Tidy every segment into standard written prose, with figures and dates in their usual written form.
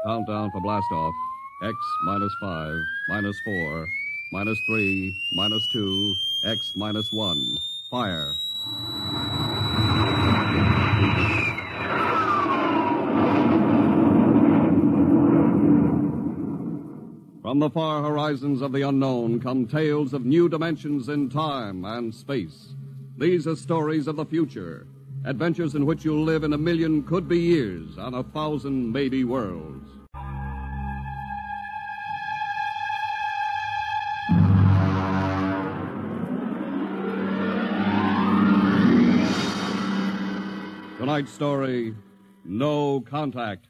Countdown for blastoff. X minus 5, minus 4, minus 3, minus 2, X minus 1. Fire. From the far horizons of the unknown come tales of new dimensions in time and space. These are stories of the future, adventures in which you'll live in a million could-be years on 1,000 maybe worlds. Tonight's story, No Contact.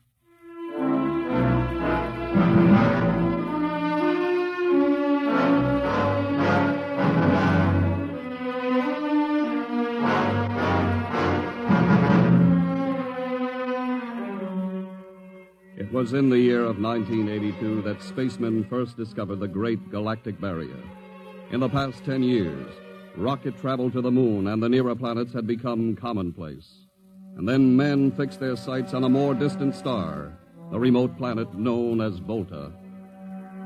It was in the year of 1982 that spacemen first discovered the Great Galactic Barrier. In the past 10 years, rocket travel to the moon and the nearer planets had become commonplace. And then men fixed their sights on a more distant star, the remote planet known as Volta.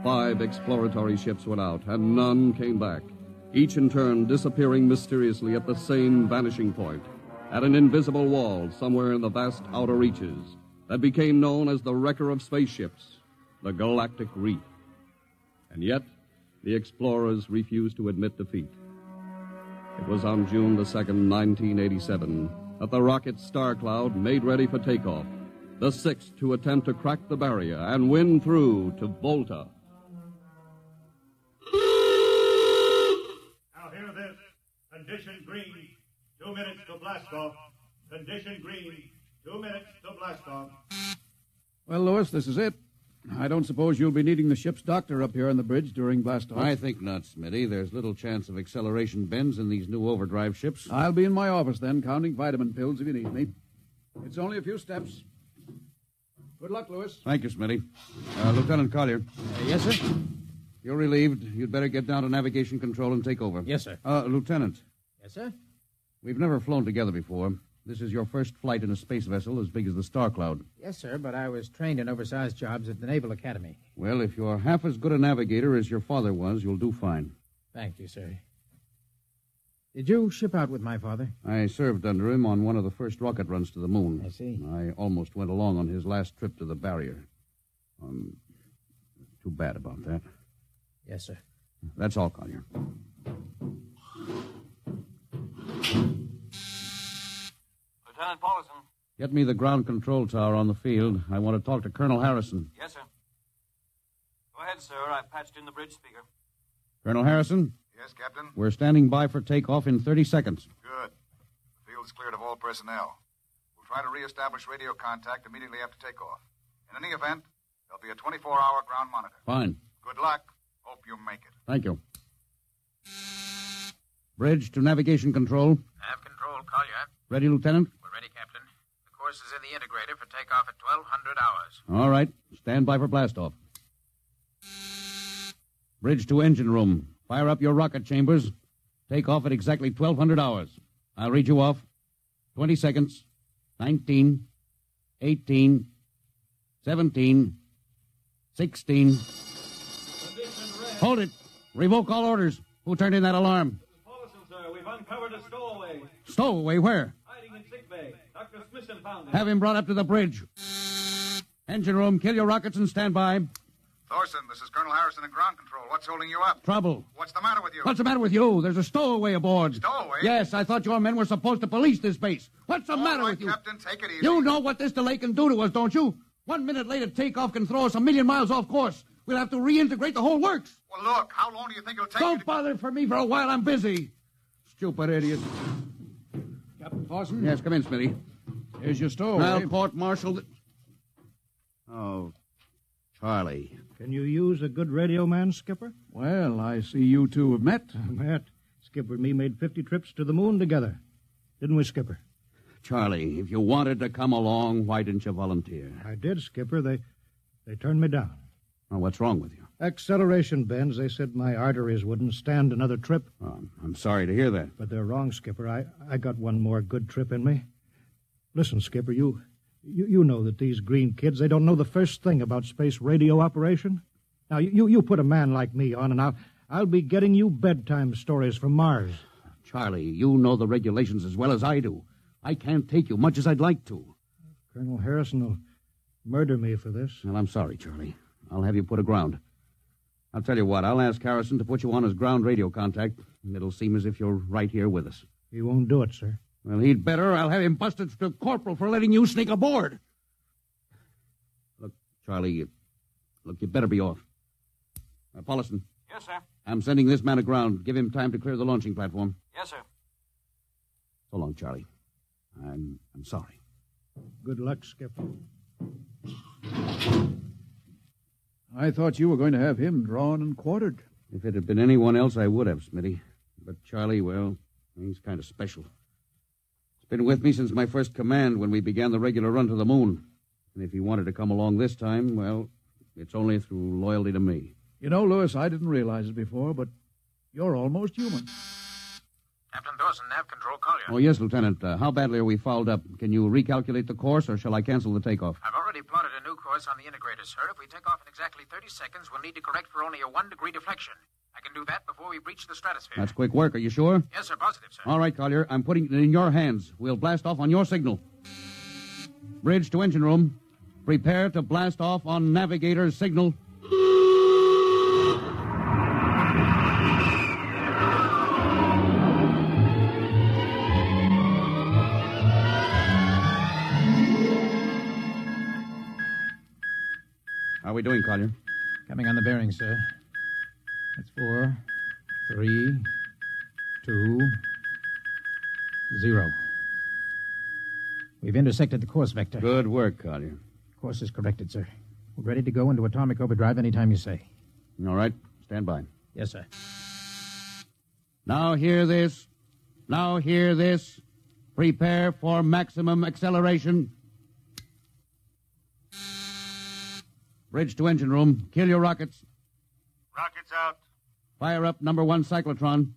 5 exploratory ships went out, and none came back, each in turn disappearing mysteriously at the same vanishing point, at an invisible wall somewhere in the vast outer reaches that became known as the wrecker of spaceships, the Galactic Reef. And yet, the explorers refused to admit defeat. It was on June the 2nd, 1987, that the rocket Star Cloud made ready for takeoff, the 6th to attempt to crack the barrier and win through to Volta. Now hear this. Condition green. 2 minutes to blast off. Condition green. 2 minutes to blast off. Well, Lewis, this is it. I don't suppose you'll be needing the ship's doctor up here on the bridge during blastoff. I think not, Smitty. There's little chance of acceleration bends in these new overdrive ships. I'll be in my office then, counting vitamin pills if you need me. It's only a few steps. Good luck, Lewis. Thank you, Smitty. Lieutenant Collier. Yes, sir? You're relieved. You'd better get down to navigation control and take over. Yes, sir. Lieutenant. Yes, sir? We've never flown together before. This is your first flight in a space vessel as big as the Star Cloud. Yes, sir, but I was trained in oversized jobs at the Naval Academy. Well, if you're half as good a navigator as your father was, you'll do fine. Thank you, sir. Did you ship out with my father? I served under him on one of the first rocket runs to the moon. I see. I almost went along on his last trip to the barrier. Too bad about that. Yes, sir. That's all, Collier. Lieutenant Paulson. Get me the ground control tower on the field. I want to talk to Colonel Harrison. Yes, sir. Go ahead, sir. I've patched in the bridge speaker. Colonel Harrison? Yes, Captain? We're standing by for takeoff in 30 seconds. Good. The field is cleared of all personnel. We'll try to reestablish radio contact immediately after takeoff. In any event, there'll be a 24-hour ground monitor. Fine. Good luck. Hope you make it. Thank you. Bridge to navigation control. Nav control, Collier. Ready, Lieutenant? We're ready, Captain. The course is in the integrator for takeoff at 1200 hours. All right. Stand by for blastoff. Bridge to engine room. Fire up your rocket chambers. Take off at exactly 1200 hours. I'll read you off. 20 seconds. 19. 18. 17. 16. Hold it. Revoke all orders. Who turned in that alarm? Paulson, sir. We've uncovered a stowaway. Stowaway? Where? Hiding in sickbay. Dr. Smithson found him. Have him brought up to the bridge. Engine room, kill your rockets and stand by. Thorson, this is Colonel Harrison in ground control. What's holding you up? Trouble. What's the matter with you? What's the matter with you? There's a stowaway aboard. Stowaway? Yes, I thought your men were supposed to police this base. What's the matter with you? Captain, take it easy. You know what this delay can do to us, don't you? 1 minute later takeoff can throw us 1,000,000 miles off course. We'll have to reintegrate the whole works. Well, look, how long do you think it'll take Don't bother for me for a while. I'm busy. Stupid idiot. Captain Thorson? Yes, come in, Smitty. Here's your stowaway. I'll court-martial the... Oh, Charlie. Can you use a good radio man, Skipper? Well, I see you two have met. Matt, Skipper and me made 50 trips to the moon together. Didn't we, Skipper? Charlie, if you wanted to come along, why didn't you volunteer? I did, Skipper. They turned me down. Well, what's wrong with you? Acceleration bends. They said my arteries wouldn't stand another trip. Oh, I'm sorry to hear that. But they're wrong, Skipper. I got one more good trip in me. Listen, Skipper, you know that these green kids, they don't know the first thing about space radio operation. Now, you put a man like me on, and I'll be getting you bedtime stories from Mars. Charlie, you know the regulations as well as I do. I can't take you much as I'd like to. Colonel Harrison will murder me for this. Well, I'm sorry, Charlie. I'll have you put aground. I'll tell you what, I'll ask Harrison to put you on as ground radio contact, and it'll seem as if you're right here with us. He won't do it, sir. Well, he'd better. I'll have him busted to corporal for letting you sneak aboard. Look, Charlie, you better be off. Paulison. Yes, sir. I'm sending this man aground. Give him time to clear the launching platform. Yes, sir. So long, Charlie. I'm sorry. Good luck, Skipper. I thought you were going to have him drawn and quartered. If it had been anyone else, I would have, Smitty. But Charlie, well, he's kind of special. He's been with me since my first command when we began the regular run to the moon. And if he wanted to come along this time, well, it's only through loyalty to me. You know, Lewis, I didn't realize it before, but you're almost human. Captain Dawson, nav control, call you. Oh, yes, Lieutenant. How badly are we fouled up? Can you recalculate the course, or shall I cancel the takeoff? I've already plotted a new course on the integrator, sir. If we take off in exactly 30 seconds, we'll need to correct for only a 1-degree deflection. I can do that before we breach the stratosphere. That's quick work. Are you sure? Yes, sir. Positive, sir. All right, Collier. I'm putting it in your hands. We'll blast off on your signal. Bridge to engine room. Prepare to blast off on navigator's signal. How are we doing, Collier? Coming on the bearing, sir. That's 4, 3, 2, 0. We've intersected the course vector. Good work, Collier. Course is corrected, sir. We're ready to go into atomic overdrive anytime you say. All right. Stand by. Yes, sir. Now hear this. Now hear this. Prepare for maximum acceleration. Bridge to engine room. Kill your rockets. Rockets out. Fire up number 1 cyclotron.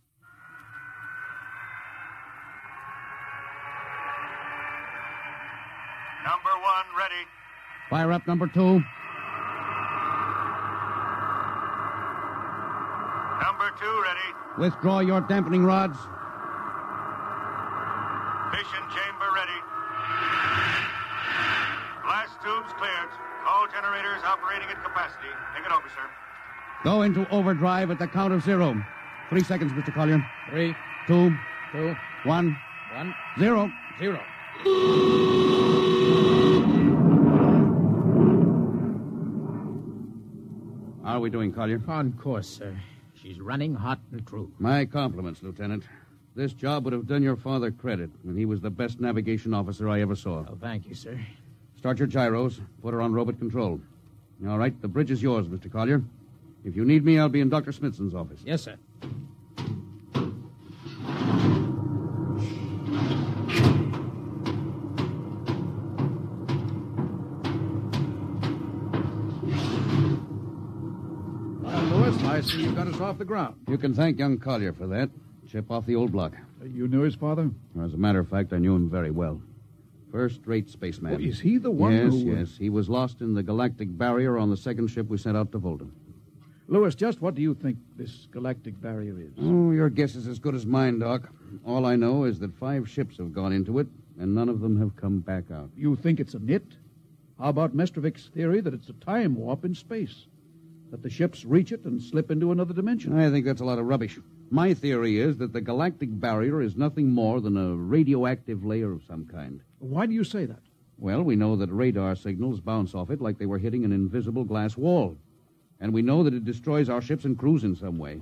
Number 1 ready. Fire up number 2. Number 2 ready. Withdraw your dampening rods. Fission chamber ready. Blast tubes cleared. All generators operating at capacity. Take it over, sir. Go into overdrive at the count of 0. 3 seconds, Mr. Collier. 3, 2, 2, 1, 1, 0. 0. How are we doing, Collier? On course, sir. She's running hot and true. My compliments, Lieutenant. This job would have done your father credit, and he was the best navigation officer I ever saw. Oh, thank you, sir. Start your gyros. Put her on robot control. All right, the bridge is yours, Mr. Collier. If you need me, I'll be in Dr. Smithson's office. Yes, sir. Well, Lewis, I see you got us off the ground. You can thank young Collier for that. Chip off the old block. You knew his father? As a matter of fact, I knew him very well. First-rate spaceman. Oh, is he the one Yes, who... yes. He was lost in the galactic barrier on the second ship we sent out to Volta. Lewis, just what do you think this galactic barrier is? Oh, your guess is as good as mine, Doc. All I know is that 5 ships have gone into it, and none of them have come back out. You think it's a nit? How about Mestrovic's theory that it's a time warp in space? That the ships reach it and slip into another dimension? I think that's a lot of rubbish. My theory is that the galactic barrier is nothing more than a radioactive layer of some kind. Why do you say that? Well, we know that radar signals bounce off it like they were hitting an invisible glass wall. And we know that it destroys our ships and crews in some way.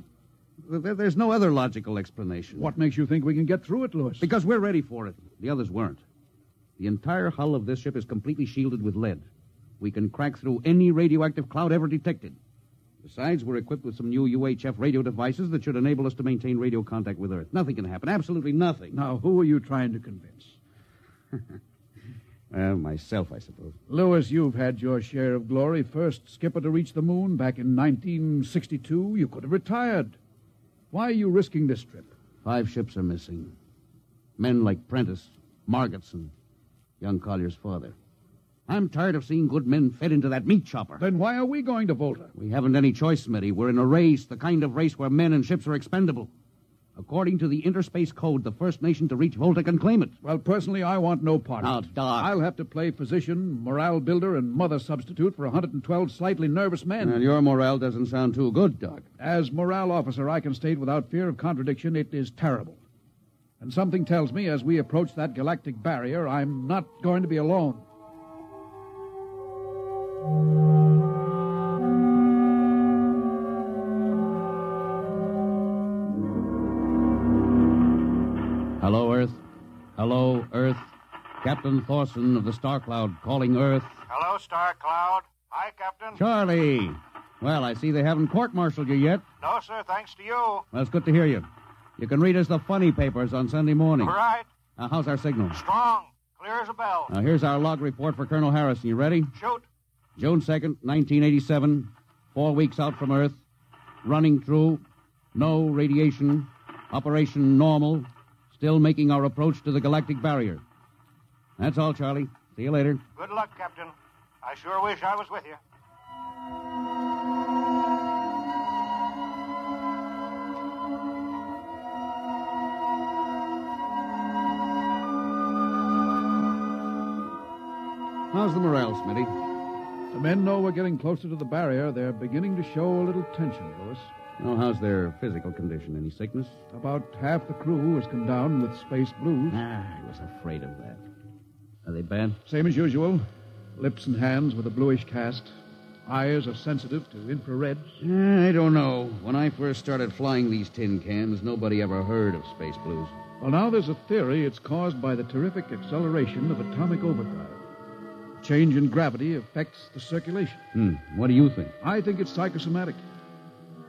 There's no other logical explanation. What makes you think we can get through it, Lewis? Because we're ready for it. The others weren't. The entire hull of this ship is completely shielded with lead. We can crack through any radioactive cloud ever detected. Besides, we're equipped with some new UHF radio devices that should enable us to maintain radio contact with Earth. Nothing can happen. Absolutely nothing. Now, who are you trying to convince? Myself, I suppose. Lewis, you've had your share of glory. First skipper to reach the moon back in 1962. You could have retired. Why are you risking this trip? 5 ships are missing. Men like Prentice, Margetson, young Collier's father. I'm tired of seeing good men fed into that meat chopper. Then why are we going to Volta? We haven't any choice, Smitty. We're in a race, the kind of race where men and ships are expendable. According to the Interspace Code, the first nation to reach Volta can claim it. Well, personally, I want no part Now, of it. Doc. I'll have to play physician, morale builder, and mother substitute for 112 slightly nervous men. Well, your morale doesn't sound too good, Doc. As morale officer, I can state without fear of contradiction, it is terrible. And something tells me as we approach that galactic barrier, I'm not going to be alone. Hello, Earth. Hello, Earth. Captain Thorson of the Star Cloud calling Earth. Hello, Star Cloud. Hi, Captain. Charlie. Well, I see they haven't court-martialed you yet. No, sir, thanks to you. Well, it's good to hear you. You can read us the funny papers on Sunday morning. Right. How's our signal? Strong. Clear as a bell. Now, here's our log report for Colonel Harrison. You ready? Shoot. June 2nd, 1987. 4 weeks out from Earth. Running through. No radiation. Operation normal. Still making our approach to the galactic barrier. That's all, Charlie. See you later. Good luck, Captain. I sure wish I was with you. How's the morale, Smitty? The men know we're getting closer to the barrier. They're beginning to show a little tension, Lewis. Oh, how's their physical condition? Any sickness? About half the crew has come down with space blues. I was afraid of that. Are they bad? Same as usual. Lips and hands with a bluish cast. Eyes are sensitive to infrared. I don't know. When I first started flying these tin cans, nobody ever heard of space blues. Well, now there's a theory it's caused by the terrific acceleration of atomic overdrive. Change in gravity affects the circulation. What do you think? I think it's psychosomatic.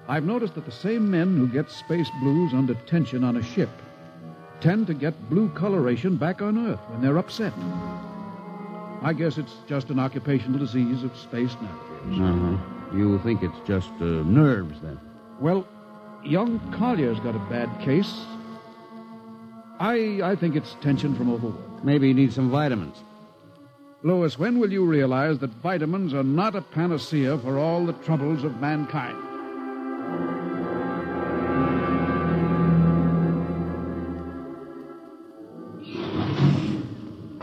I've noticed that the same men who get space blues under tension on a ship tend to get blue coloration back on Earth when they're upset. I guess it's just an occupational disease of space navigators. You think it's just nerves, then? Well, young Collier's got a bad case. I think it's tension from overwork. Maybe he needs some vitamins. Lewis, when will you realize that vitamins are not a panacea for all the troubles of mankind?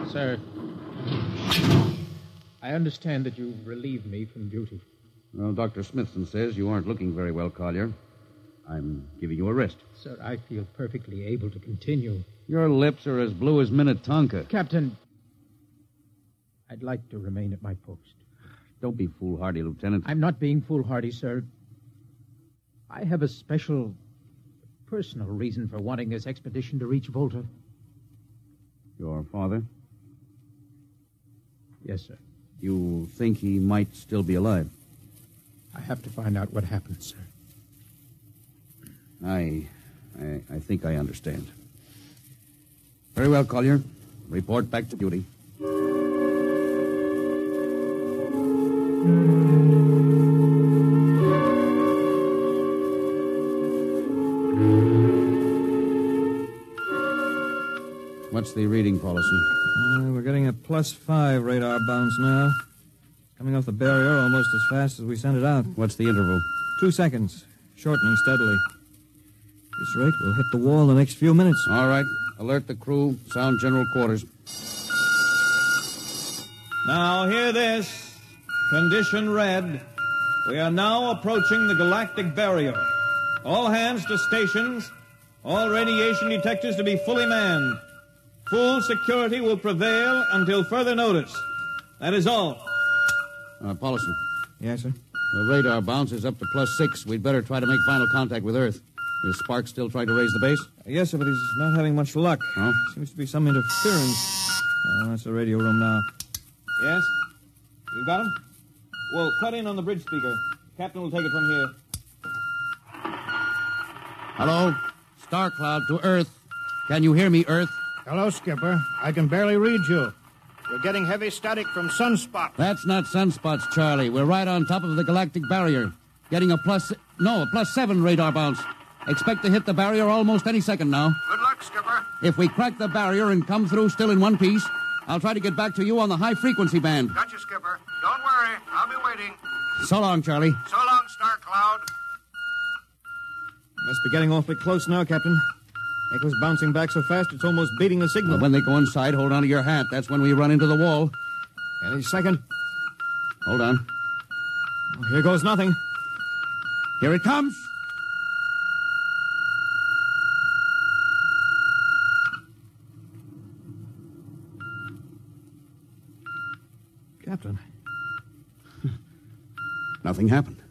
Sir, I understand that you relieved me from duty. Well, Dr. Smithson says you aren't looking very well, Collier. I'm giving you a rest. Sir, I feel perfectly able to continue. Your lips are as blue as Minnetonka. Captain, I'd like to remain at my post. Don't be foolhardy, Lieutenant. I'm not being foolhardy, sir. I have a special, personal reason for wanting this expedition to reach Volta. Your father? Yes, sir. You think he might still be alive? I have to find out what happened, sir. I think I understand. Very well, Collier. Report back to duty. What's the reading, Paulson? We're getting a +5 radar bounce now. Coming off the barrier almost as fast as we sent it out. What's the interval? 2 seconds. Shortening steadily. At this rate, we'll hit the wall in the next few minutes. All right. Alert the crew. Sound general quarters. Now, hear this. Condition red. We are now approaching the galactic barrier. All hands to stations. All radiation detectors to be fully manned. Full security will prevail until further notice. That is all. Paulson. Yes, sir? The radar bounce is up to +6. We'd better try to make final contact with Earth. Is Sparks still trying to raise the base? Yes, sir, but he's not having much luck. Oh? Seems to be some interference. Oh, that's the radio room now. Yes? You got him? Well, cut in on the bridge speaker. Captain will take it from here. Hello? Star Cloud to Earth. Can you hear me, Earth? Hello, Skipper. I can barely read you. We're getting heavy static from sunspots. That's not sunspots, Charlie. We're right on top of the galactic barrier. Getting a +7 radar bounce. Expect to hit the barrier almost any second now. Good luck, Skipper. If we crack the barrier and come through still in one piece, I'll try to get back to you on the high-frequency band. Got you, Skipper. Don't worry. I'll be waiting. So long, Charlie. So long, Star Cloud. Must be getting awfully close now, Captain. Echo's bouncing back so fast it's almost beating the signal. Well, when they go inside, hold on to your hat. That's when we run into the wall. Any second. Hold on. Oh, here goes nothing. Here it comes. Captain, Nothing happened.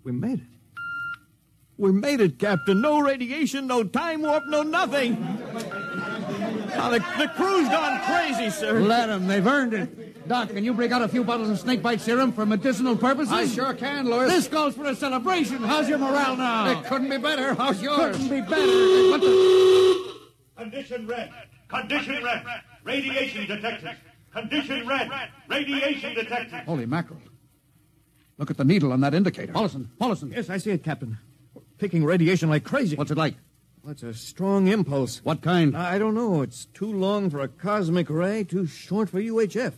we made it. We made it, Captain. No radiation, no time warp, no nothing. Now, the crew's gone crazy, sir. Let them. They've earned it. Doc, can you break out a few bottles of snakebite serum for medicinal purposes? I sure can, Lewis. This calls for a celebration. How's your morale now? It couldn't be better. How's yours? Couldn't be better. What the... Condition red. Condition red. Radiation detected. Condition red. Radiation detected. Holy mackerel. Look at the needle on that indicator. Paulson. Yes, I see it, Captain. Picking radiation like crazy. What's it like? Well, it's a strong impulse. What kind? I don't know. It's too long for a cosmic ray, too short for UHF.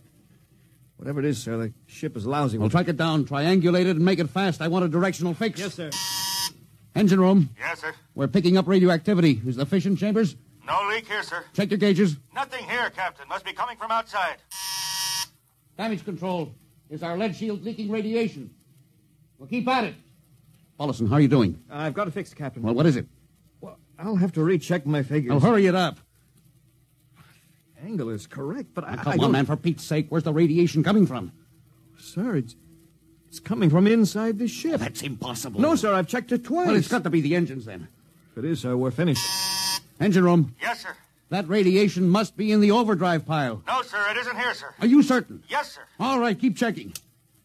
Whatever it is, sir, the ship is lousy. Well, track it down, triangulate it, and make it fast. I want a directional fix. Yes, sir. Engine room. Yes, sir. We're picking up radioactivity. Is the fission chambers? No leak here, sir. Check your gauges. Nothing here, Captain. Must be coming from outside. Damage control. Is our lead shield leaking radiation? Well, keep at it. Paulson, how are you doing? I've got it fixed, Captain. Well, what is it? Well, I'll have to recheck my figures. Well, hurry it up. Angle is correct, but I Come don't... on, man, for Pete's sake. Where's the radiation coming from? Sir, it's coming from inside the ship. That's impossible. No, sir, I've checked it twice. Well, it's got to be the engines, then. If it is, sir, we're finished. Engine room. Yes, sir. That radiation must be in the overdrive pile. No, sir, it isn't here, sir. Are you certain? Yes, sir. All right, keep checking.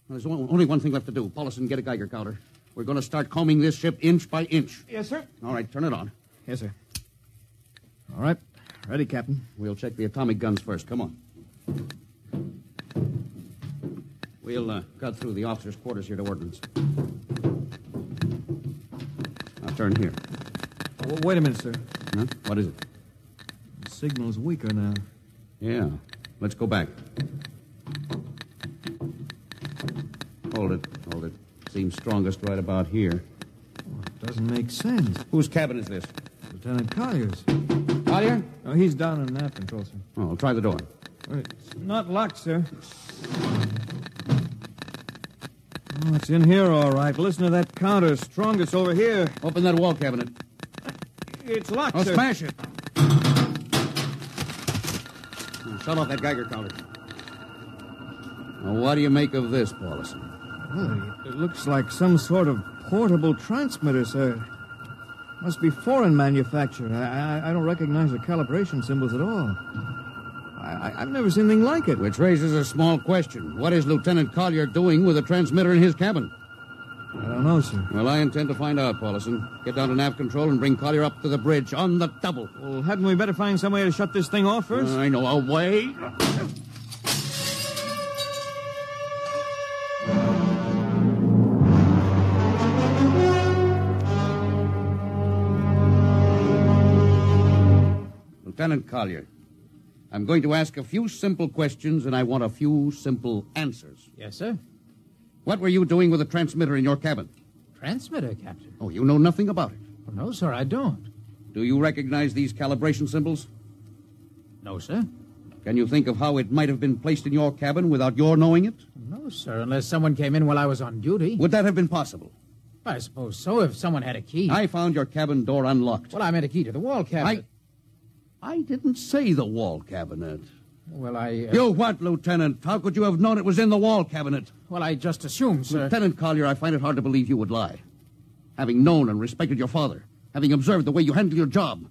Well, there's only one thing left to do. Paulson, get a Geiger counter. We're going to start combing this ship inch by inch. Yes, sir. All right, turn it on. Yes, sir. All right. Ready, Captain. We'll check the atomic guns first. Come on. We'll cut through the officers' quarters here to ordnance. Now turn here. Oh, wait a minute, sir. Huh? What is it? The signal's weaker now. Yeah. Let's go back. Hold it. Seems strongest right about here. Oh, it doesn't make sense. Whose cabin is this? Lieutenant Collier's. Collier? Oh, he's down in nav control, sir. Oh, I'll try the door. It's not locked, sir. Oh, it's in here, all right. Listen to that counter. Strongest over here. Open that wall cabinet. It's locked, Oh, sir. smash it. Shut off that Geiger counter. Now, what do you make of this, Paulson? Well, it looks like some sort of portable transmitter, sir. Must be foreign manufacture. I don't recognize the calibration symbols at all. I've never seen anything like it. Which raises a small question. What is Lieutenant Collier doing with a transmitter in his cabin? I don't know, sir. Well, I intend to find out, Paulson. Get down to nav control and bring Collier up to the bridge on the double. Well, hadn't we better find some way to shut this thing off first? I know a way. Lieutenant Collier, I'm going to ask a few simple questions, and I want a few simple answers. Yes, sir. What were you doing with a transmitter in your cabin? Transmitter, Captain. Oh, you know nothing about it. Oh, no, sir, I don't. Do you recognize these calibration symbols? No, sir. Can you think of how it might have been placed in your cabin without your knowing it? No, sir, unless someone came in while I was on duty. Would that have been possible? I suppose so, if someone had a key. I found your cabin door unlocked. Well, I meant a key to the wall cabinet. I didn't say the wall cabinet. Well, I... You what, Lieutenant? How could you have known it was in the wall cabinet? Well, I just assumed, sir. Lieutenant Collier, I find it hard to believe you would lie. Having known and respected your father, having observed the way you handle your job.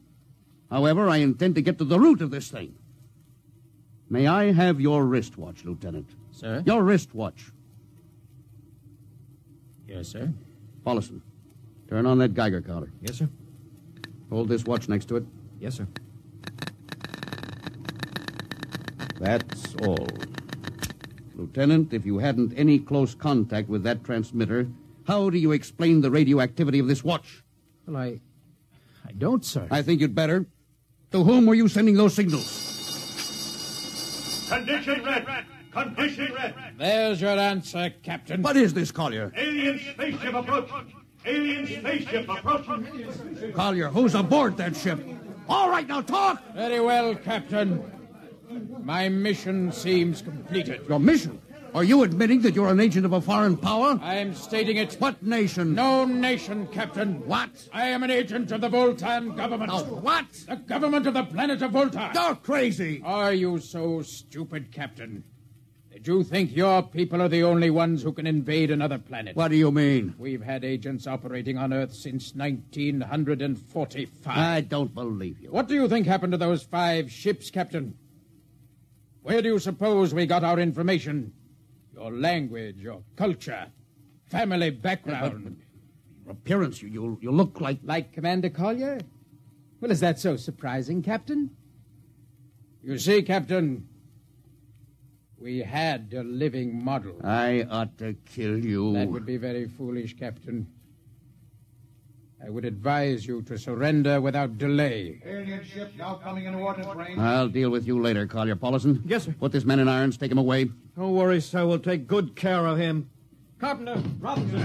However, I intend to get to the root of this thing. May I have your wristwatch, Lieutenant? Sir? Your wristwatch. Yes, sir. Paulson, turn on that Geiger counter. Yes, sir. Hold this watch next to it. Yes, sir. That's all. Lieutenant, if you hadn't any close contact with that transmitter, how do you explain the radioactivity of this watch? Well, I don't, sir. I think you'd better. To whom were you sending those signals? Condition red. Condition red. There's your answer, Captain. What is this, Collier? Alien spaceship approaching. Alien spaceship approaching. Collier, who's aboard that ship? All right, now talk! Very well, Captain. My mission seems completed. Your mission? Are you admitting that you're an agent of a foreign power? I'm stating it. What nation? No nation, Captain. What? I am an agent of the Voltan government. Oh, what? The government of the planet of Voltan. You're crazy. Are you so stupid, Captain? Did you think your people are the only ones who can invade another planet? What do you mean? We've had agents operating on Earth since 1945. I don't believe you. What do you think happened to those 5 ships, Captain? Where do you suppose we got our information? Your language, your culture, family background. Your appearance, you look like... Like Commander Collier? Well, is that so surprising, Captain? You see, Captain, we had a living model. I ought to kill you. That would be very foolish, Captain. I would advise you to surrender without delay. Alien ship now coming into ordnance range. I'll deal with you later, Collier. Paulison? Yes, sir. Put this man in irons, take him away. Don't worry, sir. We'll take good care of him. Carpenter, Robinson.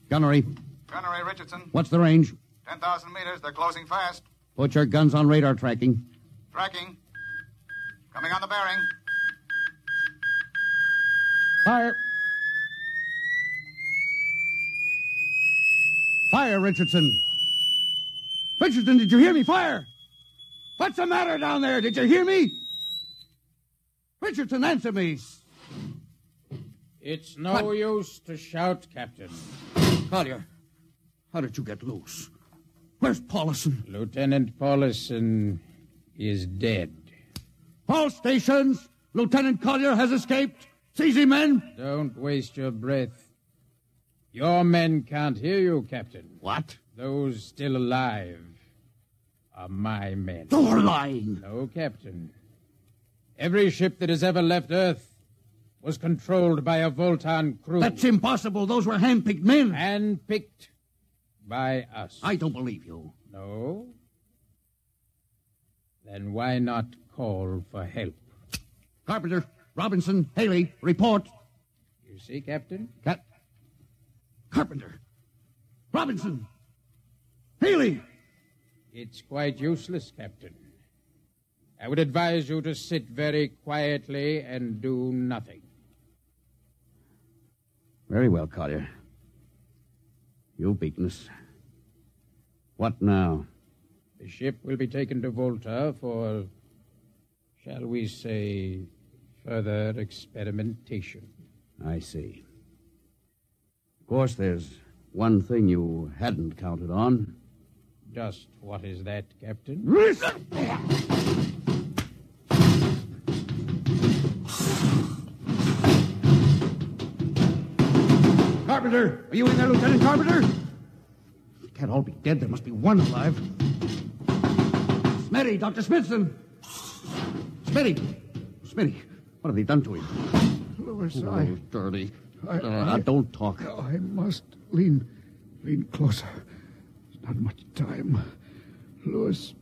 Gunnery, Gunnery Richardson. what's the range? 10,000 meters. They're closing fast. Put your guns on radar tracking. Tracking. Coming on the bearing. Fire. Fire, Richardson. Richardson, did you hear me? Fire! What's the matter down there? Did you hear me? Richardson, answer me. It's no use to shout, Captain. Collier, how did you get loose? Where's Paulison? Lieutenant Paulison is dead. All stations! Lieutenant Collier has escaped. Seize him, men! Don't waste your breath. Your men can't hear you, Captain. What? Those still alive are my men. You're lying. No, Captain. Every ship that has ever left Earth was controlled by a Voltan crew. That's impossible. Those were hand-picked men. Handpicked by us. I don't believe you. No? Then why not call for help? Carpenter, Robinson, Haley, report. You see, Captain? Carpenter, Robinson, Haley. It's quite useless, Captain. I would advise you to sit very quietly and do nothing. Very well, Collier. You've beaten us. What now? The ship will be taken to Volta for, shall we say, further experimentation. I see. Of course, there's one thing you hadn't counted on. Just what is that, Captain? Carpenter! Are you in there, Lieutenant Carpenter? They can't all be dead. There must be one alive. Smitty, Dr. Smithson! Smitty! Smitty, what have they done to him? Louis, Dirty. Don't talk. I must lean closer. There's not much time. Louis,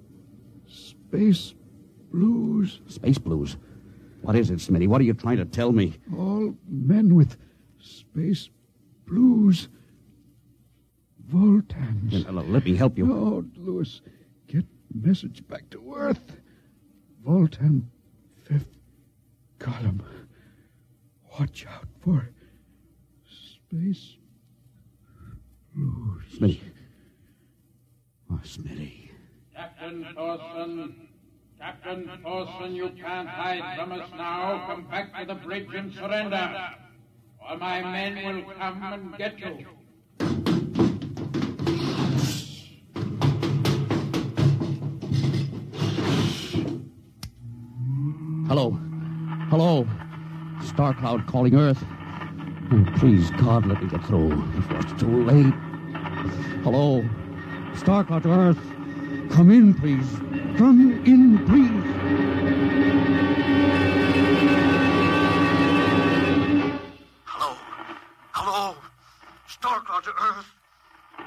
space blues. Space blues? What is it, Smitty? What are you trying to tell me? All men with space blues. Voltans. Let me help you. No, Louis. Get message back to Earth. Voltan, 5th column. Watch out for space blues. Smitty. Oh, Smitty. Captain Thorson, you can't hide from us now. Come back to the bridge and surrender, or my men will come and get you. Hello. Star Cloud calling Earth. Oh, please, God, let me get through before it's too late. Hello. Star Cloud to Earth. Come in, please. Come in, please. Hello. Star Cloud to Earth.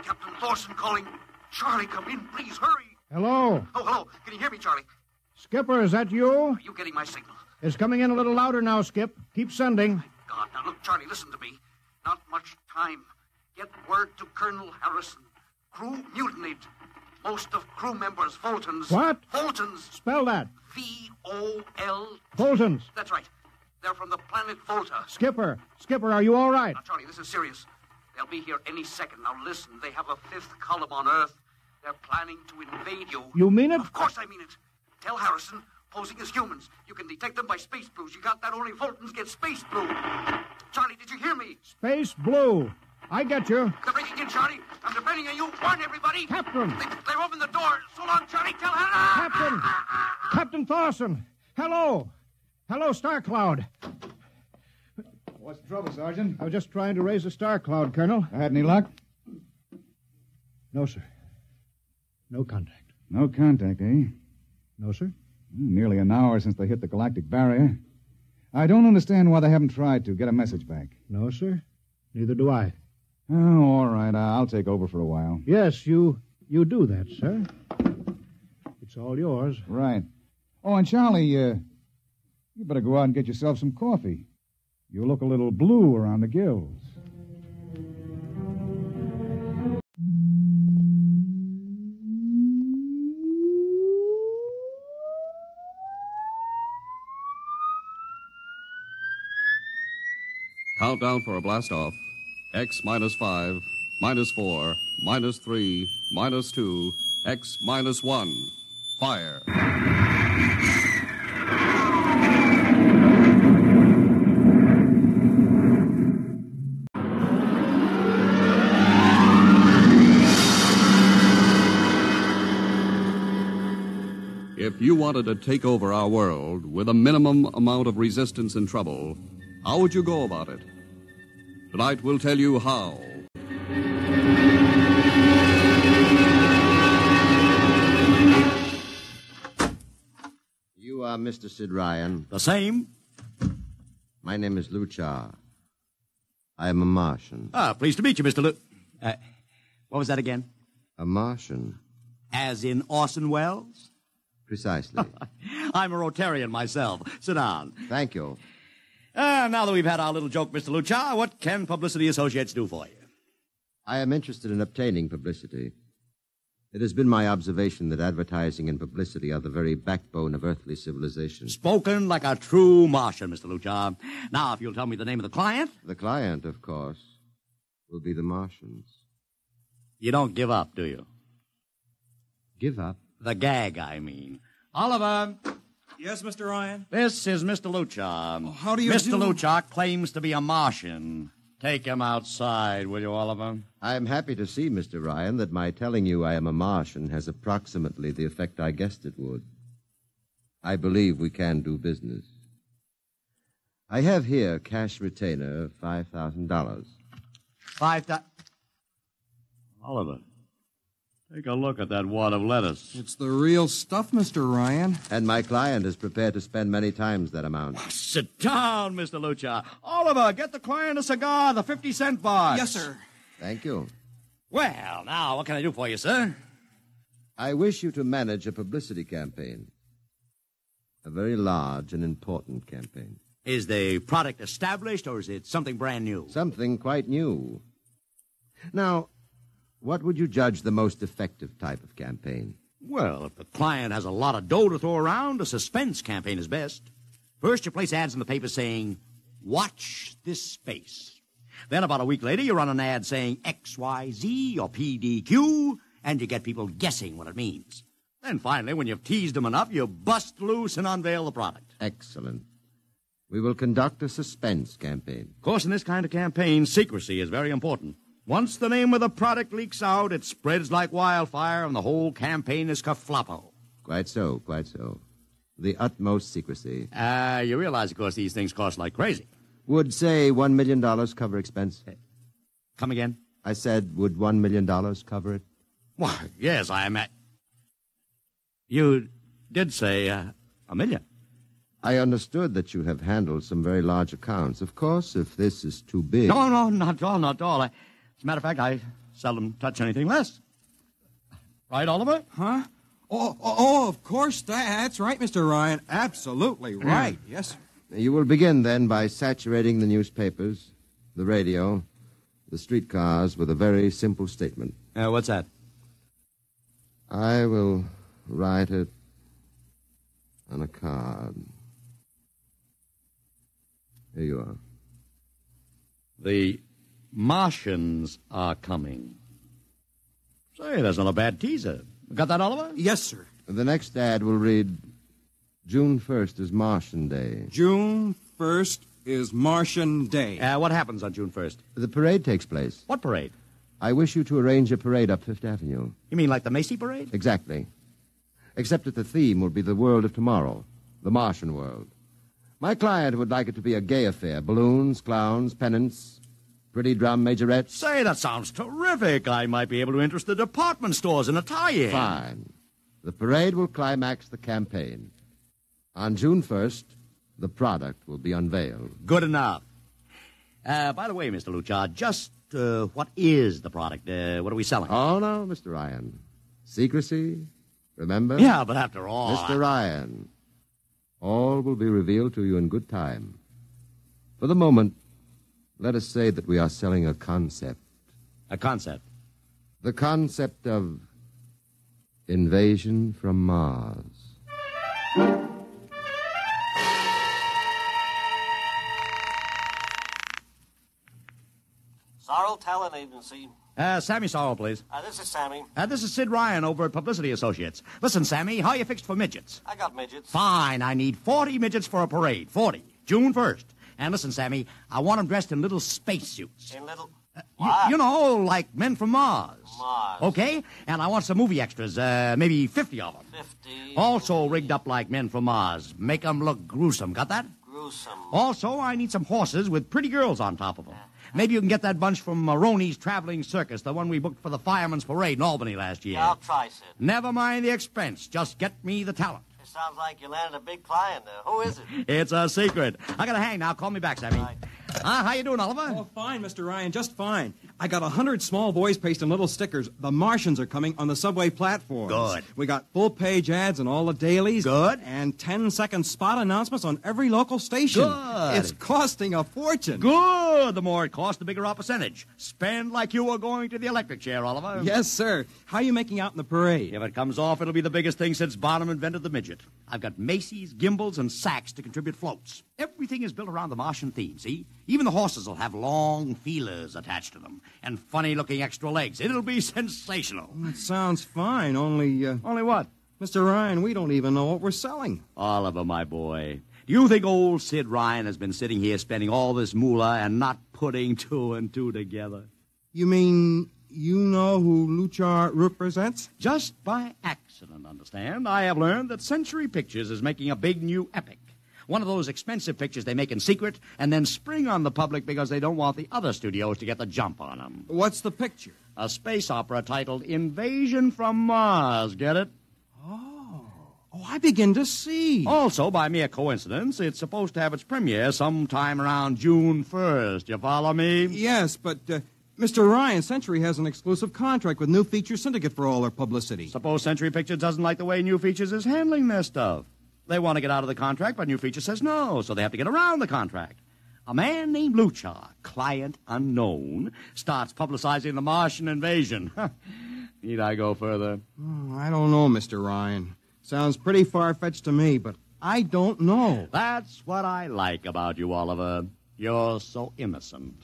Captain Thorson calling. Charlie, come in, please, hurry. Hello. Oh, hello. Hello. Can you hear me, Charlie? Skipper, is that you? Are you getting my signal? It's coming in a little louder now, Skip. Keep sending. God, now look, Charlie, listen to me. Not much time. Get word to Colonel Harrison. Crew mutinied. Most of crew members, Fultons. What? Fultons. Spell that. V-O-L... Fultons. That's right. They're from the planet Volta. Skipper, are you all right? Now, Charlie, this is serious. They'll be here any second. Now, listen, they have a fifth column on Earth. They're planning to invade you. You mean it? Of course I mean it. Tell Harrison, posing as humans. You can detect them by space blues. You got that? Only Fultons get space blue. Charlie, did you hear me? Space blue. I get you. They're breaking in, Charlie. I'm depending on you. Warn everybody. Captain. They've opened the door. So long, Charlie. Tell Hannah. Captain Thorson. Hello. Hello, Star Cloud. What's the trouble, Sergeant? I was just trying to raise a Star Cloud, Colonel. Had any luck? No, sir. No contact. No contact, eh? No, sir. Nearly an hour since they hit the galactic barrier. I don't understand why they haven't tried to get a message back. No, sir. Neither do I. Oh, all right. I'll take over for a while. Yes, you do that, sir. It's all yours. Right. Oh, and Charlie, you better go out and get yourself some coffee. You look a little blue around the gills. Countdown for a blast-off. X minus 5, minus 4, minus 3, minus 2, X minus 1. Fire. If you wanted to take over our world with a minimum amount of resistance and trouble, how would you go about it? Tonight we'll tell you how. You are Mr. Sid Ryan. The same. My name is Luchar. I am a Martian. Pleased to meet you, Mr. what was that again? A Martian. As in Orson Welles? Precisely. I'm a Rotarian myself. Sit down. Thank you. Now that we've had our little joke, Mr. Luchar, what can Publicity Associates do for you? I am interested in obtaining publicity. It has been my observation that advertising and publicity are the very backbone of earthly civilization. Spoken like a true Martian, Mr. Luchar. Now, if you'll tell me the name of the client. The client, of course, will be the Martians. You don't give up, do you? Give up? The gag, I mean. Oliver. Yes, Mr. Ryan? This is Mr. Luchar. Oh, how do you Mr. do? Luchar claims to be a Martian. Take him outside, will you, Oliver? I am happy to see, Mr. Ryan, that my telling you I am a Martian has approximately the effect I guessed it would. I believe we can do business. I have here cash retainer of $5,000. Oliver, take a look at that wad of lettuce. It's the real stuff, Mr. Ryan. And my client is prepared to spend many times that amount. Sit down, Mr. Luchar. Oliver, get the client a cigar, the 50-cent box. Yes, sir. Thank you. Well, now, what can I do for you, sir? I wish you to manage a publicity campaign. A very large and important campaign. Is the product established, or is it something brand new? Something quite new. Now, what would you judge the most effective type of campaign? Well, if the client has a lot of dough to throw around, a suspense campaign is best. First, you place ads in the paper saying, "Watch this space." Then about a week later, you run an ad saying XYZ or PDQ, and you get people guessing what it means. Then finally, when you've teased them enough, you bust loose and unveil the product. Excellent. We will conduct a suspense campaign. Of course, in this kind of campaign, secrecy is very important. Once the name of the product leaks out, it spreads like wildfire, and the whole campaign is kerfloppo. Quite so, quite so. The utmost secrecy. You realize, of course, these things cost like crazy. Would, say, $1 million cover expense? Come again? I said, would $1 million cover it? Why, yes, You did say $1 million. I understood that you have handled some very large accounts. Of course, if this is too big... No, not at all, not at all. As a matter of fact, I seldom touch anything less. Right, Oliver? Huh? Oh, of course. That's right, Mr. Ryan. Absolutely right. Yes, sir. You will begin, then, by saturating the newspapers, the radio, the streetcars with a very simple statement. What's that? I will write it on a card. Here you are. The Martians are coming. Say, that's not a bad teaser. Got that, Oliver? Yes, sir. The next ad will read, June 1st is Martian Day. June 1st is Martian Day. What happens on June 1st? The parade takes place. What parade? I wish you to arrange a parade up Fifth Avenue. You mean like the Macy Parade? Exactly. Except that the theme will be the world of tomorrow, the Martian world. My client would like it to be a gay affair. Balloons, clowns, pennants, pretty drum majorettes. Say, that sounds terrific. I might be able to interest the department stores in a tie-in. Fine. The parade will climax the campaign. On June 1st, the product will be unveiled. Good enough. By the way, Mr. Luchard, just what is the product? What are we selling? Oh, no, Mr. Ryan. Secrecy, remember? Yeah, but after all... Mr. Ryan, all will be revealed to you in good time. For the moment, let us say that we are selling a concept. A concept? The concept of invasion from Mars. Sorrel Talent Agency. Sammy Sorrel, please. This is Sammy. This is Sid Ryan over at Publicity Associates. Listen, Sammy, how you fixed for midgets? I got midgets. Fine, I need 40 midgets for a parade. 40. June 1st. And listen, Sammy, I want them dressed in little spacesuits. In little... You know, like men from Mars. Mars. Okay? And I want some movie extras, maybe 50 of them. 50. Also rigged up like men from Mars. Make them look gruesome. Got that? Gruesome. Also, I need some horses with pretty girls on top of them. Maybe you can get that bunch from Maroney's Traveling Circus, the one we booked for the Fireman's Parade in Albany last year. I'll try, Sid. Never mind the expense. Just get me the talent. It sounds like you landed a big client there. Who is it? It's a secret. I gotta hang now. Call me back, Sammy. Right. How you doing, Oliver? Oh, fine, Mr. Ryan, just fine. I got 100 small boys pasting little stickers. The Martians are coming on the subway platforms. Good. We got full-page ads in all the dailies. Good. And 10-second spot announcements on every local station. Good. It's costing a fortune. Good. The more it costs, the bigger our percentage. Spend like you were going to the electric chair, Oliver. Yes, sir. How are you making out in the parade? If it comes off, it'll be the biggest thing since Barnum invented the midget. I've got Macy's, Gimbals, and Saks to contribute floats. Everything is built around the Martian theme, see? Even the horses will have long feelers attached to them and funny-looking extra legs. It'll be sensational. That sounds fine, only... Only what? Mr. Ryan, we don't even know what we're selling. Oliver, my boy, do you think old Sid Ryan has been sitting here spending all this moolah and not putting two and two together? You mean you know who Luchar represents? Just by accident, understand? I have learned that Century Pictures is making a big new epic. One of those expensive pictures they make in secret and then spring on the public because they don't want the other studios to get the jump on them. What's the picture? A space opera titled Invasion from Mars. Get it? Oh, I begin to see. Also, by mere coincidence, it's supposed to have its premiere sometime around June 1st. You follow me? Yes, but, Mr. Ryan, Century has an exclusive contract with New Feature Syndicate for all their publicity. Suppose Century Pictures doesn't like the way New Features is handling their stuff. They want to get out of the contract, but New Feature says no, so they have to get around the contract. A man named Luchar, client unknown, starts publicizing the Martian invasion. Need I go further? Oh, I don't know, Mr. Ryan. Sounds pretty far-fetched to me, but I don't know. That's what I like about you, Oliver. You're so innocent.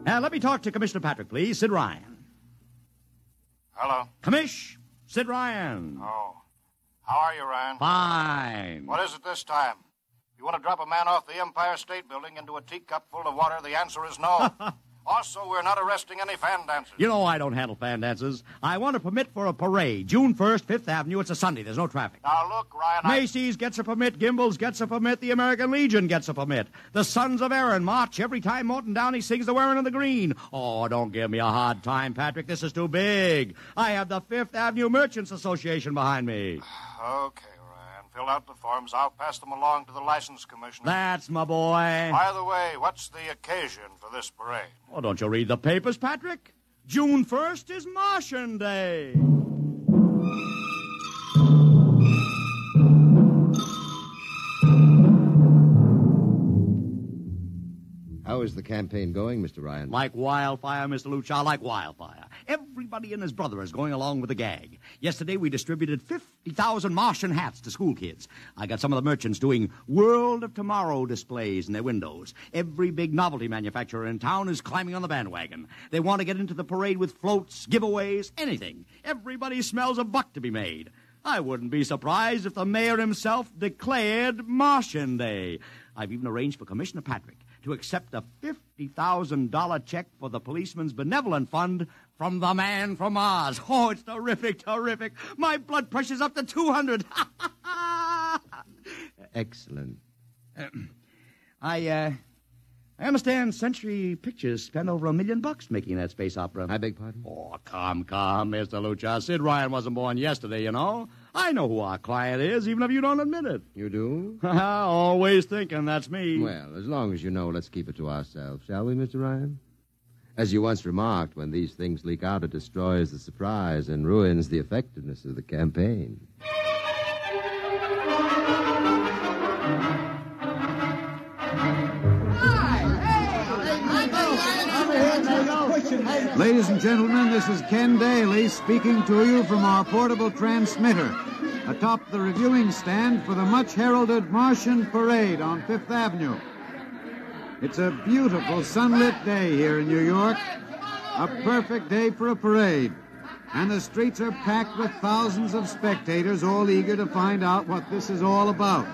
Let me talk to Commissioner Patrick, please. Sid Ryan. Hello. Commish, Sid Ryan. Oh. How are you, Ryan? Fine. What is it this time? You want to drop a man off the Empire State Building into a teacup full of water? The answer is no. Also, we're not arresting any fan dancers. You know I don't handle fan dances. I want a permit for a parade. June 1st, 5th Avenue. It's a Sunday. There's no traffic. Now, look, Ryan, Macy's gets a permit. Gimbals gets a permit. The American Legion gets a permit. The Sons of Erin march every time Morton Downey sings the Wearing of the Green. Oh, don't give me a hard time, Patrick. This is too big. I have the 5th Avenue Merchants Association behind me. Okay, Ryan. fill out the forms. I'll pass them along to the license commissioner. That's my boy. By the way, what's the occasion for this parade? Oh, don't you read the papers, Patrick? June 1st is Martian Day. How is the campaign going, Mr. Ryan? Like wildfire, Mr. Luchar, like wildfire. Everybody and his brother is going along with the gag. Yesterday, we distributed 50,000 Martian hats to school kids. I got some of the merchants doing World of Tomorrow displays in their windows. Every big novelty manufacturer in town is climbing on the bandwagon. They want to get into the parade with floats, giveaways, anything. Everybody smells a buck to be made. I wouldn't be surprised if the mayor himself declared Martian Day. I've even arranged for Commissioner Patrick to accept a $50,000 check for the Policeman's Benevolent Fund from the man from Mars. Oh, it's terrific, terrific. My blood pressure's up to 200. Excellent. I understand Century Pictures spent over $1 million making that space opera. I beg pardon? Oh, come, Mr. Luchar. Sid Ryan wasn't born yesterday, you know. I know who our client is, even if you don't admit it. You do? Always thinking that's me. Well, as long as you know, let's keep it to ourselves, shall we, Mr. Ryan? As you once remarked, when these things leak out, it destroys the surprise and ruins the effectiveness of the campaign. Ladies and gentlemen, this is Ken Daly speaking to you from our portable transmitter atop the reviewing stand for the much-heralded Martian Parade on Fifth Avenue. It's a beautiful sunlit day here in New York, a perfect day for a parade, and the streets are packed with thousands of spectators all eager to find out what this is all about.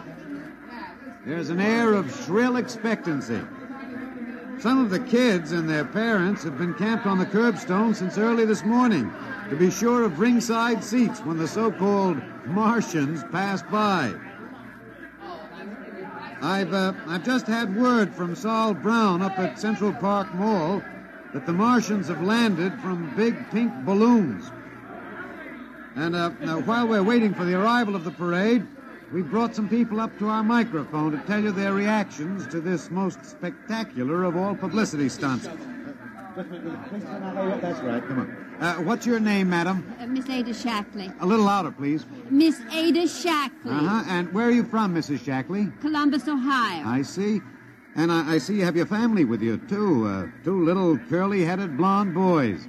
There's an air of shrill expectancy. Some of the kids and their parents have been camped on the curbstone since early this morning to be sure of ringside seats when the so-called Martians pass by. I've just had word from Saul Brown up at Central Park Mall that the Martians have landed from big pink balloons. And now, while we're waiting for the arrival of the parade, we brought some people up to our microphone to tell you their reactions to this most spectacular of all publicity stunts. That's right, come on. What's your name, madam? Miss Ada Shackley. A little louder, please. Miss Ada Shackley. Uh-huh, and where are you from, Mrs. Shackley? Columbus, Ohio. I see. And I see you have your family with you, too. Two little curly-headed blonde boys.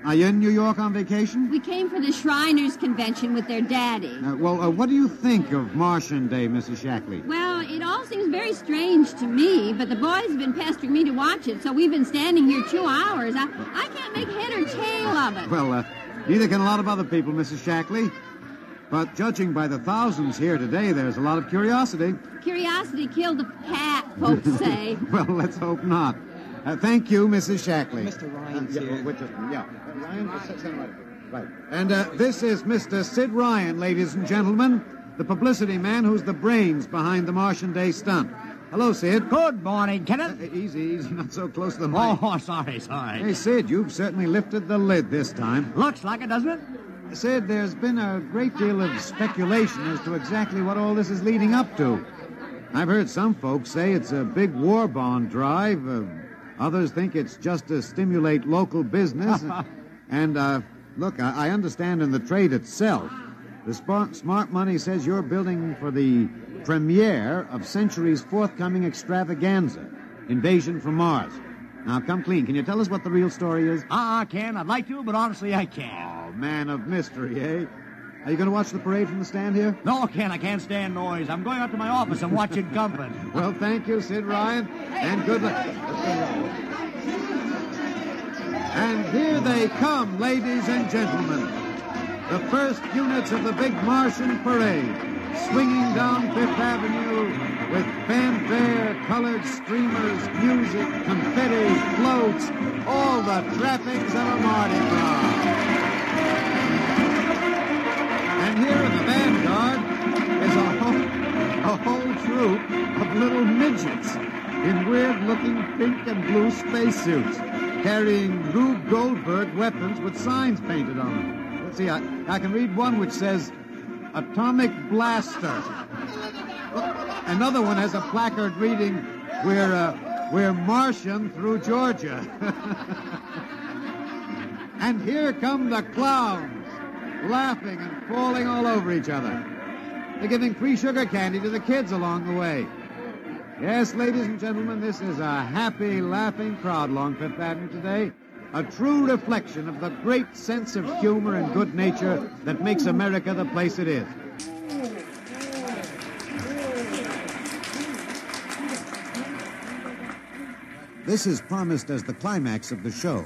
Are you in New York on vacation? We came for the Shriners Convention with their daddy. What do you think of Martian Day, Mrs. Shackley? Well, it all seems very strange to me, but the boys have been pestering me to watch it, so we've been standing here 2 hours. I can't make head or tail of it. Well, neither can a lot of other people, Mrs. Shackley. But judging by the thousands here today, there's a lot of curiosity. Curiosity killed the cat, folks say. Well, let's hope not. Thank you, Mrs. Shackley. Mr. Ryan's here. Ryan, right. And this is Mr. Sid Ryan, ladies and gentlemen, the publicity man who's the brains behind the Martian Day stunt. Hello, Sid. Good morning, Kenneth. Easy, not so close to the mic. Oh, sorry. Hey, Sid, you've certainly lifted the lid this time. Looks like it, doesn't it? Sid, there's been a great deal of speculation as to exactly what all this is leading up to. I've heard some folks say it's a big war bond drive. Others think it's just to stimulate local business. And, look, I understand in the trade itself, the smart money says you're building for the premiere of Century's forthcoming extravaganza, Invasion from Mars. Now, come clean. Can you tell us what the real story is? I can. I'd like to, but honestly, I can't. Oh, man of mystery, eh? Are you going to watch the parade from the stand here? No, Ken, I can't stand noise. I'm going up to my office and watching company. Well, thank you, Sid Ryan, and good luck. And here they come, ladies and gentlemen. The first units of the big Martian parade, swinging down Fifth Avenue with fanfare, colored streamers, music, confetti, floats, all the trappings of a Mardi Gras. And here in the vanguard is a whole troop of little midgets in weird-looking pink and blue spacesuits, carrying Rube Goldberg weapons with signs painted on them. Let's see, I can read one which says, atomic blaster. Another one has a placard reading, we're Martian through Georgia. And here come the clowns, laughing and falling all over each other. They're giving free sugar candy to the kids along the way. Yes, ladies and gentlemen, this is a happy, laughing crowd along Fifth Avenue today. A true reflection of the great sense of humor and good nature that makes America the place it is. This is promised as the climax of the show.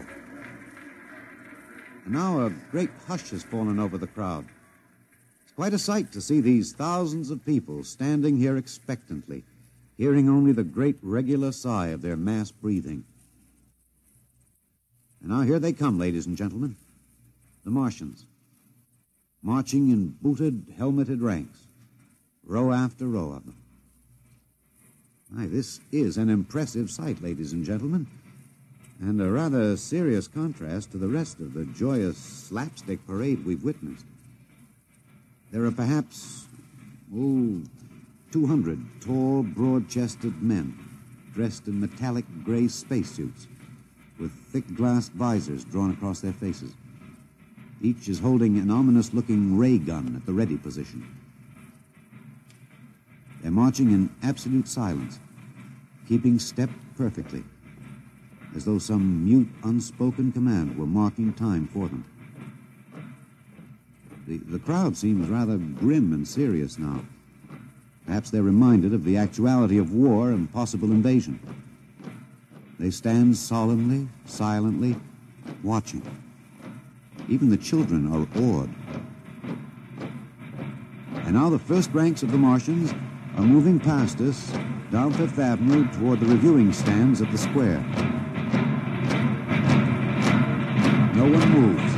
And now a great hush has fallen over the crowd. It's quite a sight to see these thousands of people standing here expectantly, hearing only the great regular sigh of their mass breathing. And now here they come, ladies and gentlemen, the Martians, marching in booted, helmeted ranks, row after row of them. Why, this is an impressive sight, ladies and gentlemen, and a rather serious contrast to the rest of the joyous slapstick parade we've witnessed. There are perhaps, 200 tall, broad-chested men dressed in metallic gray spacesuits with thick glass visors drawn across their faces. Each is holding an ominous-looking ray gun at the ready position. They're marching in absolute silence, keeping step perfectly, as though some mute, unspoken command were marking time for them. The crowd seems rather grim and serious now. Perhaps they're reminded of the actuality of war and possible invasion. They stand solemnly, silently, watching. Even the children are awed. And now the first ranks of the Martians are moving past us down Fifth Avenue toward the reviewing stands at the square. No one moves.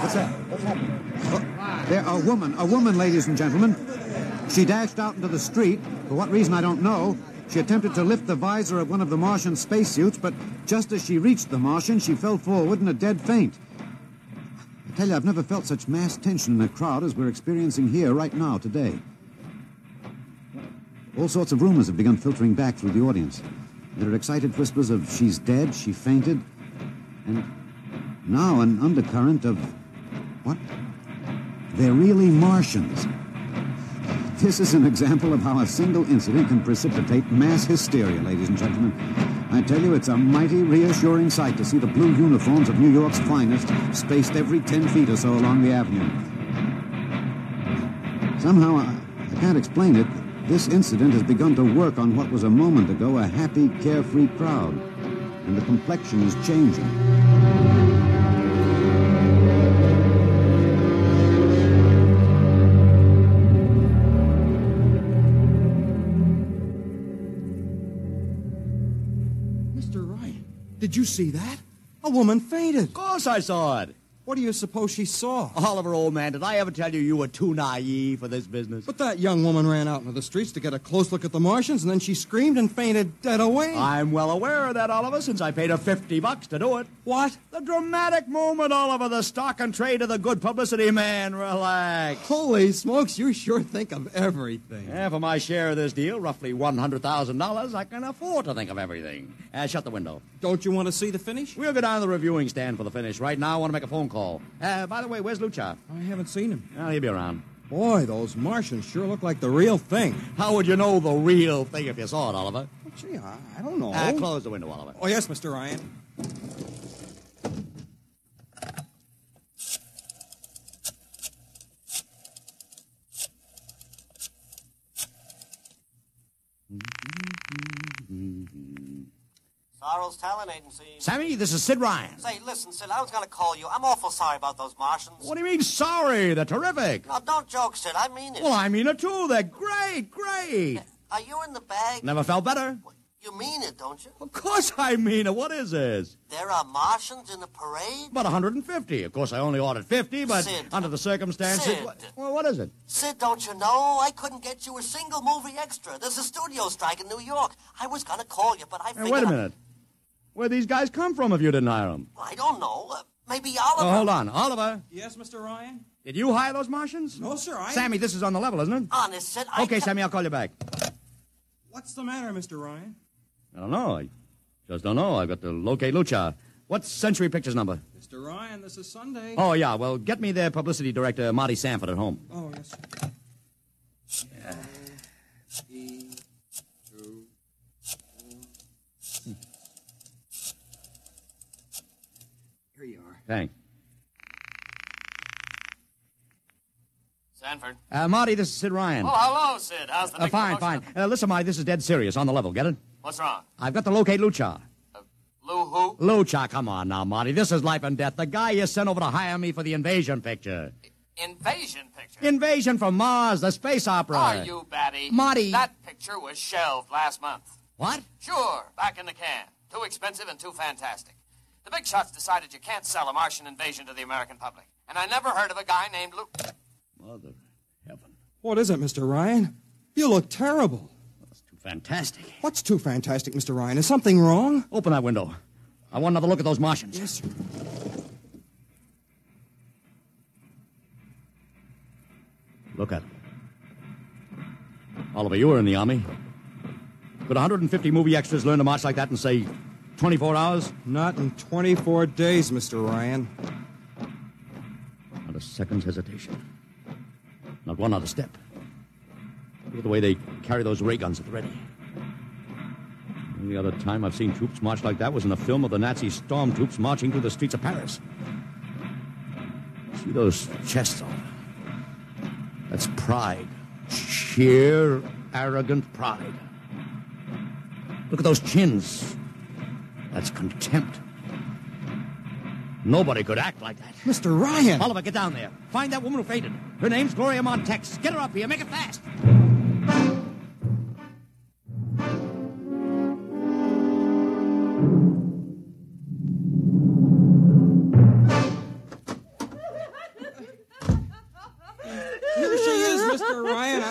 What's that? What's happening? A woman, ladies and gentlemen. She dashed out into the street. For what reason, I don't know. She attempted to lift the visor of one of the Martian spacesuits, but just as she reached the Martian, she fell forward in a dead faint. I tell you, I've never felt such mass tension in a crowd as we're experiencing here right now, today. All sorts of rumors have begun filtering back through the audience. There are excited whispers of she's dead, she fainted, and now an undercurrent of, what? They're really Martians. This is an example of how a single incident can precipitate mass hysteria, ladies and gentlemen. I tell you, it's a mighty reassuring sight to see the blue uniforms of New York's finest spaced every 10 feet or so along the avenue. Somehow, I can't explain it, this incident has begun to work on what was a moment ago a happy, carefree crowd, and the complexion is changing. Did you see that? A woman fainted. Of course I saw it. What do you suppose she saw? Oliver, old man, did I ever tell you you were too naive for this business? But that young woman ran out into the streets to get a close look at the Martians, and then she screamed and fainted dead away. I'm well aware of that, Oliver, since I paid her $50 to do it. What? The dramatic moment, Oliver, the stock and trade of the good publicity. Man, relax. Holy smokes, you sure think of everything. Yeah, for my share of this deal, roughly $100,000, I can afford to think of everything. Shut the window. Don't you want to see the finish? We'll go down to the reviewing stand for the finish. Right now, I want to make a phone call. By the way, where's Lucha? I haven't seen him. Well, he'll be around. Boy, those Martians sure look like the real thing. How would you know the real thing if you saw it, Oliver? Well, gee, I don't know. Close the window, Oliver. Oh, yes, Mr. Ryan. Sorrel's Talent Agency. Sammy, this is Sid Ryan. Say, listen, Sid, I was going to call you. I'm awful sorry about those Martians. What do you mean sorry? They're terrific. No, don't joke, Sid. I mean it. Well, I mean it, too. They're great, great. Are you in the bag? Never felt better. You mean it, don't you? Of course I mean it. What is this? There are Martians in the parade? About 150. Of course, I only ordered 50, but Sid. under the circumstances... Sid. Well, what is it? Sid, don't you know? I couldn't get you a single movie extra. There's a studio strike in New York. I was going to call you, but I figured... Hey, wait a minute. Where'd these guys come from if you didn't hire them? I don't know. Maybe Oliver... Oh, hold on. Oliver? Yes, Mr. Ryan? Did you hire those Martians? No, sir, Sammy, this is on the level, isn't it? Honest, Sid, Okay, Sammy, I'll call you back. What's the matter, Mr. Ryan? I don't know. I just don't know. I've got to locate Lucha. What's Century Pictures number? Mr. Ryan, this is Sunday. Oh, yeah. Well, get me their publicity director, Marty Sanford, at home. Oh, yes, sir. Yeah. Here you are. Thanks. Sanford. Marty, this is Sid Ryan. Oh, hello, Sid. How's the big Fine, fine. promotion? Listen, Marty, this is dead serious. On the level. Get it? What's wrong? I've got to locate Lucha. Lou who? Lucha, come on now, Marty. This is life and death. The guy you sent over to hire me for the invasion picture. Invasion picture? Invasion from Mars, the space opera. Are you batty? Marty. That picture was shelved last month. What? Sure, back in the can. Too expensive and too fantastic. The big shots decided you can't sell a Martian invasion to the American public. And I never heard of a guy named Lou. Mother heaven. What is it, Mr. Ryan? You look terrible. That's too fantastic. What's too fantastic, Mr. Ryan? Is something wrong? Open that window. I want another look at those Martians. Yes, sir. Look at them. Oliver, you were in the Army. Could 150 movie extras learn to march like that in, say, 24 hours? Not in 24 days, Mr. Ryan. Not a second's hesitation. Not one other step. Look at the way they carry those ray guns at the ready. The only other time I've seen troops march like that was in a film of the Nazi stormtroops marching through the streets of Paris. See those chests on them? That's pride. Sheer, arrogant pride. Look at those chins. That's contempt. Nobody could act like that. Mr. Ryan! Oliver, get down there. Find that woman who fainted. Her name's Gloria Montex. Get her up here. Make it fast. Here she is, Mr. Ryan.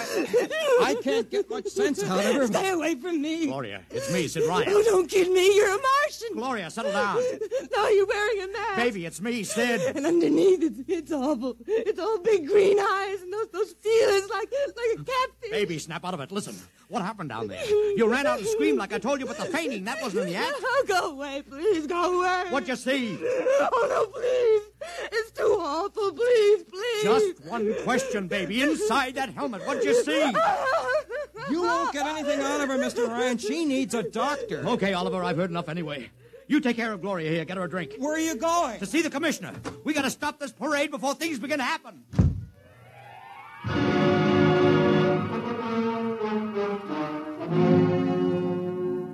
I can't get much sense out of her. Stay away from me. Gloria, it's me, Sid Ryan. Oh, don't kid me. You're a Martian. Gloria, settle down. No, you're wearing a mask. Baby, it's me, Sid. And underneath, it's awful. It's all big green eyes and those feelers like a catfish. Baby, snap out of it. Listen, what happened down there? You ran out and screamed like I told you, but the fainting, that wasn't in the act. Oh, go away, please. Go away. What'd you see? Oh, no, please. It's too awful. Please, please. Just one question, baby. Inside that helmet, what'd you see? You won't get anything out of her, Mr. Ryan. She needs a doctor. Okay, Oliver, I've heard enough anyway. You take care of Gloria here. Get her a drink. Where are you going? To see the commissioner. We gotta stop this parade before things begin to happen.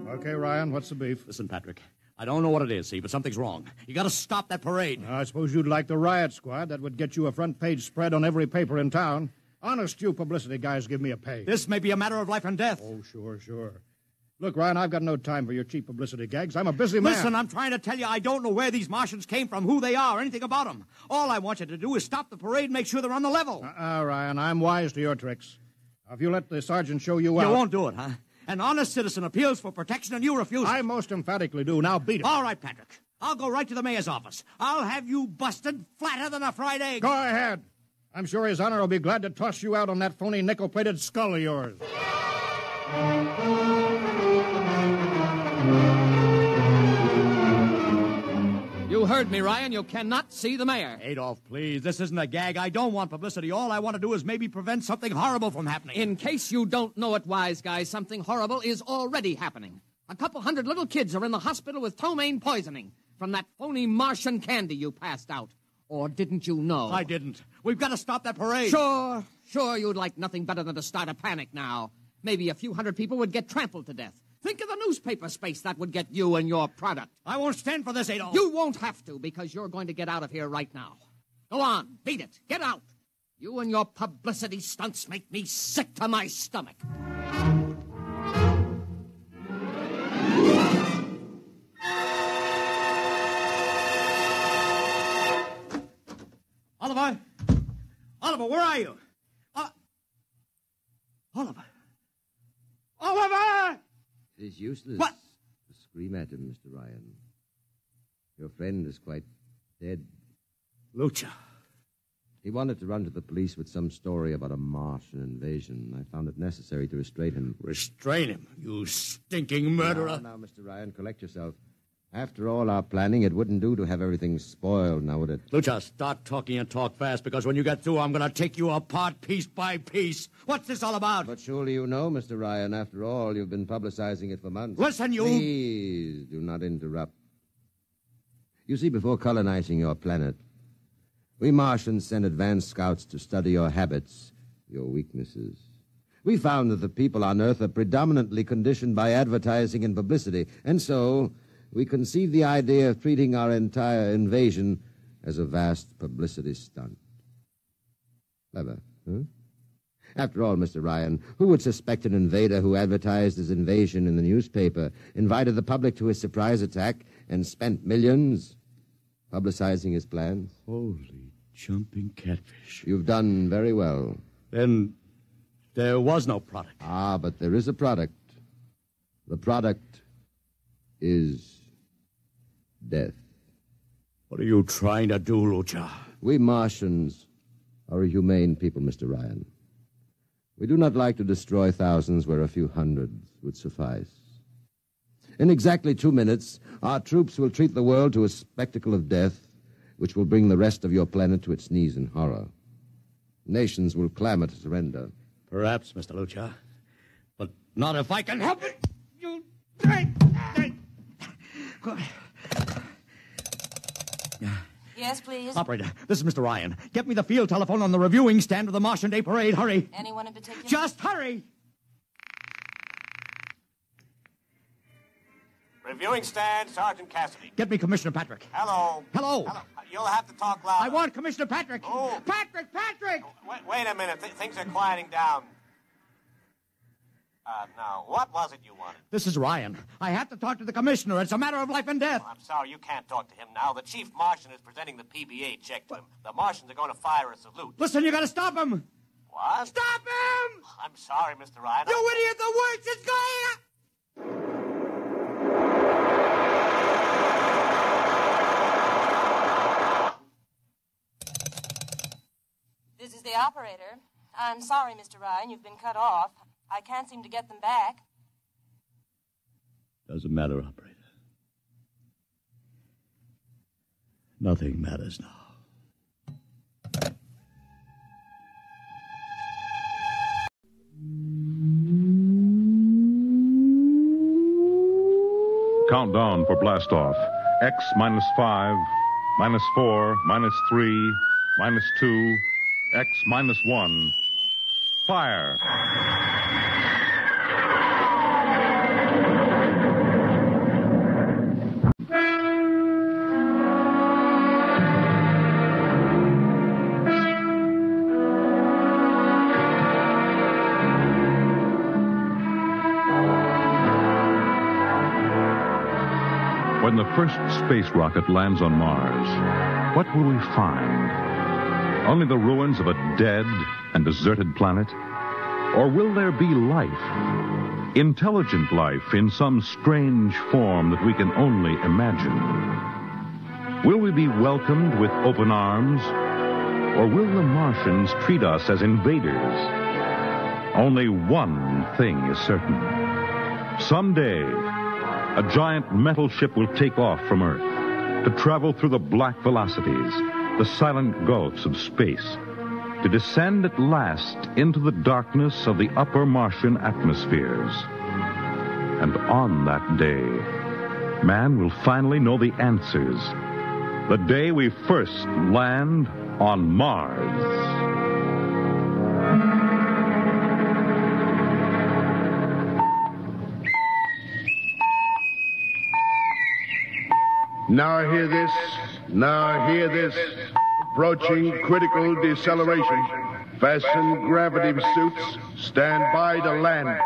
Okay, Ryan, what's the beef? Listen, Patrick, I don't know what it is, see, but something's wrong. You gotta stop that parade. I suppose you'd like the riot squad. That would get you a front-page spread on every paper in town. Honest, you publicity guys give me a pay. This may be a matter of life and death. Oh, sure. Look, Ryan, I've got no time for your cheap publicity gags. I'm a busy man. Listen, I'm trying to tell you I don't know where these Martians came from, who they are, anything about them. All I want you to do is stop the parade and make sure they're on the level. Ryan, I'm wise to your tricks. Now, if you let the sergeant show you out... You won't do it, huh? An honest citizen appeals for protection and you refuse it. I most emphatically do. Now beat it. All right, Patrick. I'll go right to the mayor's office. I'll have you busted flatter than a fried egg. Go ahead. I'm sure His Honor will be glad to toss you out on that phony nickel-plated skull of yours. You heard me, Ryan. You cannot see the mayor. Adolf, please. This isn't a gag. I don't want publicity. All I want to do is maybe prevent something horrible from happening. In case you don't know it, wise guy, something horrible is already happening. A couple hundred little kids are in the hospital with ptomaine poisoning from that phony Martian candy you passed out. Or didn't you know? I didn't. We've got to stop that parade. Sure, you'd like nothing better than to start a panic now. Maybe a few hundred people would get trampled to death. Think of the newspaper space that would get you and your product. I won't stand for this, Adolf. You won't have to, because you're going to get out of here right now. Go on, beat it. Get out. You and your publicity stunts make me sick to my stomach. Oliver! Oliver, where are you? Oliver! Oliver! It is useless What? to scream at him, Mr. Ryan. Your friend is quite dead. Lucha. He wanted to run to the police with some story about a Martian invasion. I found it necessary to restrain him. Restrain him, you stinking murderer. Now, Mr. Ryan, collect yourself. After all our planning, it wouldn't do to have everything spoiled, now would it? Lucha, start talking and talk fast, because when you get through, I'm going to take you apart piece by piece. What's this all about? But surely you know, Mr. Ryan, after all, you've been publicizing it for months. Listen, you... Please, do not interrupt. You see, before colonizing your planet, we Martians sent advanced scouts to study your habits, your weaknesses. We found that the people on Earth are predominantly conditioned by advertising and publicity, and so we conceived the idea of treating our entire invasion as a vast publicity stunt. Clever, huh? After all, Mr. Ryan, who would suspect an invader who advertised his invasion in the newspaper, invited the public to his surprise attack, and spent millions publicizing his plans? Holy jumping catfish. You've done very well. Then there was no product. Ah, but there is a product. The product is death. What are you trying to do, Lucha? We Martians are a humane people, Mr. Ryan. We do not like to destroy thousands where a few hundreds would suffice. In exactly 2 minutes, our troops will treat the world to a spectacle of death, which will bring the rest of your planet to its knees in horror. Nations will clamor to surrender. Perhaps, Mr. Lucha, but not if I can help it. You... Yes, please? Operator, this is Mr. Ryan. Get me the field telephone on the reviewing stand of the Martian Day Parade. Hurry. Anyone in particular? Just hurry. Reviewing stand, Sergeant Cassidy. Get me Commissioner Patrick. Hello. Hello. You'll have to talk louder. I want Commissioner Patrick. Oh. Patrick! Wait a minute. Things are quieting down. Now, what was it you wanted? This is Ryan. I have to talk to the commissioner. It's a matter of life and death. I'm sorry, you can't talk to him now. The chief Martian is presenting the PBA check to him. The Martians are going to fire a salute. Listen, you got to stop him. What? Stop him! I'm sorry, Mr. Ryan. You idiot! The worst is going on! This is the operator. I'm sorry, Mr. Ryan, you've been cut off. I can't seem to get them back. Doesn't matter, operator. Nothing matters now. Countdown for blastoff. X -5, -4, -3, -2, X -1. Fire. When the first space rocket lands on Mars, what will we find? Only the ruins of a dead and deserted planet? Or will there be life? Intelligent life in some strange form that we can only imagine? Will we be welcomed with open arms? Or will the Martians treat us as invaders? Only one thing is certain. Someday, a giant metal ship will take off from Earth to travel through the black velocities, the silent gulfs of space, to descend at last into the darkness of the upper Martian atmospheres. And on that day, man will finally know the answers. The day we first land on Mars. Now hear this. Now hear this. Approaching critical deceleration. Fasten gravity suits. Stand by to land.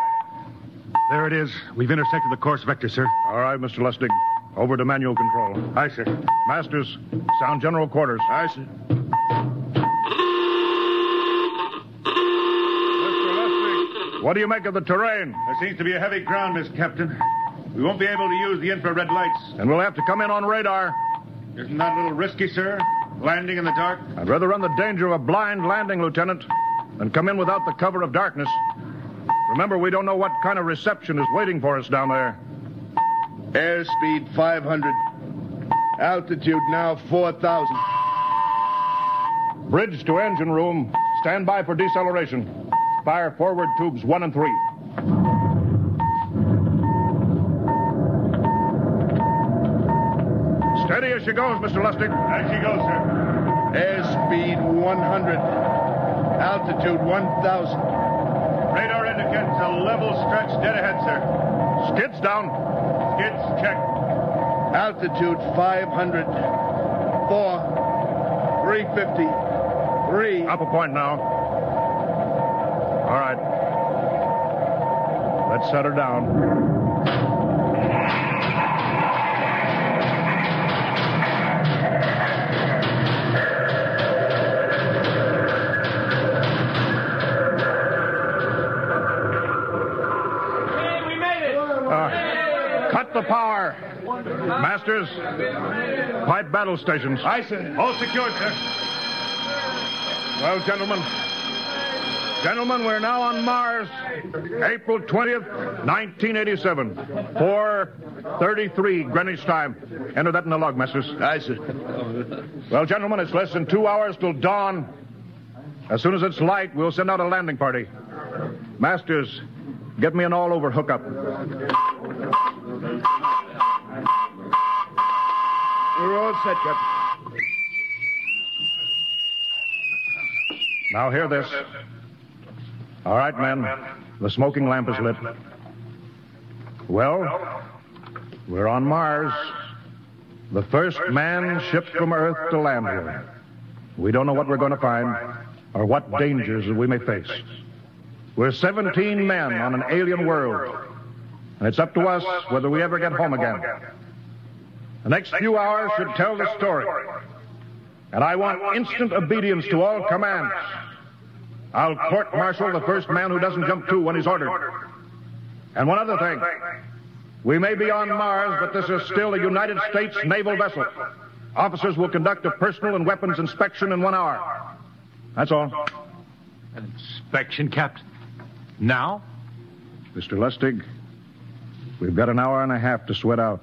There it is. We've intersected the course vector, sir. All right, Mr. Lustig. Over to manual control. Aye, sir. Masters, sound general quarters. Aye, sir. What do you make of the terrain? There seems to be a heavy ground, Miss Captain. We won't be able to use the infrared lights. And we'll have to come in on radar. Isn't that a little risky, sir? Landing in the dark? I'd rather run the danger of a blind landing, Lieutenant, than come in without the cover of darkness. Remember, we don't know what kind of reception is waiting for us down there. Airspeed 500. Altitude now 4,000. Bridge to engine room. Stand by for deceleration. Fire forward tubes 1 and 3. Steady as she goes, Mr. Lustig. As she goes, sir. Airspeed 100. Altitude 1,000. Radar indicates a level stretch dead ahead, sir. Skids down. Skids check. Altitude 500. 4. 350. 3. Up a point now. All right. Let's set her down. Cut the power. Masters, pipe battle stations. Aye, sir. All secured, sir. Well, gentlemen, we're now on Mars, April 20th, 1987, 4:33 Greenwich time. Enter that in the log, Masters. Aye, sir. Well, gentlemen, it's less than 2 hours till dawn. As soon as it's light, we'll send out a landing party. Masters, get me an all-over hookup. We're all set, Captain. Now hear this. All right, men. The smoking lamp is lit. Well, we're on Mars. The first man shipped from Earth to land here. We don't know what we're going to find or what dangers we may face. We're 17 men on an alien world, and it's up to us whether we ever get home again. The next few hours should tell the story, and I want instant obedience to all commands. I'll court-martial the first man who doesn't jump to when he's ordered. And one other thing. We may be on Mars, but this is still a United States naval vessel. Officers will conduct a personal and weapons inspection in 1 hour. That's all. An inspection, Captain? Now? Mr. Lustig, we've got an hour and a half to sweat out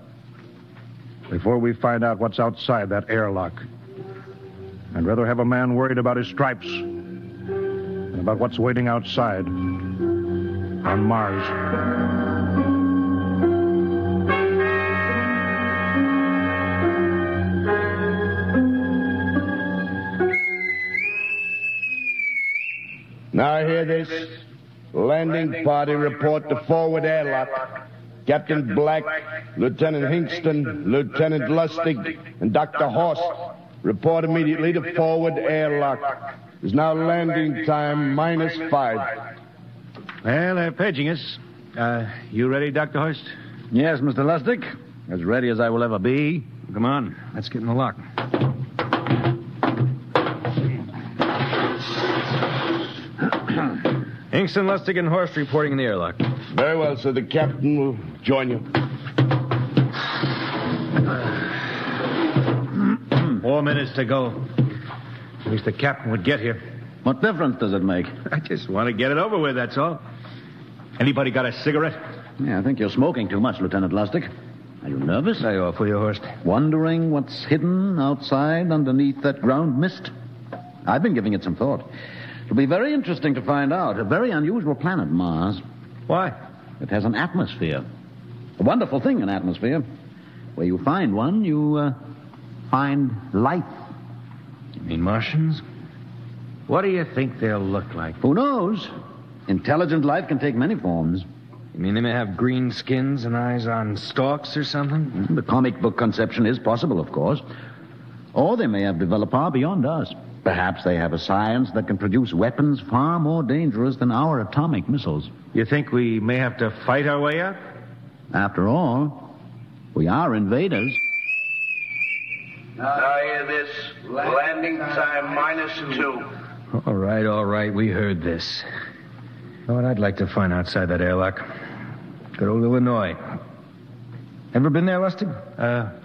before we find out what's outside that airlock. I'd rather have a man worried about his stripes than about what's waiting outside on Mars. Now hear this. Landing party report to forward airlock. Captain Black, Lieutenant Hingston, Lieutenant Lustig, and Dr. Horst report immediately to forward airlock. There's now landing time -5. Well, they're paging us. You ready, Dr. Horst? Yes, Mr. Lustig. As ready as I will ever be. Come on, let's get in the lock. Hingston, Lustig, and Horst reporting in the airlock. Very well, sir. The captain will join you. 4 minutes to go. At least the captain would get here. What difference does it make? I just want to get it over with, that's all. Anybody got a cigarette? Yeah, I think you're smoking too much, Lieutenant Lustig. Are you nervous? I offer you, Horst. Wondering what's hidden outside underneath that ground mist? I've been giving it some thought. It'll be very interesting to find out. A very unusual planet, Mars. Why? It has an atmosphere. A wonderful thing, an atmosphere. Where you find one, you find life. You mean Martians? What do you think they'll look like? Who knows? Intelligent life can take many forms. You mean they may have green skins and eyes on stalks or something? The comic book conception is possible, of course. Or they may have developed far beyond us. Perhaps they have a science that can produce weapons far more dangerous than our atomic missiles. You think we may have to fight our way out? After all, we are invaders. Now hear this. Landing time -2. All right. We heard this. You know what I'd like to find outside that airlock? Good old Illinois. Ever been there, Lustig?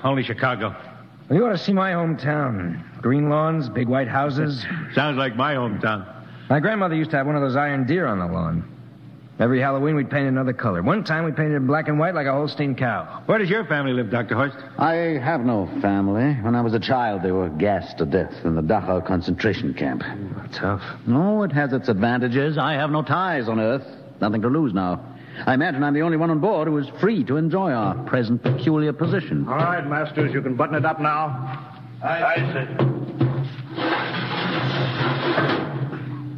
Only Chicago. You ought to see my hometown. Green lawns, big white houses. Sounds like my hometown. My grandmother used to have one of those iron deer on the lawn. Every Halloween, we'd paint another color. One time, we painted it black and white like a Holstein cow. Where does your family live, Dr. Horst? I have no family. When I was a child, they were gassed to death in the Dachau concentration camp. Tough. No, it has its advantages. I have no ties on Earth. Nothing to lose now. I imagine I'm the only one on board who is free to enjoy our present peculiar position. All right, Masters, you can button it up now. Aye, sir.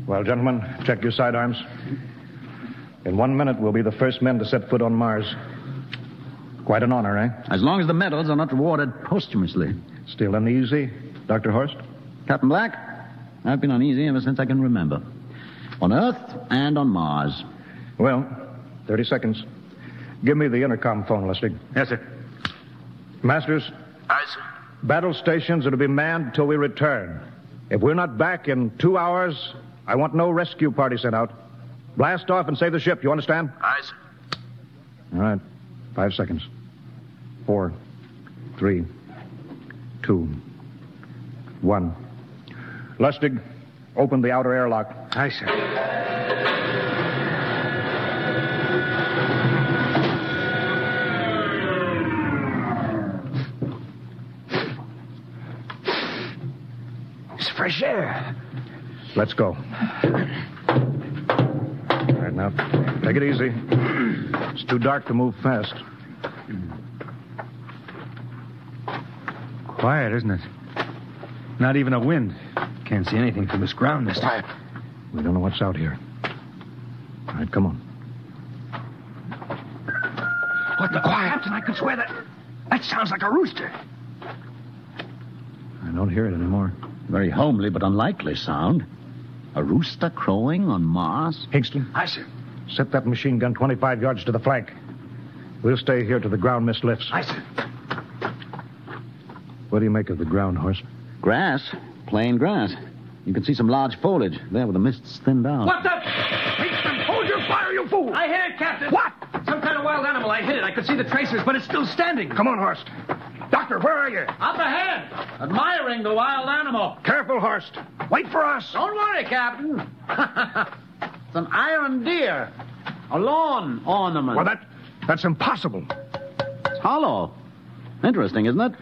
Well, gentlemen, check your sidearms. In 1 minute, we'll be the first men to set foot on Mars. Quite an honor, eh? As long as the medals are not rewarded posthumously. Still uneasy, Dr. Horst? Captain Black, I've been uneasy ever since I can remember. On Earth and on Mars. Well, 30 seconds. Give me the intercom phone, Lustig. Yes, sir. Masters? Aye, sir. Battle stations are to be manned until we return. If we're not back in 2 hours, I want no rescue party sent out. Blast off and save the ship, you understand? Aye, sir. All right. 5 seconds. 4, 3, 2, 1. Lustig, open the outer airlock. Aye, sir. It's fresh air. Let's go. All right, now, take it easy. It's too dark to move fast. Quiet, isn't it? Not even a wind. Can't see anything from this ground this time. We don't know what's out here. All right, come on. What the quiet? Captain, I could swear that sounds like a rooster. I don't hear it anymore. Very homely but unlikely sound. A rooster crowing on Mars? Hingston? Aye, sir. Set that machine gun 25 yards to the flank. We'll stay here till the ground mist lifts. Aye, sir. What do you make of the ground, Horst? Grass. Plain grass. You can see some large foliage there where the mist's thinned out. What the? Hingston, hold your fire, you fool! I hit it, Captain. What? Some kind of wild animal. I hit it. I could see the tracers, but it's still standing. Come on, Horst. Doctor, where are you? Up ahead, admiring the wild animal. Careful, Horst. Wait for us. Don't worry, Captain. It's an iron deer. A lawn ornament. Well, that's impossible. It's hollow. Interesting, isn't it?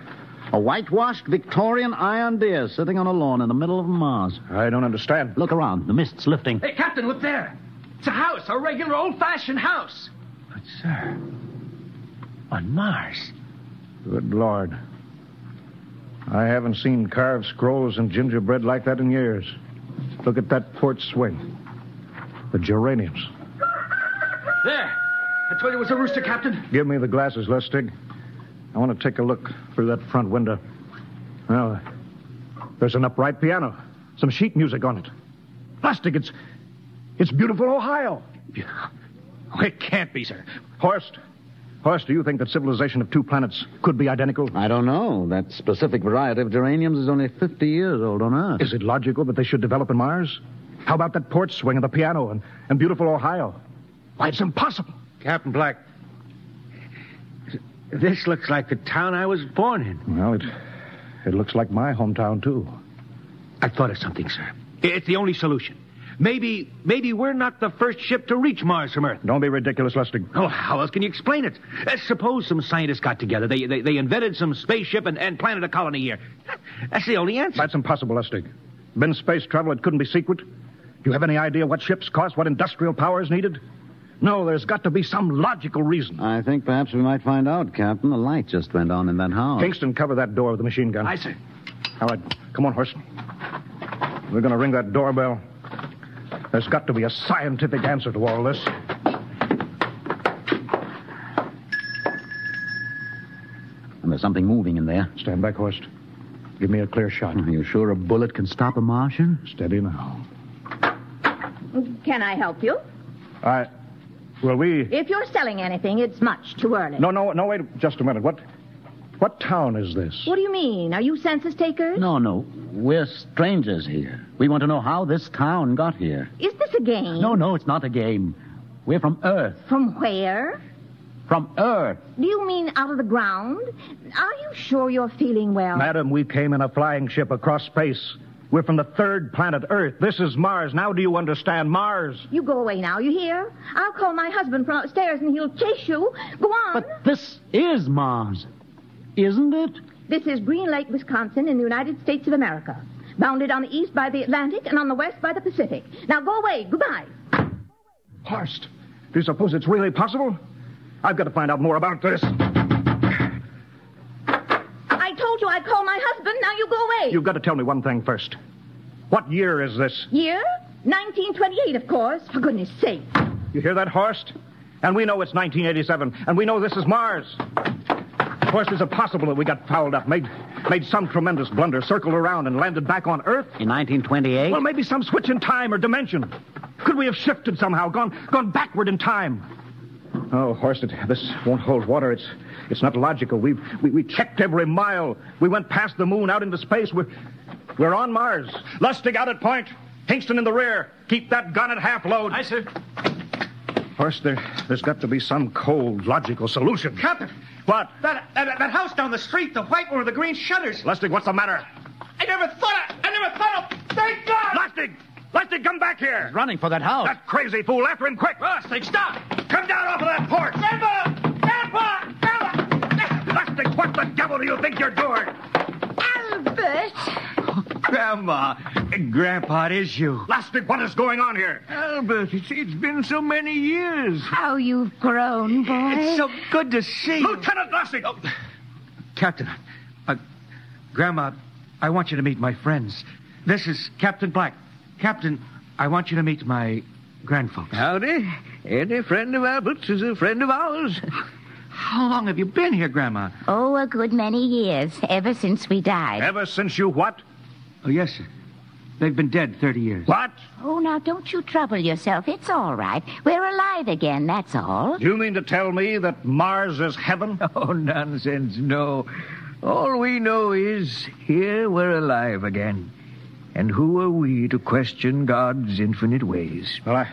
A whitewashed Victorian iron deer sitting on a lawn in the middle of Mars. I don't understand. Look around. The mist's lifting. Hey, Captain, look there. It's a house, a regular old-fashioned house. But, sir, on Mars. Good Lord. I haven't seen carved scrolls and gingerbread like that in years. Look at that port swing. The geraniums. There. I told you it was a rooster, Captain. Give me the glasses, Lustig. I want to take a look through that front window. Well, there's an upright piano. Some sheet music on it. Lustig, it's beautiful Ohio. It can't be, sir. Horst, do you think that civilization of 2 planets could be identical? I don't know. That specific variety of geraniums is only 50 years old on Earth. Is it logical that they should develop in Mars? How about that port swing and the piano and beautiful Ohio? Why, it's impossible. Captain Black, this looks like the town I was born in. Well, it looks like my hometown, too. I've thought of something, sir. It's the only solution. Maybe we're not the first ship to reach Mars from Earth. Don't be ridiculous, Lustig. Oh, how else can you explain it? Suppose some scientists got together. They invented some spaceship and planted a colony here. That's the only answer. That's impossible, Lustig. Been space travel, it couldn't be secret. Do you have any idea what ships cost, what industrial power is needed? No, there's got to be some logical reason. I think perhaps we might find out, Captain. A light just went on in that house. Kingston, cover that door with the machine gun. Aye, sir. All right, come on, Horst. We're going to ring that doorbell. There's got to be a scientific answer to all this. And there's something moving in there. Stand back, Horst. Give me a clear shot. Are you sure a bullet can stop a Martian? Steady now. Can I help you? If you're selling anything, it's much too early. No, wait just a minute. What town is this? What do you mean? Are you census takers? No. We're strangers here. We want to know how this town got here. Is this a game? No, it's not a game. We're from Earth. From where? From Earth. Do you mean out of the ground? Are you sure you're feeling well? Madam, we came in a flying ship across space. We're from the third planet Earth. This is Mars. Now do you understand? Mars. You go away now, you hear? I'll call my husband from upstairs and he'll chase you. Go on. But this is Mars, isn't it? This is Green Lake, Wisconsin, in the United States of America. Bounded on the east by the Atlantic and on the west by the Pacific. Now go away. Goodbye. Horst, do you suppose it's really possible? I've got to find out more about this. I told you I'd call my husband. Now you go away. You've got to tell me one thing first. What year is this? Year? 1928, of course. For goodness sake. You hear that, Horst? And we know it's 1987, and we know this is Mars. Horst, is it possible that we got fouled up, made some tremendous blunder, circled around, and landed back on Earth? In 1928? Well, maybe some switch in time or dimension. Could we have shifted somehow, gone backward in time? Oh, Horst, this won't hold water. It's not logical. We checked every mile. We went past the moon, out into space. We're on Mars. Lustig out at point. Hingston in the rear. Keep that gun at half load. Aye, sir. Horst, there's got to be some cold, logical solution. Captain. What? That house down the street, the white one with the green shutters. Lustig, what's the matter? I never thought of... Thank God! Lustig, come back here. He's running for that house. That crazy fool. After him, quick. Lustig, stop! Come down off of that porch. Grandpa! Lustig, what the devil do you think you're doing? Albert! Grandma, Grandpa, it is you. Lustig, what is going on here? Albert, it's been so many years. How you've grown, boy. It's so good to see you. Lieutenant Lustig! Oh. Captain, Grandma, I want you to meet my friends. This is Captain Black. Captain, I want you to meet my grandfolks. Howdy. Any friend of Albert's is a friend of ours. How long have you been here, Grandma? Oh, a good many years, ever since we died. Ever since you what? Oh, yes, sir. They've been dead 30 years. What? Oh, now, don't you trouble yourself. It's all right. We're alive again, that's all. Do you mean to tell me that Mars is heaven? Oh, nonsense, no. All we know is here we're alive again. And who are we to question God's infinite ways? Well,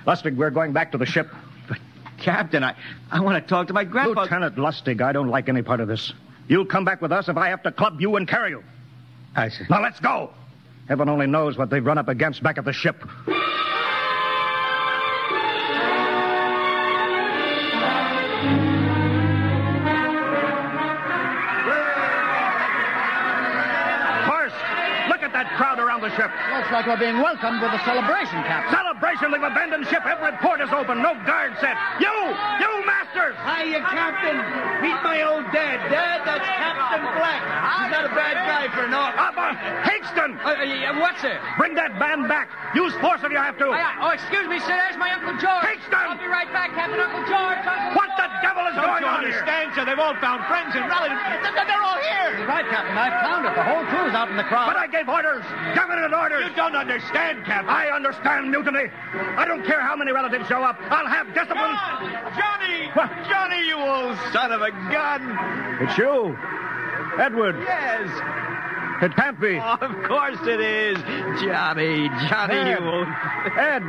Lustig, we're going back to the ship. But, Captain, I want to talk to my grandpa. Lieutenant Lustig, I don't like any part of this. You'll come back with us if I have to club you and carry you. Aye, sir. Now, let's go. Heaven only knows what they've run up against back at the ship. Crowd around the ship. Looks like we're being welcomed with a celebration, Captain. Celebration? They've abandoned ship. Every port is open. No guard set. You masters! Hiya, Captain. Meet my old dad. Dad, that's Captain Black. He's not a bad guy for an officer. Hingston! What's it? Bring that band back. Use force if you have to. Oh, excuse me, sir. There's my Uncle George. Hingston! I'll be right back, Captain. Uncle George. What the devil is going on here? Understand, sir? They've all found friends and relatives. They're all here. You're right, Captain. I've found it. The whole crew's out in the crowd. But I gave orders. Definite orders. You don't understand, Captain. I understand mutiny. I don't care how many relatives show up. I'll have discipline. Johnny! What? Johnny, you old son of a gun. It's you. Edward. Yes. It can't be. Oh, of course it is. Johnny, Ed. you old... Ed.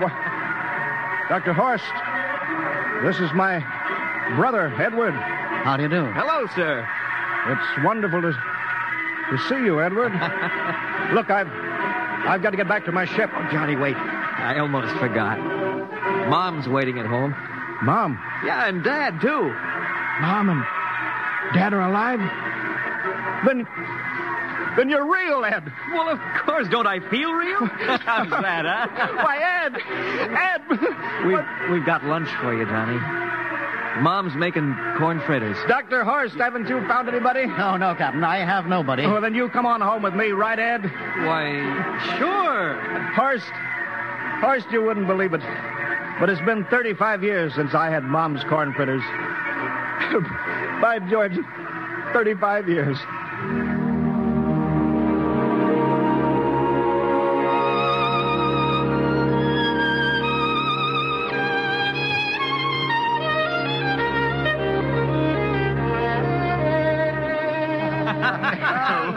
Dr. Horst. This is my brother, Edward. How do you do? Hello, sir. It's wonderful to see you, Edward. Look, I've got to get back to my ship. Oh, Johnny, wait. I almost forgot. Mom's waiting at home. Mom? Yeah, and Dad, too. Mom and Dad are alive? Then you're real, Ed. Well, of course. Don't I feel real? How's that, huh? Why, Ed! We've got lunch for you, Johnny. Mom's making corn fritters. Dr. Horst, haven't you found anybody? No, Captain. I have nobody. Well, then you come on home with me, right, Ed? Why, sure. Horst, you wouldn't believe it, but it's been 35 years since I had Mom's corn fritters. By George, 35 years.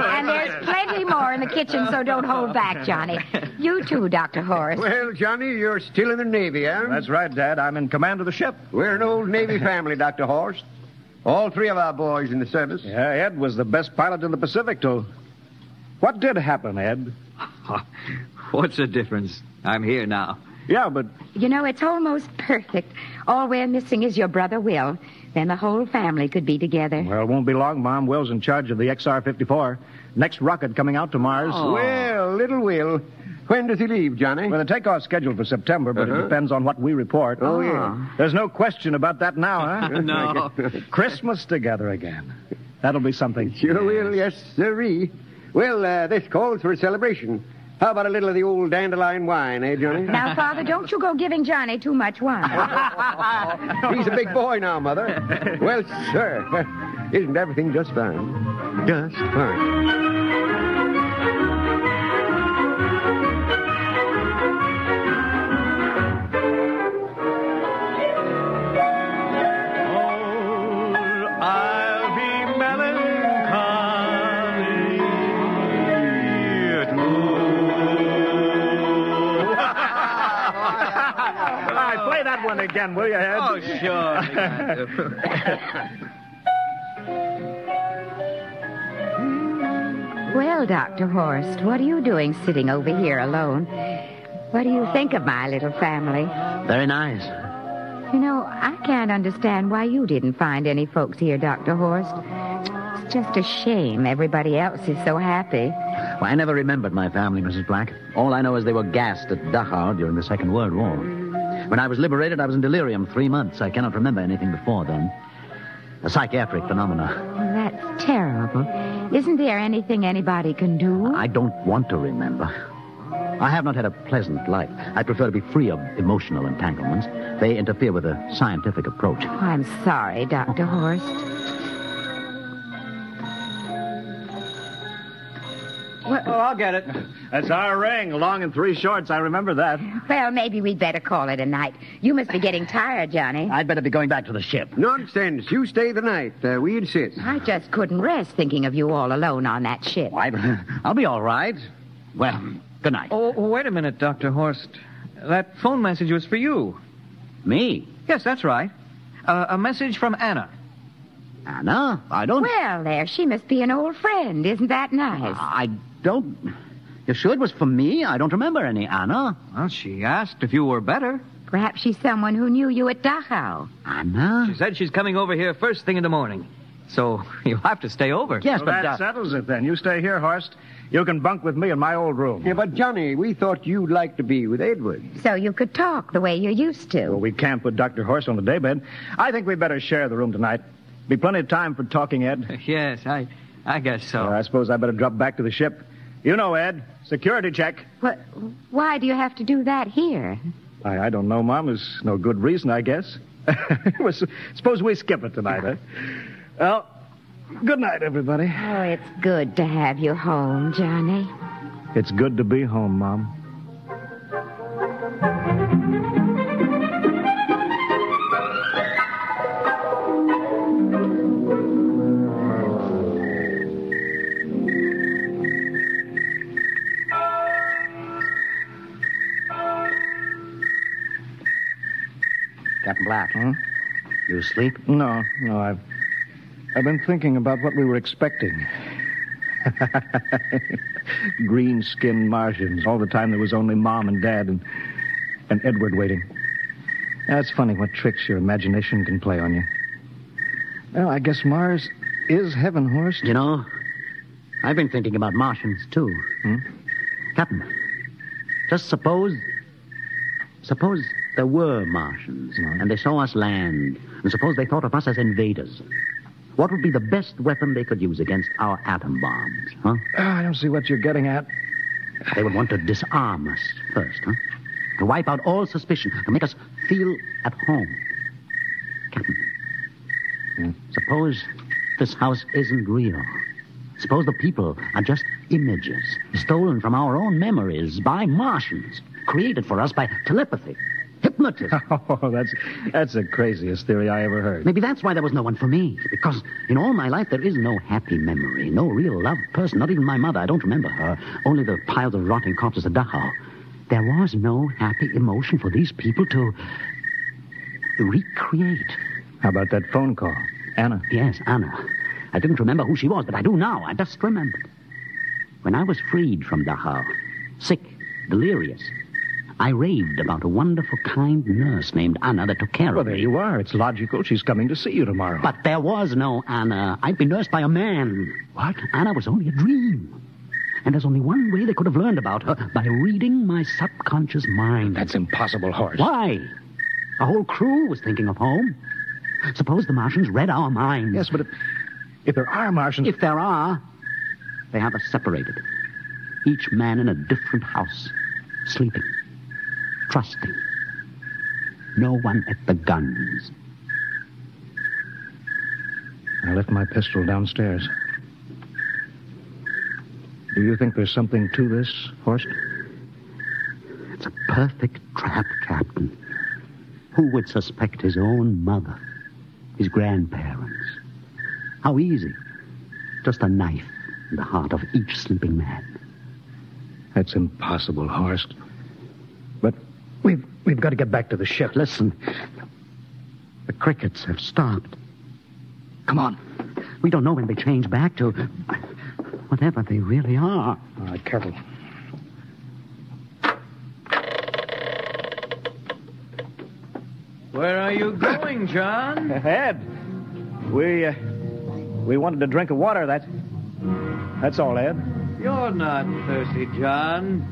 And there's plenty more more in the kitchen, so don't hold back, Johnny. You too, Dr. Horace. Well, Johnny, you're still in the Navy, huh? That's right, Dad. I'm in command of the ship. We're an old Navy family, Dr. Horst. All three of our boys in the service. Yeah, Ed was the best pilot in the Pacific, too. What did happen, Ed? What's the difference? I'm here now. Yeah, but... You know, it's almost perfect. All we're missing is your brother, Will. Then the whole family could be together. Well, it won't be long, Mom. Will's in charge of the XR-54. Next rocket coming out to Mars. Oh. Well, little Will. When does he leave, Johnny? Well, the takeoff's scheduled for September, but it depends on what we report. Oh, yeah. There's no question about that now, huh? No. Christmas together again. That'll be something. Sure will, yes, sirree. Well, this calls for a celebration. How about a little of the old dandelion wine, eh, Johnny? Now, Father, don't you go giving Johnny too much wine. He's a big boy now, Mother. Well, sir, isn't everything just fine? Just fine. Play that one again, will you, Ed? Oh, sure. Well, Dr. Horst, what are you doing sitting over here alone? What do you think of my little family? Very nice. You know, I can't understand why you didn't find any folks here, Dr. Horst. It's just a shame everybody else is so happy. Well, I never remembered my family, Mrs. Black. All I know is they were gassed at Dachau during the Second World War. When I was liberated, I was in delirium 3 months. I cannot remember anything before then. A psychiatric phenomena. Well, that's terrible. Isn't there anything anybody can do? I don't want to remember. I have not had a pleasant life. I prefer to be free of emotional entanglements. They interfere with a scientific approach. Oh, I'm sorry, Dr. Horst. Oh, I'll get it. That's our ring, long and 3 shorts. I remember that. Well, maybe we'd better call it a night. You must be getting tired, Johnny. I'd better be going back to the ship. Nonsense. You stay the night. We insist. I just couldn't rest thinking of you all alone on that ship. I'll be all right. Well, good night. Oh, wait a minute, Dr. Horst. That phone message was for you. Me? Yes, that's right. A message from Anna. Anna? I don't... Well, there, she must be an old friend. Isn't that nice? I don't... You sure it was for me? I don't remember any Anna. Well, she asked if you were better. Perhaps she's someone who knew you at Dachau. Anna? She said she's coming over here first thing in the morning. So you'll have to stay over. Yes, well, that settles it then. You stay here, Horst. You can bunk with me in my old room. Yeah, but Johnny, we thought you'd like to be with Edward. So you could talk the way you used to. Well, we can't put Dr. Horst on the daybed. I think we'd better share the room tonight. Be plenty of time for talking, Ed. Yes, I guess so. I suppose I better drop back to the ship. You know, Ed, security check. What? Why do you have to do that here? I don't know, Mom. There's no good reason, I guess. Well, suppose we skip it tonight, huh? Well, good night, everybody. Oh, it's good to have you home, Johnny. It's good to be home, Mom. Captain Black. Huh? You asleep? No, I've been thinking about what we were expecting. Green-skinned Martians. All the time there was only Mom and Dad and Edward waiting. That's funny what tricks your imagination can play on you. Well, I guess Mars is heaven, Horst. You know, I've been thinking about Martians, too. Captain, just suppose there were Martians, and they saw us land, and suppose they thought of us as invaders. What would be the best weapon they could use against our atom bombs, huh? I don't see what you're getting at. They would want to disarm us first, huh? To wipe out all suspicion, to make us feel at home. Captain, suppose this house isn't real. Suppose the people are just images, stolen from our own memories by Martians, created for us by telepathy, hypnotized hypnotist. Oh, that's the craziest theory I ever heard. Maybe that's why there was no one for me. Because in all my life, there is no happy memory, no real loved person, not even my mother. I don't remember her. Only the piles of rotting corpses at Dachau. There was no happy emotion for these people to recreate. How about that phone call? Anna? Yes, Anna. I didn't remember who she was, but I do now. I just remembered. When I was freed from Dachau, sick, delirious, I raved about a wonderful, kind nurse named Anna that took care of me. Well, there you are. It's logical. She's coming to see you tomorrow. But there was no Anna. I'd been nursed by a man. What? Anna was only a dream. And there's only one way they could have learned about her, by reading my subconscious mind. That's impossible, Horace. Why? The whole crew was thinking of home. Suppose the Martians read our minds. Yes, but if there are Martians... If there are, they have us separated. Each man in a different house, sleeping, trusting. No one at the guns. I left my pistol downstairs. Do you think there's something to this, Horst? It's a perfect trap, Captain. Who would suspect his own mother, his grandparents? How easy. Just a knife in the heart of each sleeping man. That's impossible, Horst. But we've got to get back to the ship. Listen. The crickets have stopped. Come on. We don't know when they change back to whatever they really are. All right, careful. Where are you going, John? Ed, we wanted a drink of water. That's all, Ed. You're not thirsty, John.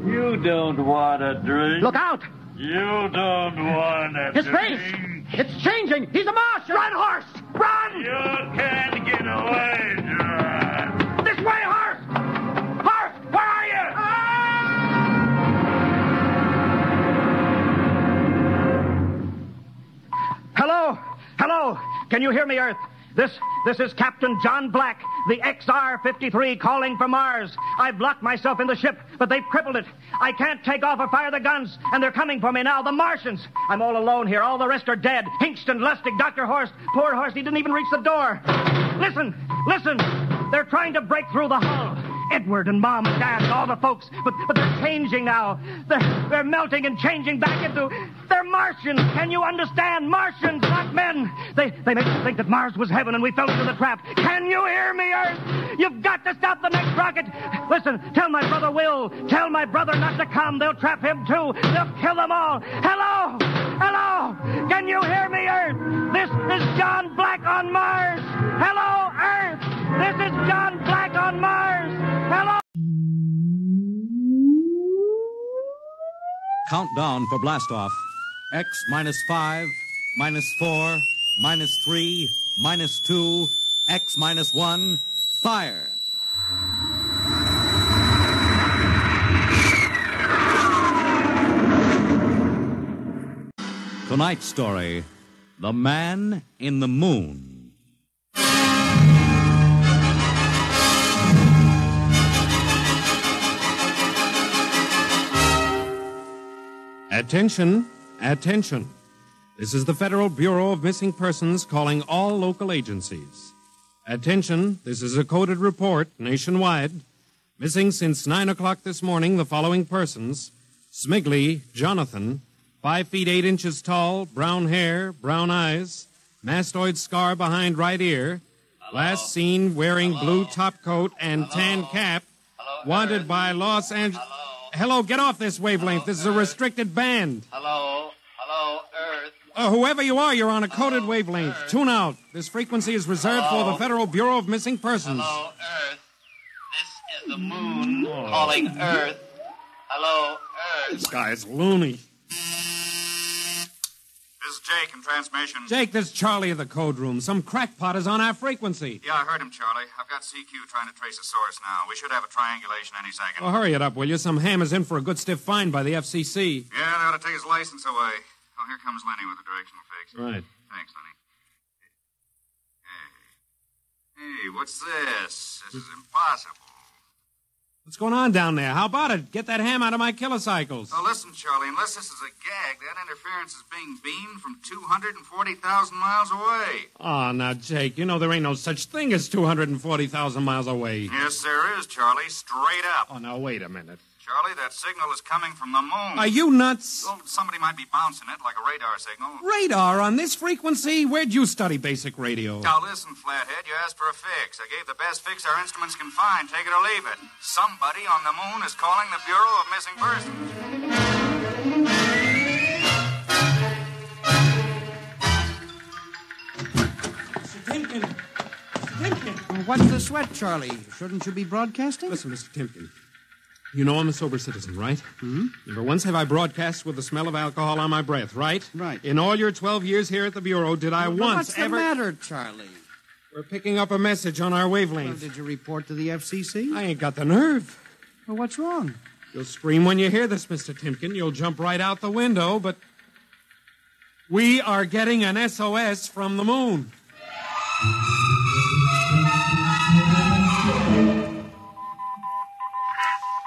You don't want a drink. Look out! You don't want a His drink. face! It's changing! He's a Martian! Run, Horse! Run! You can't get away, John. This way, Horse! Horse, where are you? Hello? Hello? Can you hear me, Earth? This is Captain John Black, the XR-53 calling from Mars. I've locked myself in the ship, but they've crippled it. I can't take off or fire the guns, and they're coming for me now, the Martians. I'm all alone here. All the rest are dead. Hingston, Lustig, Dr. Horst. Poor Horst, he didn't even reach the door. Listen. They're trying to break through the hull. Edward and Mom and Dad and all the folks, but they're changing now. They're melting and changing back into... They're Martians. Can you understand? Martians, not men. They make us think that Mars was heaven and we fell into the trap. Can you hear me, Earth? You've got to stop the next rocket. Listen, tell my brother Will. Tell my brother not to come. They'll trap him, too. They'll kill them all. Hello? Hello? Can you hear me, Earth? This is John Black on Mars. Hello, Earth. This is John Black on Mars. Hello? Countdown for blastoff. X -5, -4, -3, -2, X -1, fire. Tonight's story, The Man in the Moon. Attention, attention. This is the Federal Bureau of Missing Persons calling all local agencies. Attention, this is a coded report nationwide. Missing since 9 o'clock this morning, the following persons. Smigley, Jonathan, 5 feet 8 inches tall, brown hair, brown eyes, mastoid scar behind right ear. Last seen wearing blue top coat and tan cap. Wanted by Los Angeles... Hello, get off this wavelength. This is a restricted band. Hello, Earth. Whoever you are, you're on a coded wavelength. Tune out. This frequency is reserved for the Federal Bureau of Missing Persons. Hello, Earth. This is the moon calling Earth. Hello, Earth. This guy is loony. This is Jake in transmission. Jake, this is Charlie of the code room. Some crackpot is on our frequency. Yeah, I heard him, Charlie. I've got CQ trying to trace a source now. We should have a triangulation any second. Well, hurry it up, will you? Some ham is in for a good stiff fine by the FCC. Yeah, they ought to take his license away. Oh, here comes Lenny with the directional fix. Right. Thanks, Lenny. Hey, what's this? This is impossible. What's going on down there? How about it? Get that ham out of my kilocycles. Oh, listen, Charlie, unless this is a gag, that interference is being beamed from 240,000 miles away. Oh, now, Jake, you know there ain't no such thing as 240,000 miles away. Yes, there is, Charlie, straight up. Oh, now, wait a minute. Charlie, that signal is coming from the moon. Are you nuts? Well, somebody might be bouncing it like a radar signal. Radar on this frequency? Where'd you study basic radio? Now, listen, Flathead, you asked for a fix. I gave the best fix our instruments can find. Take it or leave it. Somebody on the moon is calling the Bureau of Missing Persons. Mr. Timken. What's the sweat, Charlie? Shouldn't you be broadcasting? Listen, Mr. Timken. You know I'm a sober citizen, right? Mm-hmm. Never once have I broadcast with the smell of alcohol on my breath, right? Right. In all your 12 years here at the Bureau, did I once what's ever... What's the matter, Charlie? We're picking up a message on our wavelength. Well, did you report to the FCC? I ain't got the nerve. Well, what's wrong? You'll scream when you hear this, Mr. Timken. You'll jump right out the window, but... we are getting an SOS from the moon.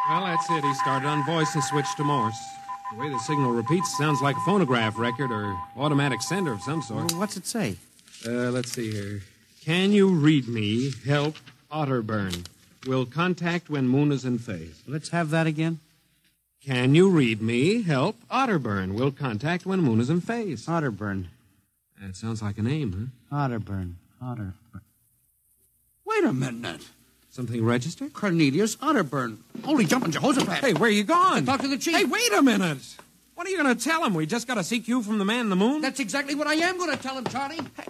Well, that's it. He started on voice and switched to Morse. The way the signal repeats sounds like a phonograph record or automatic sender of some sort. Well, what's it say? Let's see here. Can you read me? Help. Otterburn. Will contact when moon is in phase. Let's have that again. Can you read me? Help. Otterburn. Will contact when moon is in phase. Otterburn. That sounds like a name, huh? Otterburn. Otterburn. Wait a minute. Something registered? Cornelius Otterburn. Holy jumping Jehoshaphat. Hey, where are you going? Talk to the chief. Hey, wait a minute. What are you going to tell him? We just got a CQ from the man in the moon? That's exactly what I am going to tell him, Charlie. Hey.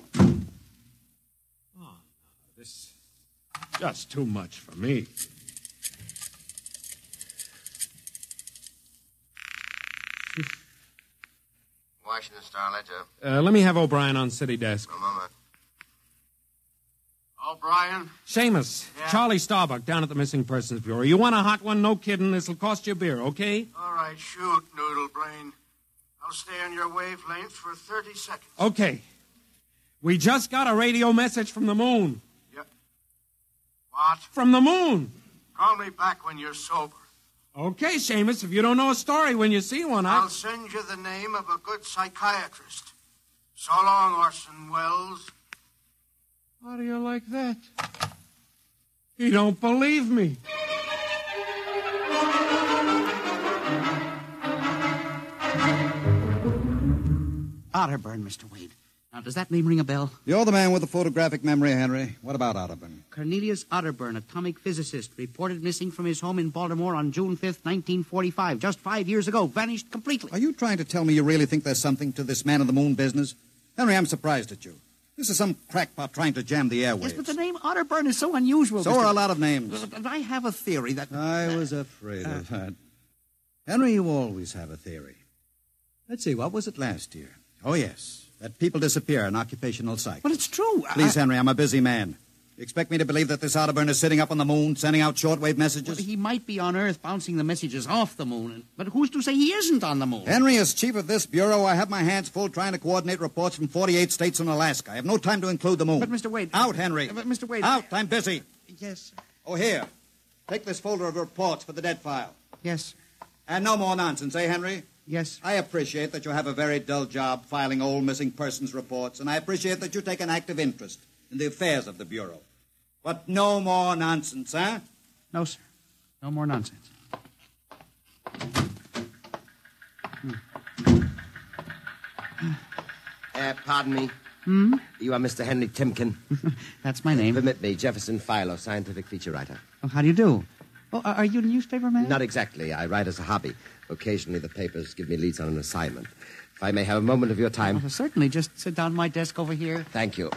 Oh, this is just too much for me. Washington Star Ledger. Let me have O'Brien on city desk. A moment. O'Brien? Seamus, Yeah? Charlie Starbuck down at the Missing Persons Bureau. You want a hot one? No kidding. This'll cost you a beer, okay? All right, shoot, Noodle Brain. I'll stay on your wavelength for 30 seconds. Okay. We just got a radio message from the moon. Yep. What? From the moon. Call me back when you're sober. Okay, Seamus, if you don't know a story when you see one, I'll send you the name of a good psychiatrist. So long, Orson Welles. How do you like that? You don't believe me. Otterburn, Mr. Wade. Now, does that name ring a bell? You're the man with the photographic memory, Henry. What about Otterburn? Cornelius Otterburn, atomic physicist, reported missing from his home in Baltimore on June 5th, 1945. Just 5 years ago. Vanished completely. Are you trying to tell me you really think there's something to this man of the moon business? Henry, I'm surprised at you. This is some crackpot trying to jam the airwaves. Yes, but the name Otterburn is so unusual. So are a lot of names. But I have a theory that... I was afraid of that. Henry, you always have a theory. Let's see, what was it last year? Oh, yes. That people disappear in occupational psych. But it's true. Please, Henry, I'm a busy man. You expect me to believe that this Otterburn is sitting up on the moon, sending out shortwave messages? Well, he might be on Earth bouncing the messages off the moon. But who's to say he isn't on the moon? Henry, as chief of this bureau, I have my hands full trying to coordinate reports from 48 states and Alaska. I have no time to include the moon. But, Mr. Wade... Out, Henry. But, Mr. Wade... Out, I'm busy. Yes. Oh, here. Take this folder of reports for the dead file. Yes. And no more nonsense, eh, Henry? Yes. I appreciate that you have a very dull job filing old missing persons reports, and I appreciate that you take an active interest in the affairs of the Bureau. But no more nonsense, huh? No, sir. No more nonsense. Pardon me. Hmm? You are Mr. Henry Timken. That's my name. Permit me, Jefferson Philo, scientific feature writer. Oh, how do you do? Oh, are you a newspaper man? Not exactly. I write as a hobby. Occasionally the papers give me leads on an assignment. If I may have a moment of your time. Oh, certainly. Just sit down at my desk over here. Thank you.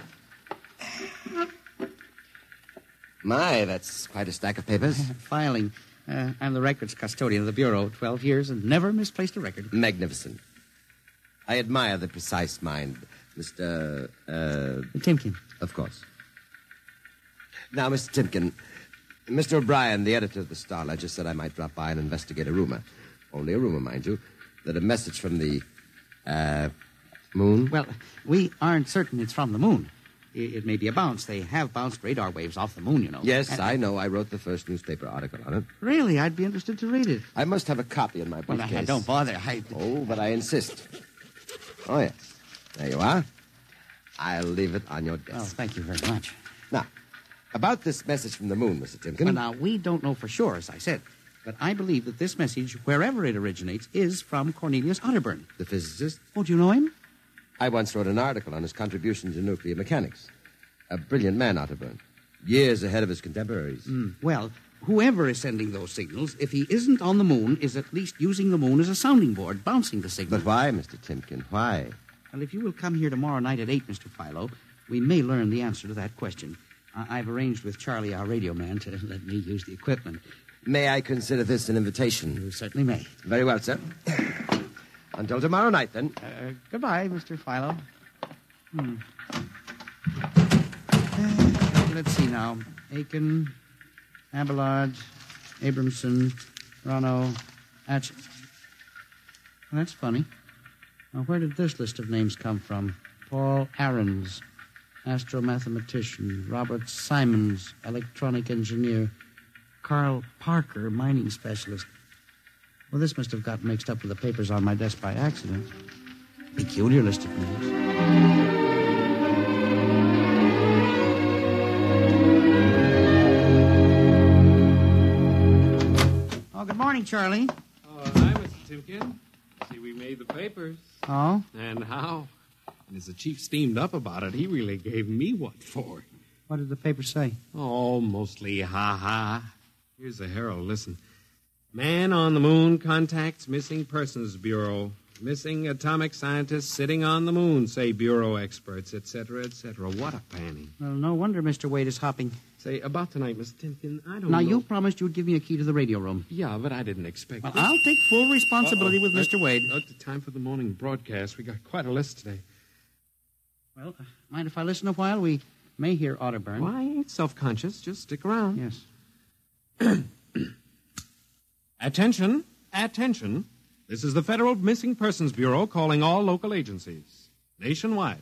My, that's quite a stack of papers. Filing. I'm the records custodian of the Bureau. 12 years and never misplaced a record. Magnificent. I admire the precise mind, Mr. Timken. Of course. Now, Mr. Timken, Mr. O'Brien, the editor of the Star Ledger, said I might drop by and investigate a rumor. Only a rumor, mind you, that a message from the, moon? Well, we aren't certain it's from the moon. It may be a bounce. They have bounced radar waves off the moon, you know. Yes, I know. I wrote the first newspaper article on it. Really? I'd be interested to read it. I must have a copy in my Well, briefcase. don't bother. Oh, but I insist. Oh, yes. There you are. I'll leave it on your desk. Oh, thank you very much. Now, about this message from the moon, Mr. Timken. Well, now, we don't know for sure, as I said. But I believe that this message, wherever it originates, is from Cornelius Otterburn. The physicist? Oh, do you know him? I once wrote an article on his contribution to nuclear mechanics. A brilliant man, Otterburn. Years ahead of his contemporaries. Well, whoever is sending those signals, if he isn't on the moon, is at least using the moon as a sounding board, bouncing the signal. But why, Mr. Timken? Why? Well, if you will come here tomorrow night at 8, Mr. Philo, we may learn the answer to that question. I've arranged with Charlie, our radio man, to let me use the equipment. May I consider this an invitation? You certainly may. Very well, sir. Until tomorrow night, then. Goodbye, Mr. Philo. Let's see now. Aiken, Abelard, Abramson, Rono, Atch. Well, that's funny. Now, where did this list of names come from? Paul Ahrens, astromathematician. Robert Simons, electronic engineer. Carl Parker, mining specialist. Well, this must have got mixed up with the papers on my desk by accident. Peculiar list of names. Oh, good morning, Charlie. Oh, hi, Mr. Timken. See, we made the papers. Oh? And how? And as the chief steamed up about it, he really gave me what for. What did the paper say? Oh, mostly ha-ha. Here's the Herald. Listen. Man on the moon contacts Missing Persons Bureau. Missing atomic scientists sitting on the moon, say Bureau experts, etc., etc. What a panning. Well, no wonder Mr. Wade is hopping. Say, about tonight, Mr. Timken, I don't Now, know. you promised you'd give me a key to the radio room. Yeah, but I didn't expect Well, this. I'll take full responsibility with Mr. Wade. The time for the morning broadcast. We got quite a list today. Well, mind if I listen a while? We may hear Otterburn. Well, I ain't self-conscious. Just stick around. Yes. Attention. Attention. This is the Federal Missing Persons Bureau calling all local agencies. Nationwide.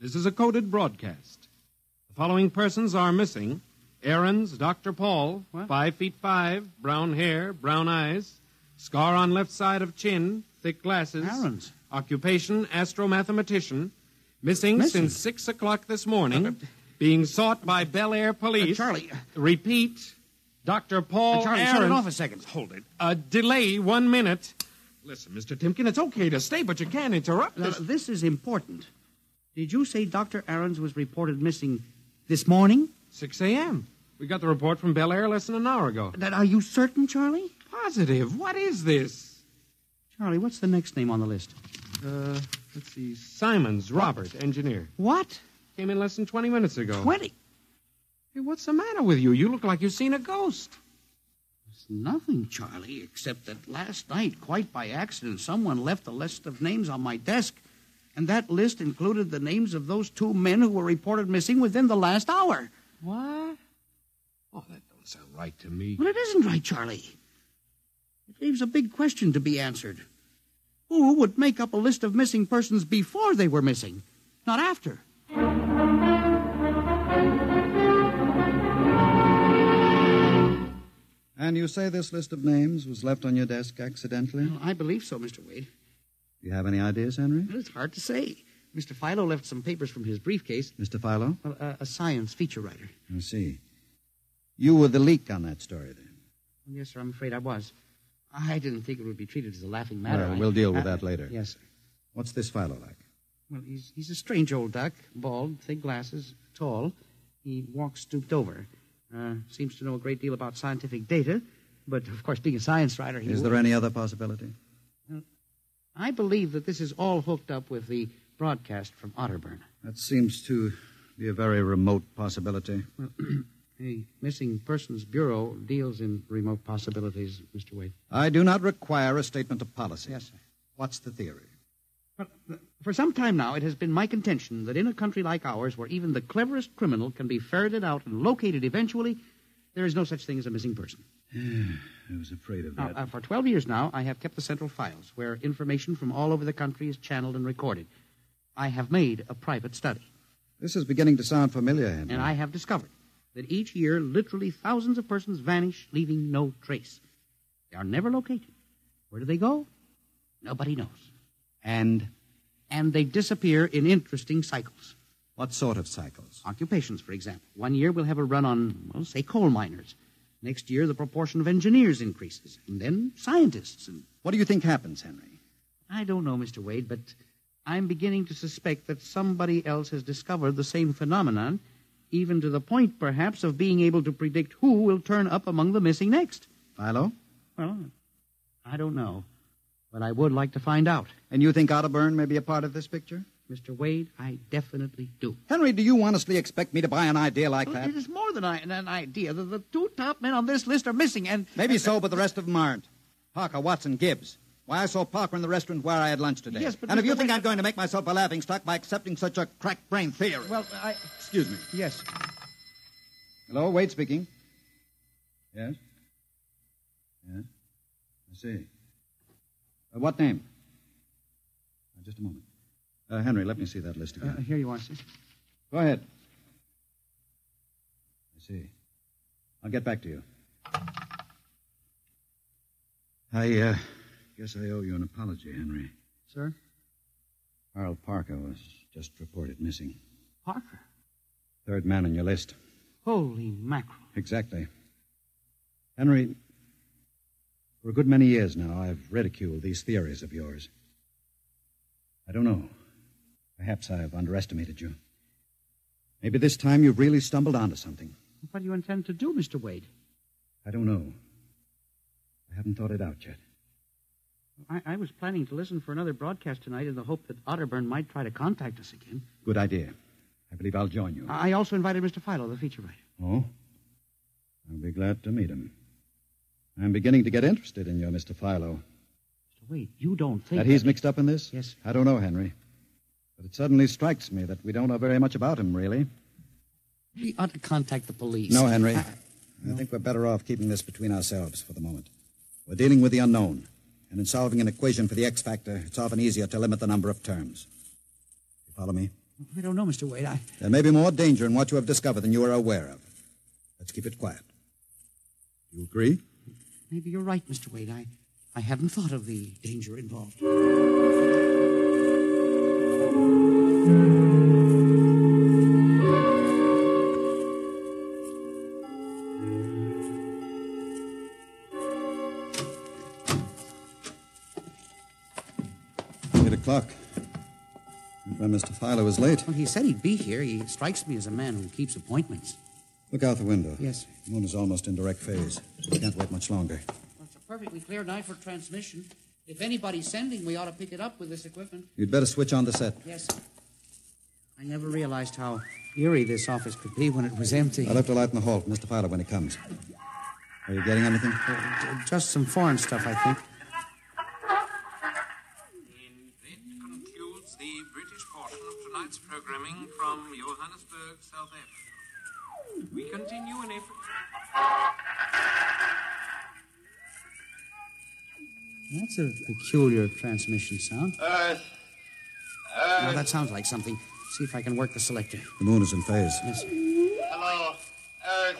This is a coded broadcast. The following persons are missing. Ahrens, Dr. Paul, 5'5", brown hair, brown eyes, scar on left side of chin, thick glasses. Ahrens. Occupation, astromathematician. Missing since 6 o'clock this morning. Being sought by Bel Air police. Charlie. Repeat. Dr. Paul Charlie, Ahrens. shut it off a second. Hold it. Delay 1 minute. Listen, Mr. Timken, it's okay to stay, but you can't interrupt Now, this. this is important. Did you say Dr. Ahrens was reported missing this morning? 6 a.m. We got the report from Bel Air less than an hour ago. Are you certain, Charlie? Positive. What is this? Charlie, what's the next name on the list? Let's see. Simons, Robert, engineer. What? Came in less than 20 minutes ago. 20? Hey, what's the matter with you? You look like you've seen a ghost. It's nothing, Charlie, except that last night, quite by accident, someone left a list of names on my desk. And that list included the names of those 2 men who were reported missing within the last hour. What? Oh, that don't sound right to me. Well, it isn't right, Charlie. It leaves a big question to be answered. Who would make up a list of missing persons before they were missing, not after? And you say this list of names was left on your desk accidentally? Well, I believe so, Mr. Wade. Do you have any ideas, Henry? Well, it's hard to say. Mr. Philo left some papers from his briefcase. Mr. Philo? Well, a science feature writer. I see. You were the leak on that story, then? Well, yes, sir, I'm afraid I was. I didn't think it would be treated as a laughing matter. Well, we'll deal with that later. Yes, sir. What's this Philo like? Well, he's a strange old duck, bald, thick glasses, tall. He walks stooped over. Seems to know a great deal about scientific data, but, of course, being a science writer, Is there any other possibility? I believe that this is all hooked up with the broadcast from Otterburn. That seems to be a very remote possibility. Well, the Missing Persons Bureau deals in remote possibilities, Mr. Wade. I do not require a statement of policy. Yes, sir. What's the theory? Well, for some time now, it has been my contention that in a country like ours, where even the cleverest criminal can be ferreted out and located eventually, there is no such thing as a missing person. I was afraid of that. Now, for 12 years now, I have kept the central files, where information from all over the country is channeled and recorded. I have made a private study. This is beginning to sound familiar, Henry. And I have discovered that each year, literally thousands of persons vanish, leaving no trace. They are never located. Where do they go? Nobody knows. And they disappear in interesting cycles. What sort of cycles? Occupations, for example. One year we'll have a run on, well, say, coal miners. Next year, the proportion of engineers increases. And then scientists. And what do you think happens, Henry? I don't know, Mr. Wade, but I'm beginning to suspect that somebody else has discovered the same phenomenon, even to the point, perhaps, of being able to predict who will turn up among the missing next. Philo? Well, I don't know, but I would like to find out. And you think Otterburn may be a part of this picture? Mr. Wade, I definitely do. Henry, do you honestly expect me to buy an idea like that? It is more than an idea. The two top men on this list are missing, and... Maybe so, but the rest of them aren't. Parker, Watson, Gibbs. Why, I saw Parker in the restaurant where I had lunch today. Yes, but and if you Mr. think Wade... I'm going to make myself a laughingstock by accepting such a crack-brained theory... Well, Excuse me. Yes. Hello, Wade speaking. Yes? Yes? I see. What name? Just a moment. Henry, let me see that list again. Here you are, sir. Go ahead. I see. I'll get back to you. I guess I owe you an apology, Henry. Sir? Harold Parker was just reported missing. Parker? Third man on your list. Holy mackerel. Exactly. Henry, for a good many years now, I've ridiculed these theories of yours. I don't know. Perhaps I've underestimated you. Maybe this time you've really stumbled onto something. What do you intend to do, Mr. Wade? I don't know. I haven't thought it out yet. I was planning to listen for another broadcast tonight in the hope that Otterburn might try to contact us again. Good idea. I believe I'll join you. I also invited Mr. Philo, the feature writer. Oh? I'll be glad to meet him. I'm beginning to get interested in you, Mr. Philo. Mr. Wade, you don't think that he's mixed up in this? Yes. I don't know, Henry. But it suddenly strikes me that we don't know very much about him, really. We ought to contact the police. No, Henry. I think we're better off keeping this between ourselves for the moment. We're dealing with the unknown. And in solving an equation for the X factor, it's often easier to limit the number of terms. You follow me? I don't know, Mr. Wade. There may be more danger in what you have discovered than you are aware of. Let's keep it quiet. Do you agree? Maybe you're right, Mr. Wade. I haven't thought of the danger involved. 8 o'clock. If Mr. Philo is late. Well, he said he'd be here. He strikes me as a man who keeps appointments. Look out the window. Yes. The moon is almost in direct phase. We can't wait much longer. Well, it's a perfectly clear night for transmission. If anybody's sending, we ought to pick it up with this equipment. You'd better switch on the set. Yes. I never realized how eerie this office could be when it was empty. I'll have to light in the hall for Mr. Philo when he comes. Are you getting anything? Just some foreign stuff, I think. That concludes the British portion of tonight's programming from Johannesburg, South Africa. We continue in April. That's a peculiar transmission sound. Earth. Now, that sounds like something. See if I can work the selector. The moon is in phase. Yes. Hello, Earth.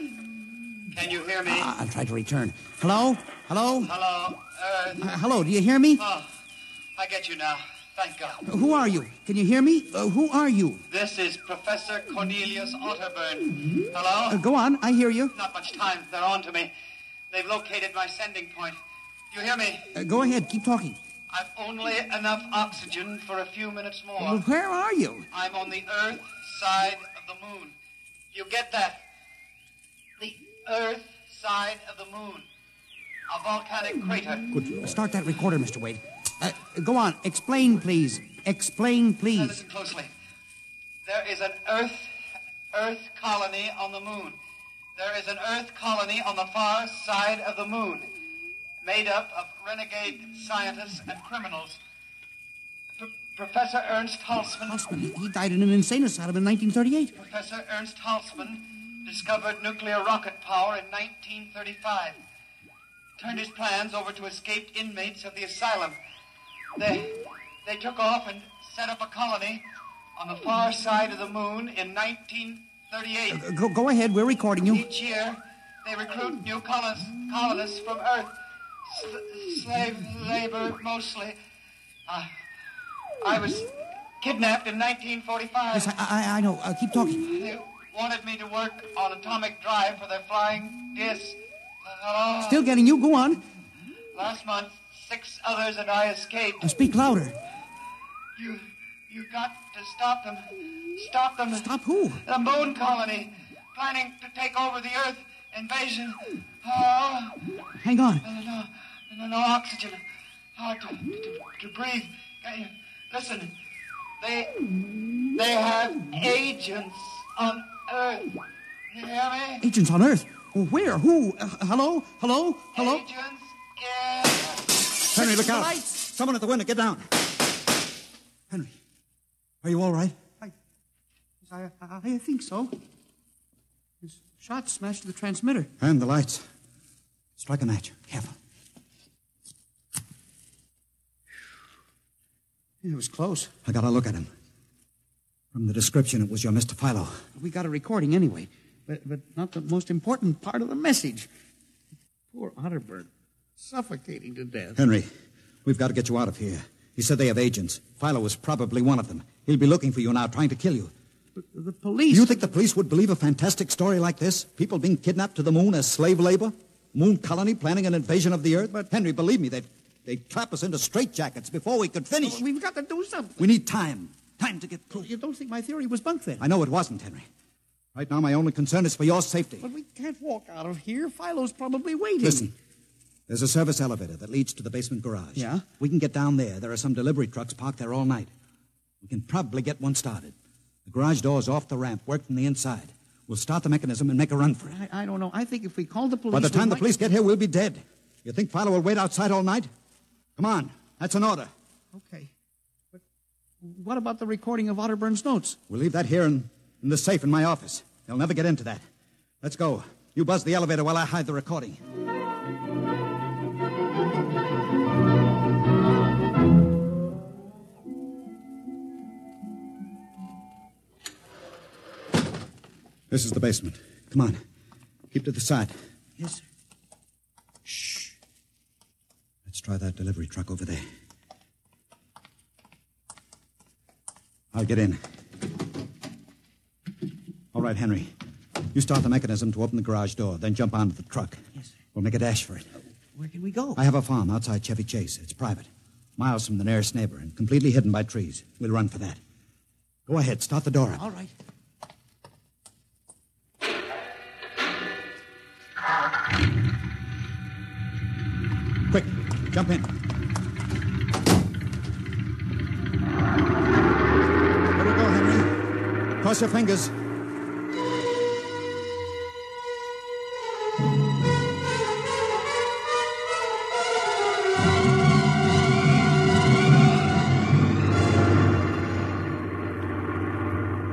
Can you hear me? I'll try to return. Hello? Hello? Hello, Earth. Hello, do you hear me? Oh, I get you now. Thank God. Who are you? Can you hear me? Who are you? This is Professor Cornelius Otterburn. Hello? Go on, I hear you. Not much time. They're on to me. They've located my sending point. Do you hear me? Go ahead, keep talking. I've only enough oxygen for a few minutes more. Well, where are you? I'm on the Earth side of the moon. You get that? The Earth side of the moon. A volcanic crater. Good. Start that recorder, Mr. Wade. Go on. Explain, please. Explain, please. Now listen closely. There is an Earth colony on the moon. There is an Earth colony on the far side of the moon, made up of renegade scientists and criminals. Professor Ernst Halsman... Halsman? He died in an insane asylum in 1938. Professor Ernst Halsman discovered nuclear rocket power in 1935. Turned his plans over to escaped inmates of the asylum. They took off and set up a colony on the far side of the moon in 1938. Go ahead. We're recording you. Each year, they recruit new colonists from Earth. Slave labor, mostly. I was kidnapped in 1945. Yes, I know. Keep talking. They wanted me to work on atomic drive for their flying disc. Hello? Still getting you. Go on. Last month, 6 others and I escaped. Speak louder. You got to stop them. Stop them. Stop who? The moon colony, planning to take over the Earth. Invasion. Oh. Hang on. No oxygen. Hard to breathe. Listen. They have agents on Earth. You hear me? Agents on Earth? Where? Who? Hello? Hello? Hello? Agents in... Henry, look out. Someone at the window. Get down. Henry, are you all right? I think so. His shot smashed the transmitter. And the lights. Strike a match. Careful. It was close. I got a look at him. From the description, it was your Mr. Philo. We got a recording anyway, but not the most important part of the message. Poor Otterburn, suffocating to death. Henry, we've got to get you out of here. He said they have agents. Philo was probably one of them. He'll be looking for you now, trying to kill you. But the police... You think the police would believe a fantastic story like this? People being kidnapped to the moon as slave labor? Moon colony planning an invasion of the Earth? But Henry, believe me, they'd trap us into straitjackets before we could finish. We've got to do something. We need time. Time to get proof. You don't think my theory was bunk then? I know it wasn't, Henry. Right now, my only concern is for your safety. But we can't walk out of here. Philo's probably waiting. Listen, there's a service elevator that leads to the basement garage. Yeah? We can get down there. There are some delivery trucks parked there all night. We can probably get one started. The garage door's off the ramp, work from the inside. We'll start the mechanism and make a run for it. I don't know. I think if we call the police... By the time the police get here, we'll be dead. You think Philo will wait outside all night? Come on. That's an order. Okay. But what about the recording of Otterburn's notes? We'll leave that here in the safe in my office. They'll never get into that. Let's go. You buzz the elevator while I hide the recording. This is the basement. Come on. Keep to the side. Yes, sir. Shh. Let's try that delivery truck over there. I'll get in. All right, Henry. You start the mechanism to open the garage door, then jump onto the truck. Yes, sir. We'll make a dash for it. Where can we go? I have a farm outside Chevy Chase. It's private. Miles from the nearest neighbor and completely hidden by trees. We'll run for that. Go ahead. Start the door up. All right. Quick, jump in. There we go, Henry. Cross your fingers.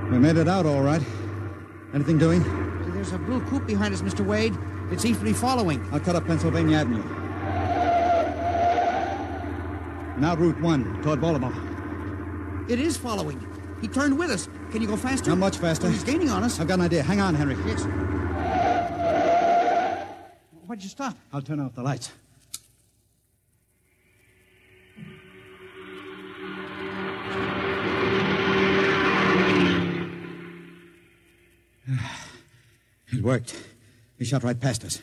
We made it out all right. Anything doing? There's a blue coupe behind us, Mr. Wade. It's easily following. I'll cut up Pennsylvania Avenue. Now Route 1, toward Baltimore. It is following. He turned with us. Can you go faster? Not much faster. Well, he's gaining on us. I've got an idea. Hang on, Henry. Yes. Why'd you stop? I'll turn off the lights. It worked. He shot right past us.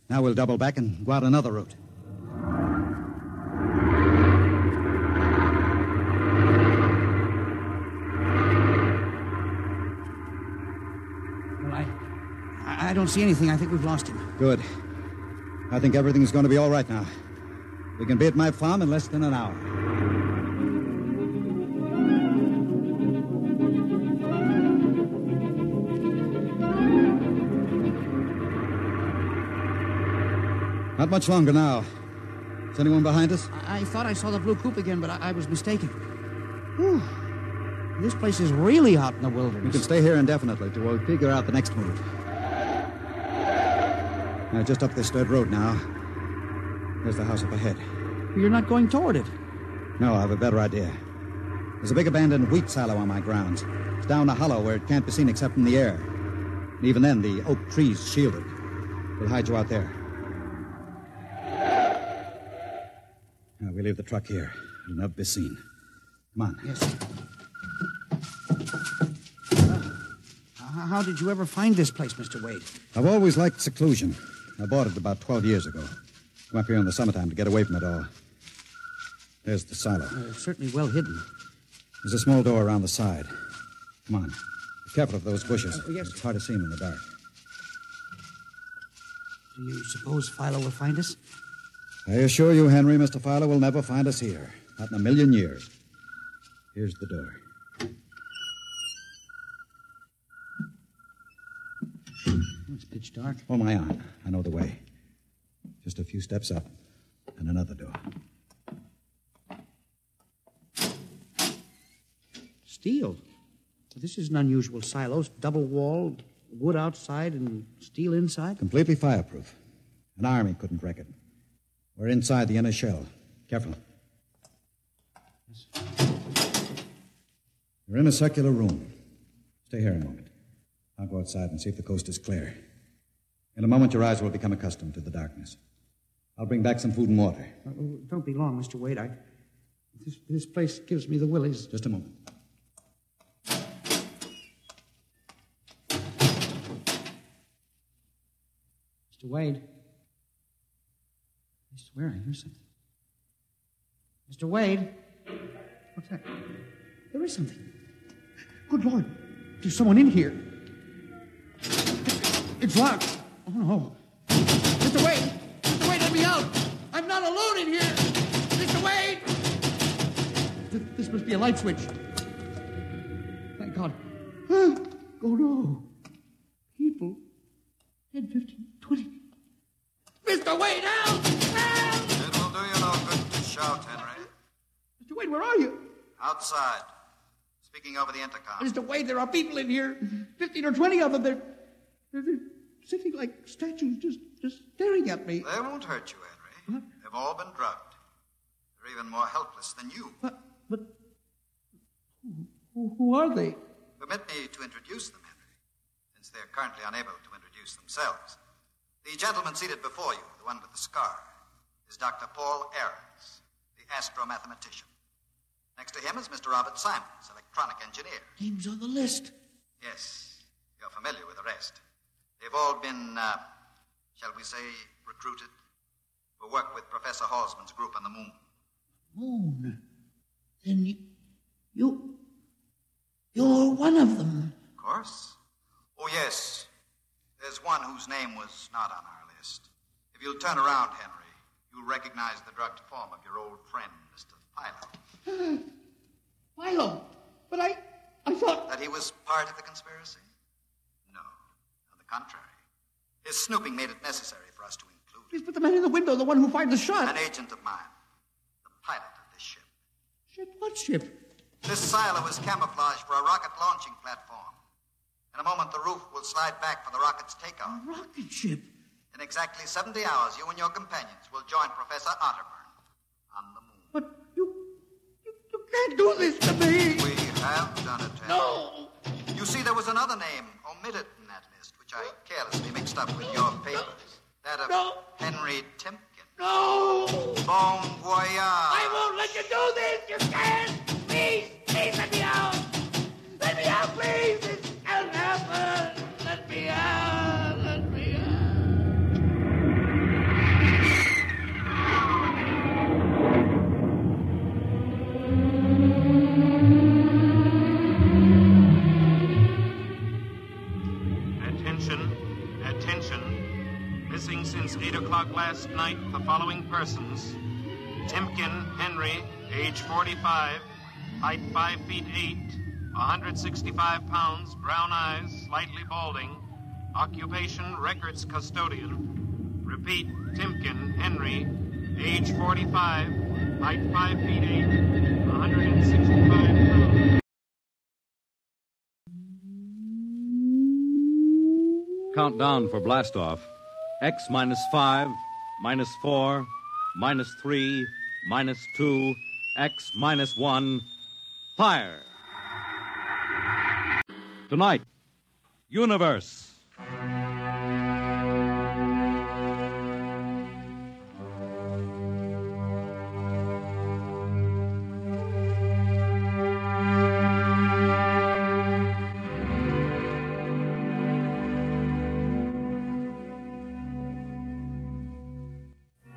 Now we'll double back and go out another route. Well, I don't see anything. I think we've lost him. Good. I think everything's going to be all right now. We can be at my farm in less than an hour. Not much longer now. Is anyone behind us? I thought I saw the blue coupe again, but I was mistaken. Whew. This place is really hot in the wilderness. We can stay here indefinitely till we'll figure out the next move. Just up this dirt road now. There's the house up ahead. You're not going toward it. No, I have a better idea. There's a big abandoned wheat silo on my grounds. It's down a hollow where it can't be seen except from the air. And even then, the oak trees shield it. We'll hide you out there. Now, we leave the truck here. It'll never be seen. Come on. Yes. How did you ever find this place, Mr. Wade? I've always liked seclusion. I bought it about 12 years ago. Come up here in the summertime to get away from it all. There's the silo. Certainly well hidden. There's a small door around the side. Come on. Be careful of those bushes. Yes. It's hard to see them in the dark. Do you suppose Philo will find us? I assure you, Henry, Mr. Fowler will never find us here. Not in a million years. Here's the door. It's pitch dark. Hold my arm. I know the way. Just a few steps up, and another door. Steel. This is an unusual silo. Double-walled, wood outside and steel inside. Completely fireproof. An army couldn't wreck it. We're inside the inner shell. Careful. You're in a circular room. Stay here a moment. I'll go outside and see if the coast is clear. In a moment, your eyes will become accustomed to the darkness. I'll bring back some food and water. Don't be long, Mr. Wade. This place gives me the willies. Just a moment. Mr. Wade. I swear I hear something. Mr. Wade. What's that? There is something. Good Lord. There's someone in here. It's locked. Oh, no. Mr. Wade! Mr. Wade, let me out! I'm not alone in here! Mr. Wade! This must be a light switch. Thank God. Oh, no. People. 10, 15, 20. Mr. Wade, help! Help! It will do you no good to shout, Henry. Mr. Wade, where are you? Outside. Speaking over the intercom. Mr. Wade, there are people in here. 15 or 20 of them. They're sitting like statues, just staring at me. They won't hurt you, Henry. What? They've all been drugged. They're even more helpless than you. But who are they? Permit me to introduce them, Henry, since they're currently unable to introduce themselves. The gentleman seated before you, the one with the scar, is Dr. Paul Ahrens, the astro-mathematician. Next to him is Mr. Robert Simons, electronic engineer. Names on the list. Yes, you're familiar with the rest. They've all been, shall we say, recruited for work with Professor Halsman's group on the moon. Moon? Then you're one of them. Of course. Oh, yes. There's one whose name was not on our list. If you'll turn around, Henry, you'll recognize the drugged form of your old friend, Mr. Philo. Philo? But I thought... That he was part of the conspiracy? No. On the contrary. His snooping made it necessary for us to include him. Yes, but the man in the window, the one who fired the shot... An agent of mine. The pilot of this ship. Ship? What ship? This silo is camouflage for a rocket launching platform. In a moment, the roof will slide back for the rocket's takeoff. A rocket ship? In exactly 70 hours, you and your companions will join Professor Otterburn on the moon. But you can't do this to me. We have done it, Henry. No. You see, there was another name omitted in that list, which I carelessly mixed up with your papers. That of Henry Timken. No. Bon voyage. I won't let you do this. You can't. Please let me out. Let me out, please. This can't happen. Let me out. Let me out. Attention. Missing since 8 o'clock last night, the following persons. Timken Henry, age 45, height 5 feet 8, 165 pounds, brown eyes, slightly balding, occupation records custodian. Repeat, Timken Henry, age 45, height 5 feet 8, 165 pounds. Countdown for blastoff. X minus 5, minus 4, minus 3, minus 2, X minus 1, fire. Tonight, Universe.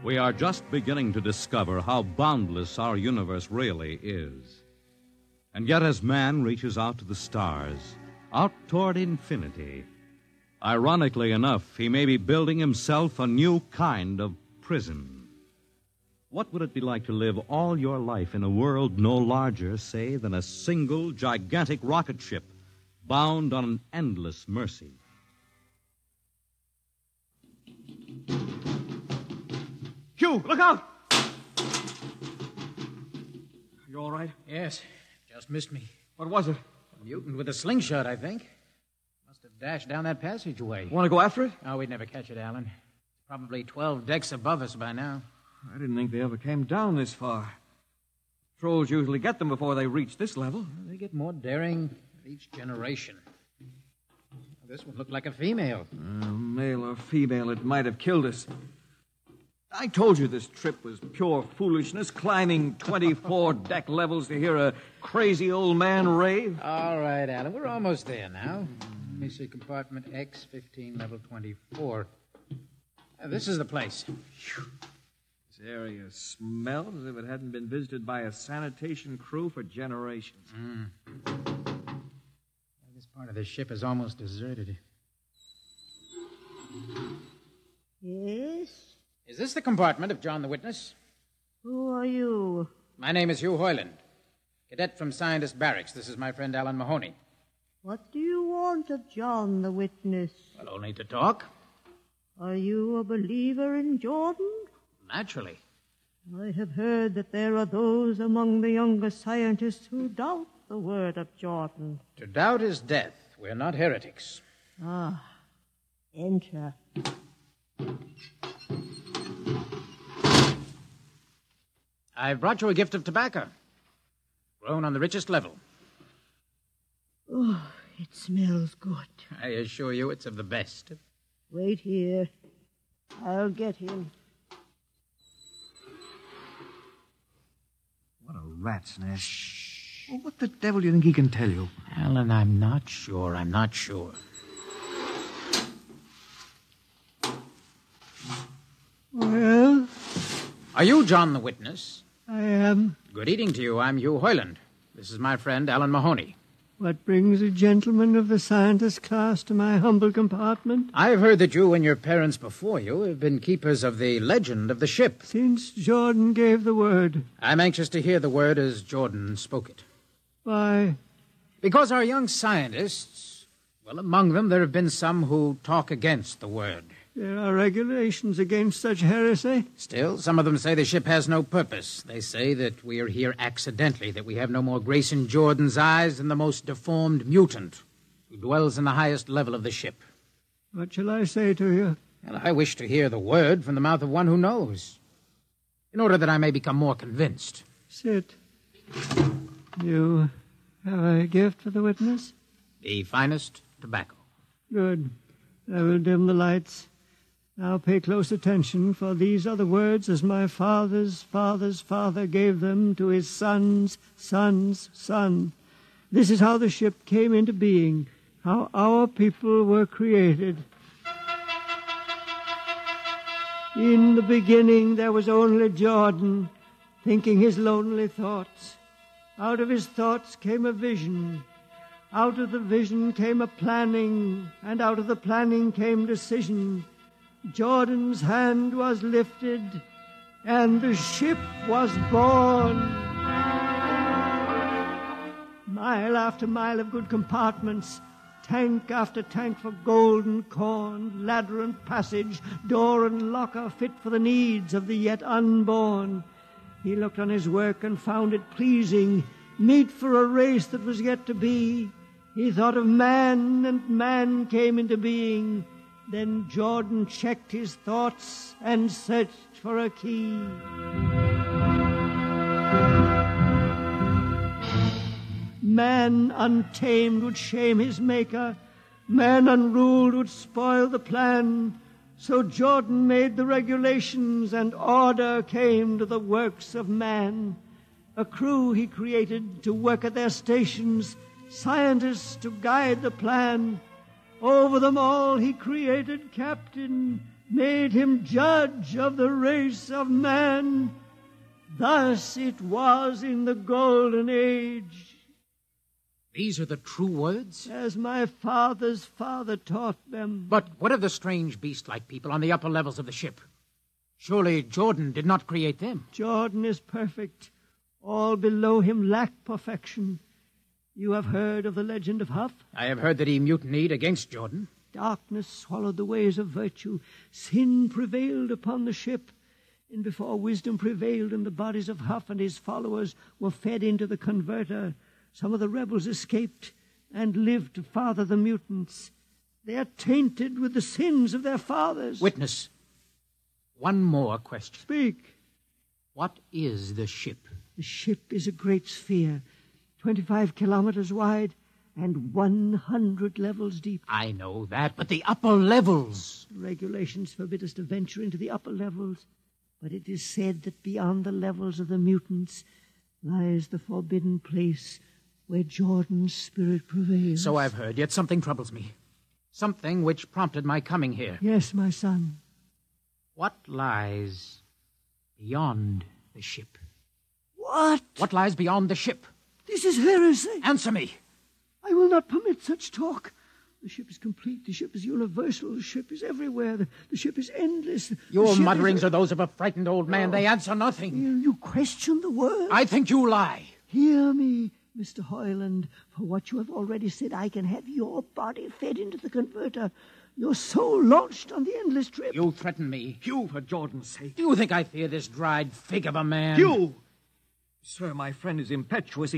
We are just beginning to discover how boundless our universe really is. And yet, as man reaches out to the stars, out toward infinity, ironically enough, he may be building himself a new kind of prison. What would it be like to live all your life in a world no larger, say, than a single gigantic rocket ship bound on an endless mercy? Hugh, look out! You all right? Yes, just missed me. What was it? A mutant with a slingshot, I think. Must have dashed down that passageway. Want to go after it? Oh, we'd never catch it, Alan. It's probably 12 decks above us by now. I didn't think they ever came down this far. Trolls usually get them before they reach this level. They get more daring with each generation. This one looked like a female. Male or female, it might have killed us. I told you this trip was pure foolishness, climbing 24 deck levels to hear a crazy old man rave. All right, Alan, we're almost there now. Let me see, compartment X, 15, level 24. This is the place. This area smells as if it hadn't been visited by a sanitation crew for generations. This part of the ship is almost deserted. Yes? Is this the compartment of John the Witness? Who are you? My name is Hugh Hoyland, cadet from Scientist Barracks. This is my friend Alan Mahoney. What do you want of John the Witness? Well, only to talk. Are you a believer in Jordan? Naturally. I have heard that there are those among the younger scientists who doubt the word of Jordan. To doubt is death. We're not heretics. Ah, enter. I've brought you a gift of tobacco, grown on the richest level. Oh, it smells good. I assure you it's of the best. Wait here. I'll get him. What a rat's nest. Well, what the devil do you think he can tell you? Alan, I'm not sure. Well? Are you John the Witness? I am. Good evening to you. I'm Hugh Hoyland. This is my friend, Alan Mahoney. What brings a gentleman of the scientist class to my humble compartment? I've heard that you and your parents before you have been keepers of the legend of the ship. Since Jordan gave the word. I'm anxious to hear the word as Jordan spoke it. Why? Because our young scientists, well, among them there have been some who talk against the word. There are regulations against such heresy. Still, some of them say the ship has no purpose. They say that we are here accidentally, that we have no more grace in Jordan's eyes than the most deformed mutant who dwells in the highest level of the ship. What shall I say to you? Well, I wish to hear the word from the mouth of one who knows, in order that I may become more convinced. Sit. You have a gift for the witness? The finest tobacco. Good. I will dim the lights. Now pay close attention, for these are the words as my father's father's father gave them to his son's son's son. This is how the ship came into being, how our people were created. In the beginning there was only Jordan, thinking his lonely thoughts. Out of his thoughts came a vision. Out of the vision came a planning, and out of the planning came decision. Jordan's hand was lifted, and the ship was born. Mile after mile of good compartments, tank after tank for gold and corn, ladder and passage, door and locker fit for the needs of the yet unborn. He looked on his work and found it pleasing, meet for a race that was yet to be. He thought of man, and man came into being. Then Jordan checked his thoughts and searched for a key. man untamed would shame his maker. Man unruled would spoil the plan. So Jordan made the regulations, and order came to the works of man. A crew he created to work at their stations, scientists to guide the plan. Over them all he created captain, made him judge of the race of man. Thus it was in the golden age. These are the true words? As my father's father taught them. But what of the strange beast-like people on the upper levels of the ship? Surely Jordan did not create them. Jordan is perfect. All below him lack perfection. You have heard of the legend of Huff? I have heard that he mutinied against Jordan. Darkness swallowed the ways of virtue. Sin prevailed upon the ship. And before wisdom prevailed and the bodies of Huff and his followers were fed into the converter, some of the rebels escaped and lived to father the mutants. They are tainted with the sins of their fathers. Witness, one more question. Speak. What is the ship? The ship is a great sphere, 25 kilometers wide and 100 levels deep. I know that, but the upper levels. Regulations forbid us to venture into the upper levels, but it is said that beyond the levels of the mutants lies the forbidden place where Jordan's spirit prevails. So I've heard, yet something troubles me. Something which prompted my coming here. Yes, my son. What lies beyond the ship? What? What lies beyond the ship? This is heresy. Answer me. I will not permit such talk. The ship is complete. The ship is universal. The ship is everywhere. The ship is endless. Your mutterings are those of a frightened old man. They answer nothing. You question the word. I think you lie. Hear me, Mr. Hoyland. For what you have already said, I can have your body fed into the converter. Your soul launched on the endless trip. You threaten me. Hugh, for Jordan's sake. Do you think I fear this dried fig of a man? Hugh! Sir, my friend is impetuous.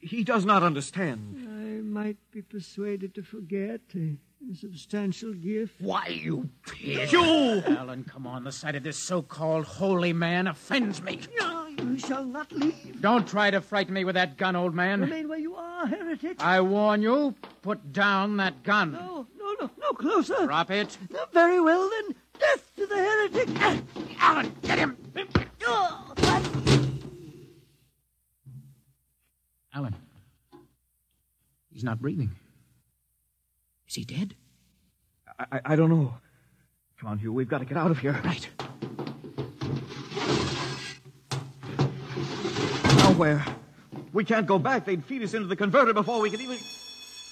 He does not understand. I might be persuaded to forget a substantial gift. Why, you pig. Hugh! Alan, come on. The sight of this so-called holy man offends me. No, you shall not leave. Don't try to frighten me with that gun, old man. Remain where you are, heretic. I warn you, put down that gun. No, closer. Drop it. No, very well, then. Death to the heretic. Alan, get him. Alan, he's not breathing. Is he dead? I don't know. Come on, Hugh, we've got to get out of here. Right. Now where? We can't go back. They'd feed us into the converter before we could even...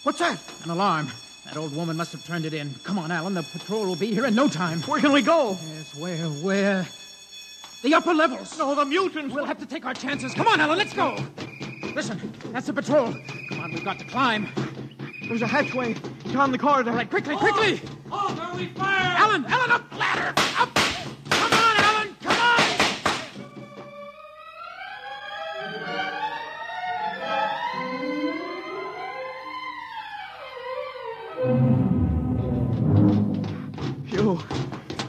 What's that? An alarm. That old woman must have turned it in. Come on, Alan. The patrol will be here in no time. Where can we go? Yes, where? The upper levels. No, the mutants. We'll have to take our chances. Come on, Alan, let's go. Listen, that's the patrol. Come on, we've got to climb. There's a hatchway down the corridor. All right, quickly. Oh, we fire! Alan, up the ladder. Up. Come on, Alan, come on.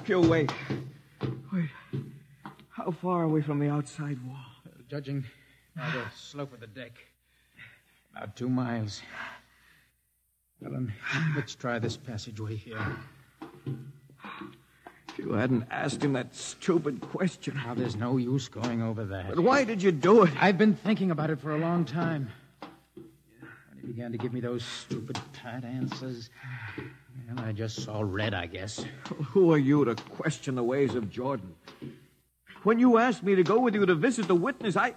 Hugh, wait. How far are we from the outside wall? Judging by the slope of the deck, about 2 miles. Alan, let's try this passageway here. If you hadn't asked him that stupid question. Now, there's no use going over that. But why did you do it? I've been thinking about it for a long time. When he began to give me those stupid pat answers, well, I just saw red, I guess. Who are you to question the ways of Jordan? When you asked me to go with you to visit the witness, I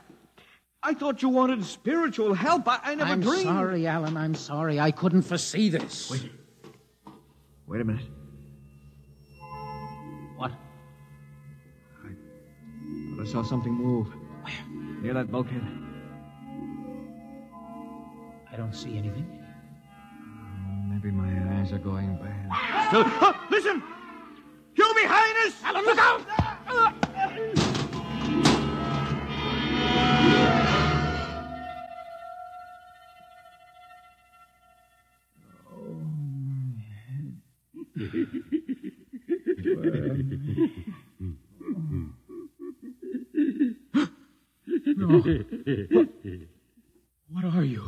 thought you wanted spiritual help. I never dreamed. I'm sorry, Alan. I'm sorry. I couldn't foresee this. Wait a minute. What? I saw something move. Where? Near that bulkhead. I don't see anything. Maybe my eyes are going bad. Listen! You behind us! Alan, look out! No. What are you?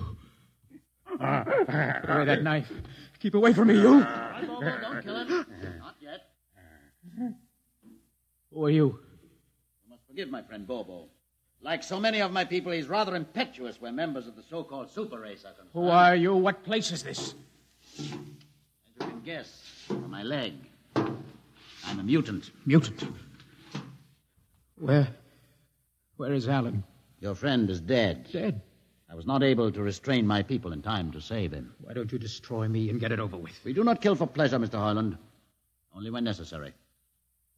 Put away that knife. Keep away from me, you. Don't kill him. Not yet. Who are you? You must forgive my friend Bobo. Like so many of my people, he's rather impetuous where members of the so-called super race are concerned. Who are you? What place is this? As you can guess from my leg, I'm a mutant. Mutant? Where is Alan? Your friend is dead. Dead? I was not able to restrain my people in time to save him. Why don't you destroy me and get it over with? We do not kill for pleasure, Mr. Hoyland. Only when necessary.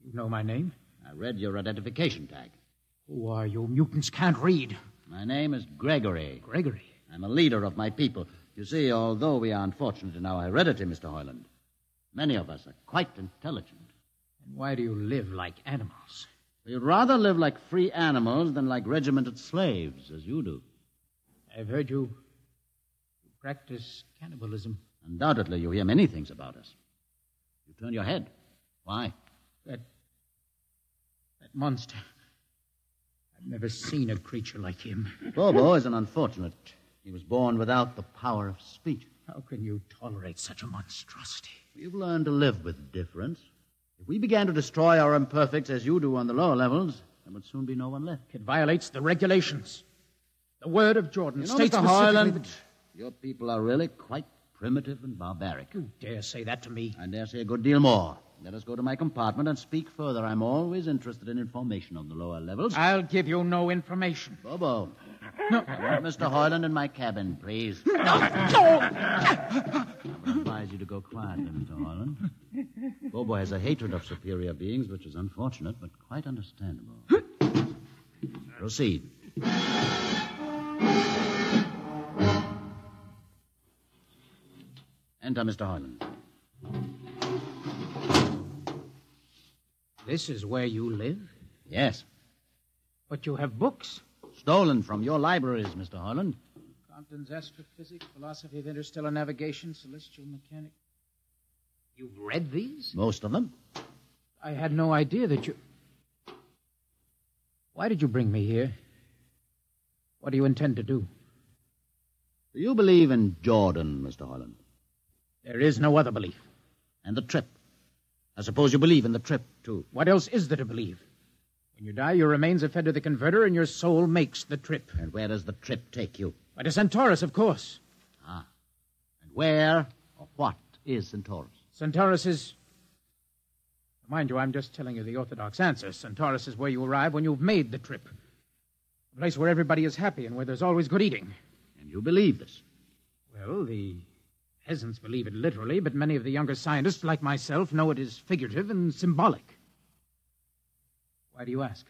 You know my name? I read your identification tag. Who are you? Mutants can't read. My name is Gregory. Gregory? I'm a leader of my people. You see, although we are unfortunate in our heredity, Mr. Hoyland, many of us are quite intelligent. And why do you live like animals? We'd rather live like free animals than like regimented slaves, as you do. I've heard you practice cannibalism. Undoubtedly, you hear many things about us. You turn your head. Why? That monster. I've never seen a creature like him. Bobo is an unfortunate. He was born without the power of speech. How can you tolerate such a monstrosity? We've learned to live with difference. If we began to destroy our imperfects as you do on the lower levels, there would soon be no one left. It violates the regulations. The word of Jordan states Mr. specifically Hoyland, that... your people are really quite primitive and barbaric. You dare say that to me? I dare say a good deal more. Let us go to my compartment and speak further. I'm always interested in information on the lower levels. I'll give you no information. Bobo. No. I want Mr. Hoyland in my cabin, please. No. I would advise you to go quietly, Mr. Hoyland. Bobo has a hatred of superior beings, which is unfortunate, but quite understandable. Proceed. Enter, Mr. Hoyland. This is where you live? Yes. But you have books. Stolen from your libraries, Mr. Hoyland. Compton's Astrophysics, Philosophy of Interstellar Navigation, Celestial Mechanics. You've read these? Most of them. I had no idea that you... Why did you bring me here? What do you intend to do? Do you believe in Jordan, Mr. Hoyland? There is no other belief. And the trip? I suppose you believe in the trip, too. What else is there to believe? When you die, your remains are fed to the converter, and your soul makes the trip. And where does the trip take you? Why, to Centaurus, of course. Ah. And where or what is Centaurus? Centaurus is... Mind you, I'm just telling you the orthodox answer. Centaurus is where you arrive when you've made the trip. A place where everybody is happy and where there's always good eating. And you believe this? Well, the peasants believe it literally, but many of the younger scientists, like myself, know it is figurative and symbolic. Why do you ask?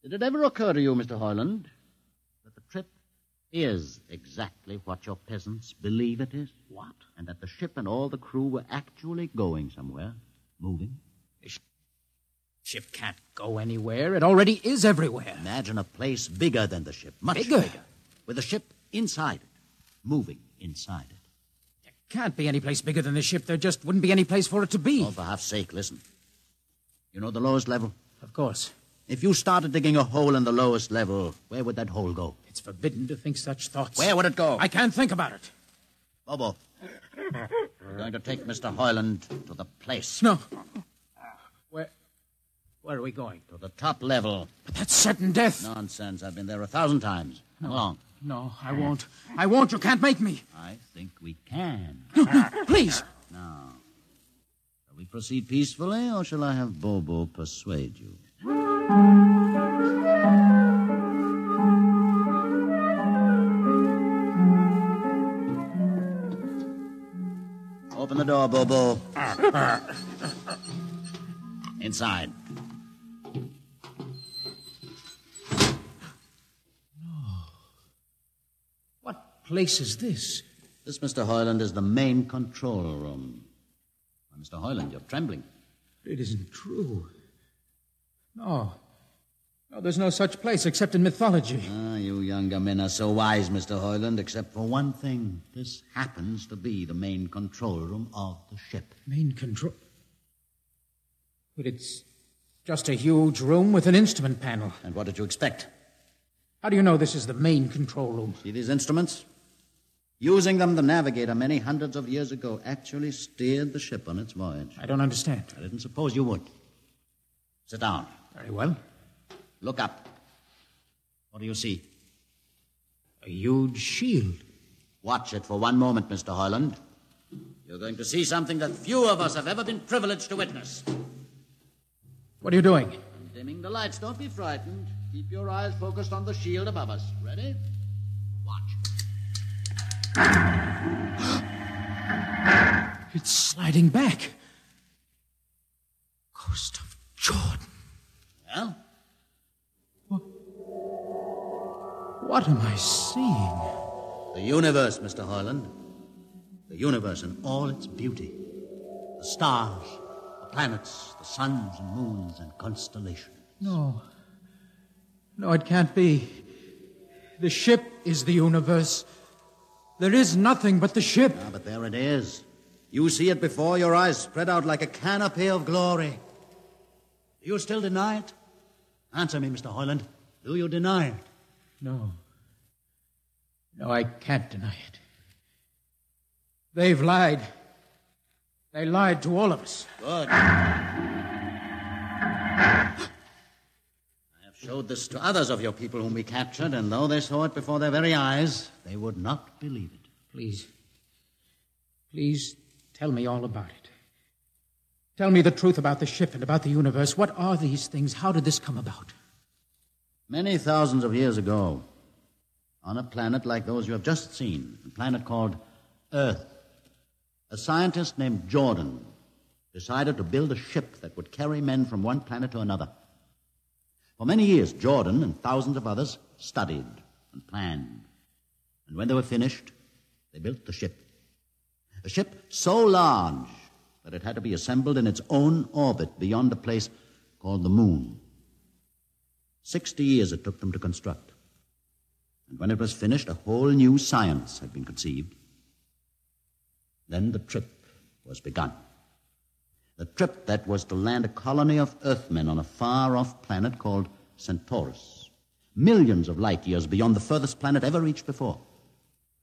Did it ever occur to you, Mr. Hoyland, that the trip is exactly what your peasants believe it is? What? And that the ship and all the crew were actually going somewhere, moving? The ship can't go anywhere. It already is everywhere. Imagine a place bigger than the ship, much bigger, with the ship inside it, moving inside it. There can't be any place bigger than the ship. There just wouldn't be any place for it to be. Oh, for half's sake, listen. You know the lowest level? Of course. If you started digging a hole in the lowest level, where would that hole go? It's forbidden to think such thoughts. Where would it go? I can't think about it. Bobo, we're going to take Mr. Hoyland to the place. No. Where are we going? To the top level. But that's certain death. Nonsense. I've been there 1,000 times. How long? No, I won't. I won't. You can't make me. I think we can. No, please. Now, shall we proceed peacefully, or shall I have Bobo persuade you? Open the door, Bobo. Inside. What place is this? This, Mr. Hoyland, is the main control room. Why, Mr. Hoyland, you're trembling. It isn't true. No, there's no such place except in mythology. Ah, you younger men are so wise, Mr. Hoyland, except for one thing. This happens to be the main control room of the ship. Main control? But it's just a huge room with an instrument panel. And what did you expect? How do you know this is the main control room? See these instruments? Using them, the navigator many hundreds of years ago actually steered the ship on its voyage. I don't understand. I didn't suppose you would. Sit down. Very well. Look up. What do you see? A huge shield. Watch it for one moment, Mr. Hoyland. You're going to see something that few of us have ever been privileged to witness. What are you doing? I'm dimming the lights. Don't be frightened. Keep your eyes focused on the shield above us. Ready? Watch. It's sliding back. Ghost of Jordan. Well? What am I seeing? The universe, Mr. Hoyland. The universe in all its beauty. The stars, the planets, the suns and moons and constellations. No. No, it can't be. The ship is the universe. There is nothing but the ship. Ah, but there it is. You see it before your eyes, spread out like a canopy of glory. Do you still deny it? Answer me, Mr. Hoyland. Do you deny it? No. No, I can't deny it. They've lied. They lied to all of us. Good. I have showed this to others of your people whom we captured, and though they saw it before their very eyes, they would not believe it. Please. Please tell me all about it. Tell me the truth about the ship and about the universe. What are these things? How did this come about? Many thousands of years ago, on a planet like those you have just seen, a planet called Earth, a scientist named Jordan decided to build a ship that would carry men from one planet to another. For many years, Jordan and thousands of others studied and planned. And when they were finished, they built the ship. A ship so large that it had to be assembled in its own orbit beyond a place called the Moon. 60 years it took them to construct. And when it was finished, a whole new science had been conceived. Then the trip was begun. The trip that was to land a colony of Earthmen on a far-off planet called Centaurus, millions of light years beyond the furthest planet ever reached before.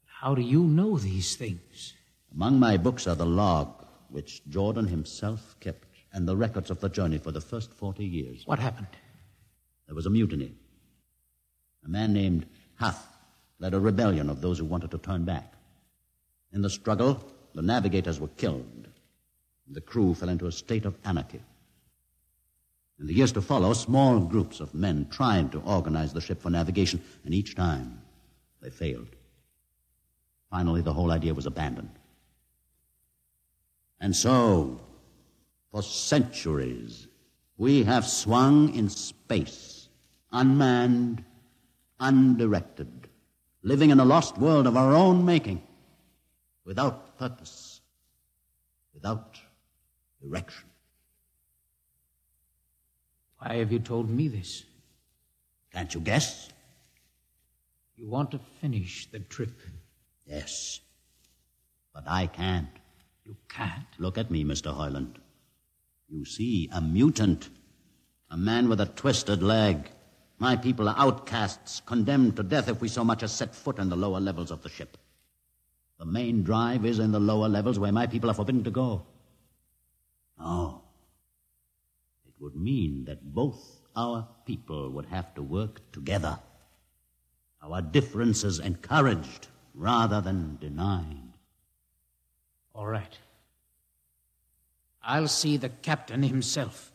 How do you know these things? Among my books are the log, which Jordan himself kept, and the records of the journey for the first 40 years. What happened? There was a mutiny. A man named Huth led a rebellion of those who wanted to turn back. In the struggle, the navigators were killed. The crew fell into a state of anarchy. In the years to follow, small groups of men tried to organize the ship for navigation, and each time they failed. Finally, the whole idea was abandoned. And so, for centuries, we have swung in space, unmanned, undirected, living in a lost world of our own making, without purpose, without direction. Why have you told me this? Can't you guess? You want to finish the trip. Yes, but I can't. You can't? Look at me, Mr. Hoyland. You see, a mutant, a man with a twisted leg. My people are outcasts, condemned to death if we so much as set foot in the lower levels of the ship. The main drive is in the lower levels where my people are forbidden to go. No. It would mean that both our people would have to work together. Our differences encouraged rather than denied. All right. I'll see the captain himself.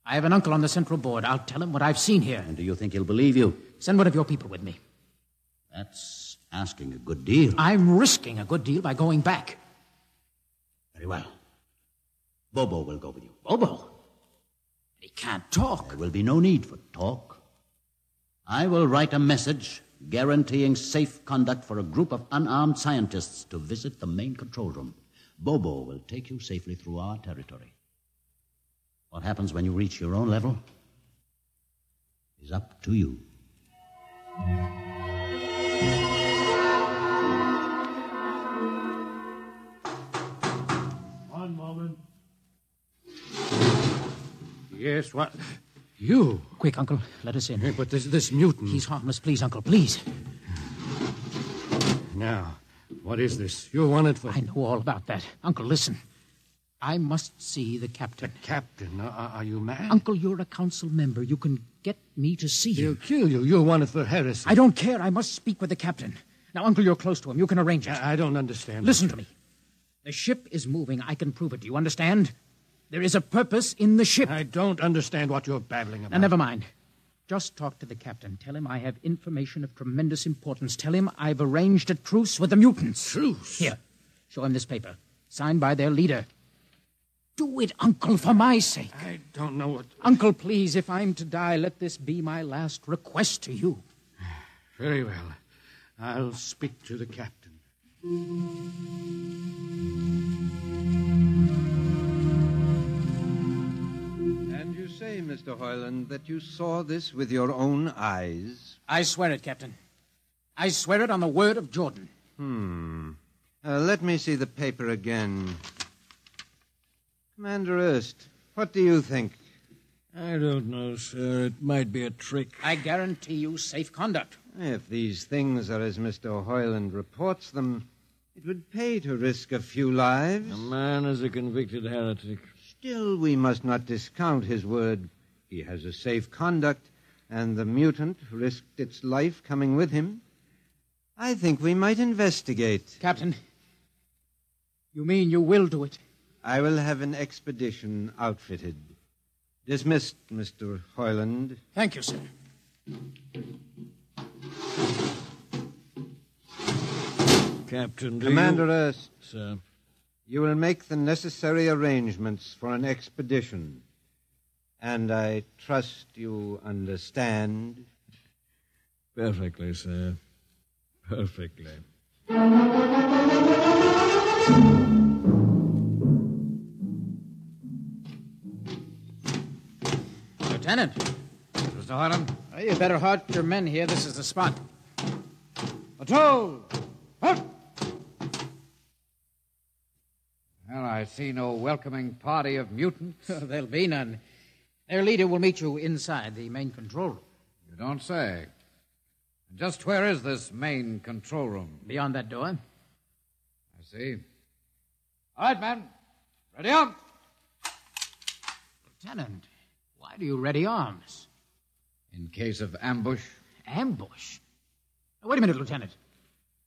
I have an uncle on the Central Board. I'll tell him what I've seen here. And do you think he'll believe you? Send one of your people with me. That's asking a good deal. I'm risking a good deal by going back. Very well. Bobo will go with you. Bobo? He can't talk. There will be no need for talk. I will write a message guaranteeing safe conduct for a group of unarmed scientists to visit the main control room. Bobo will take you safely through our territory. What happens when you reach your own level is up to you. One moment. Yes, what? You? Quick, Uncle. Let us in. But this mutant... He's harmless. Please, Uncle, please. Now, What is this? You want it for... I know all about that. Uncle, listen. I must see the captain. The captain? Are you mad? Uncle, you're a council member. You can get me to see him. He'll kill you. You're wanted for heresy. I don't care. I must speak with the captain. Now, Uncle, you're close to him. You can arrange it. I don't understand. Listen to me. The ship is moving. I can prove it. Do you understand? There is a purpose in the ship. I don't understand what you're babbling about. Now, never mind. Just talk to the captain. Tell him I have information of tremendous importance. Tell him I've arranged a truce with the mutants. Truce? Here, show him this paper. Signed by their leader. Do it, Uncle, for my sake. I don't know what... Uncle, please, if I'm to die, let this be my last request to you. Very well. I'll speak to the captain. And you say, Mr. Hoyland, that you saw this with your own eyes? I swear it, Captain. I swear it on the word of Jordan. Let me see the paper again. Commander Erst, what do you think? I don't know, sir. It might be a trick. I guarantee you safe conduct. If these things are as Mr. Hoyland reports them, it would pay to risk a few lives. The man is a convicted heretic. Still, we must not discount his word. He has a safe conduct, and the mutant risked its life coming with him. I think we might investigate. Captain, you mean you will do it? I will have an expedition outfitted. Dismissed, Mr. Hoyland. Thank you, sir. Captain, do Commander you... Erst. Sir. You will make the necessary arrangements for an expedition. And I trust you understand. Perfectly, sir. Perfectly. Lieutenant. Mr. Harlan? You better halt your men here. This is the spot. Patrol! Halt! Well, I see no welcoming party of mutants. There'll be none. Their leader will meet you inside the main control room. You don't say. Just where is this main control room? Beyond that door. I see. All right, men. Ready up. Lieutenant, why do you ready arms? In case of ambush. Ambush? Now, wait a minute, Lieutenant.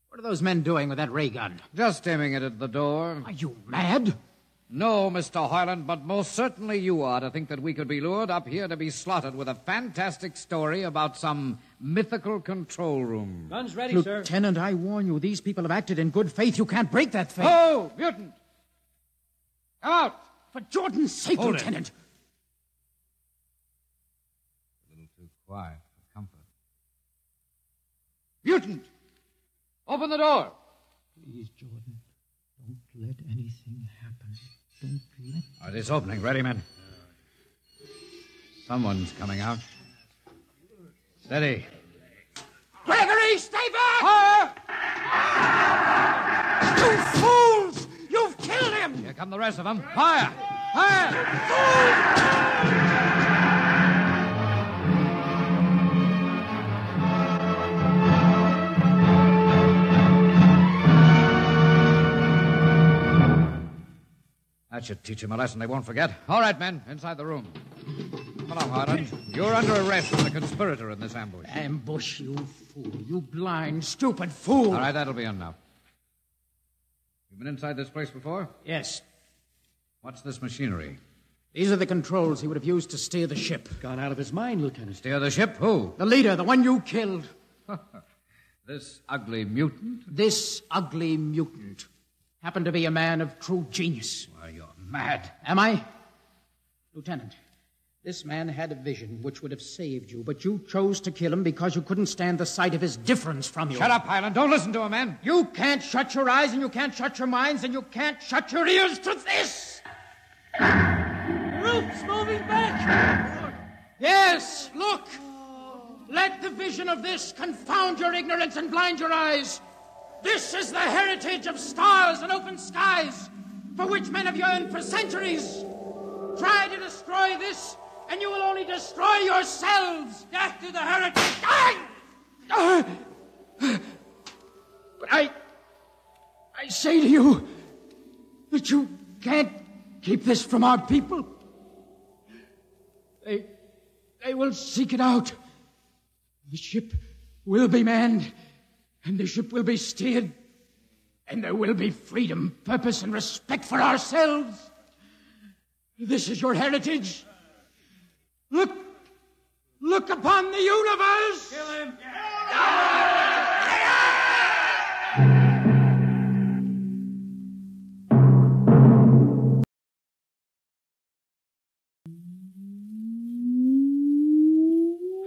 What are those men doing with that ray gun? Just aiming it at the door. Are you mad? No, Mr. Hoyland, but most certainly you are to think that we could be lured up here to be slaughtered with a fantastic story about some mythical control room. Guns ready, sir. Lieutenant, I warn you, these people have acted in good faith. You can't break that faith. Oh, mutant! Come out! For Jordan's sake, Hold Lieutenant. It. A little too quiet for comfort. Mutant! Open the door! Please, Jordan, don't let anything happen. Don't let... All right, it's opening. Ready, men? Someone's coming out. Steady. Gregory, stay back! You fools! You've killed him! Here come the rest of them. Fire! Fire! That should teach them a lesson they won't forget. All right, men, inside the room. Come along, Harlan. You're under arrest as a conspirator in this ambush. Ambush, you fool. You blind, stupid fool. All right, that'll be enough. You've been inside this place before? Yes. What's this machinery? These are the controls he would have used to steer the ship. Gone out of his mind, Lieutenant. Steer the ship? Who? The leader, the one you killed. This ugly mutant? This ugly mutant happened to be a man of true genius. Well, you're mad. Am I? Lieutenant, this man had a vision which would have saved you, but you chose to kill him because you couldn't stand the sight of his difference from you. Shut up, Highland. Don't listen to him, man. You can't shut your eyes, and you can't shut your minds, and you can't shut your ears to this. The roof's moving back. Yes, look. Let the vision of this confound your ignorance and blind your eyes. This is the heritage of stars and open skies, for which men have yearned for centuries. Try to destroy this, and you will only destroy yourselves. Death to the heritage. But say to you that you can't keep this from our people. They will seek it out. The ship will be manned, and the ship will be steered, and there will be freedom, purpose, and respect for ourselves. This is your heritage. Look upon the universe. Kill him.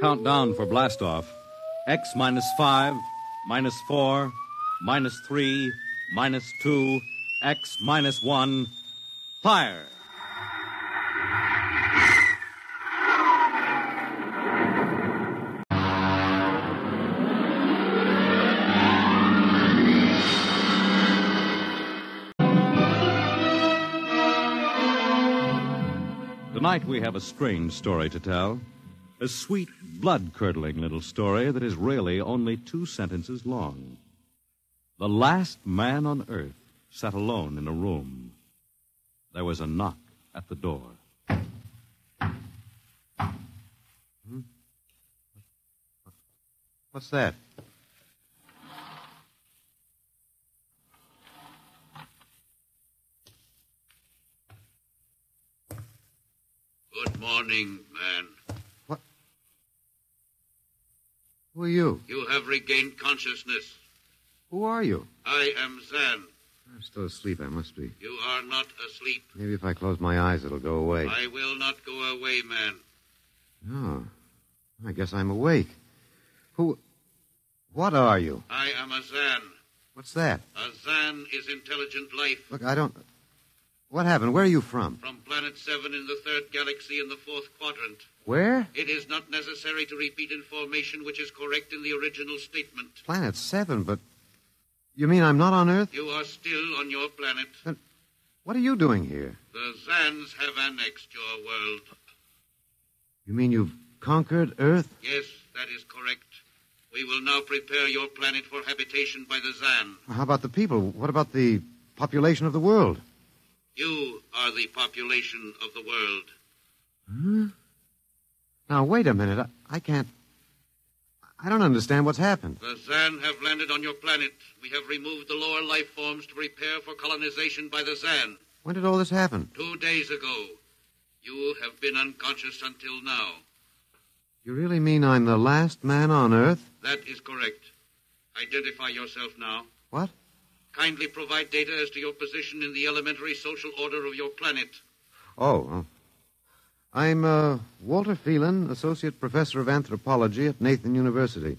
Countdown for blastoff. X -5, -4, -3, -2, X -1. Fire! Tonight we have a strange story to tell. A sweet, blood-curdling little story that is really only 2 sentences long. The last man on earth sat alone in a room. There was a knock at the door. What's that? Good morning, man. Who are you? You have regained consciousness. Who are you? I am Zan. I'm still asleep, I must be. You are not asleep. Maybe if I close my eyes, it'll go away. I will not go away, man. No. I guess I'm awake. What are you? I am a Zan. What's that? A Zan is intelligent life. Look, I don't... What happened? Where are you from? From Planet 7 in the 3rd galaxy in the 4th quadrant. Where? It is not necessary to repeat information which is correct in the original statement. Planet 7, but... You mean I'm not on Earth? You are still on your planet. Then what are you doing here? The Zans have annexed your world. You mean you've conquered Earth? Yes, that is correct. We will now prepare your planet for habitation by the Zan. How about the people? What about the population of the world? You are the population of the world. Huh? Now, wait a minute. I can't... I don't understand what's happened. The Zan have landed on your planet. We have removed the lower life forms to prepare for colonization by the Zan. When did all this happen? 2 days ago. You have been unconscious until now. You really mean I'm the last man on Earth? That is correct. Identify yourself now. What? Kindly provide data as to your position in the elementary social order of your planet. Oh. I'm Walter Phelan, Associate Professor of Anthropology at Nathan University.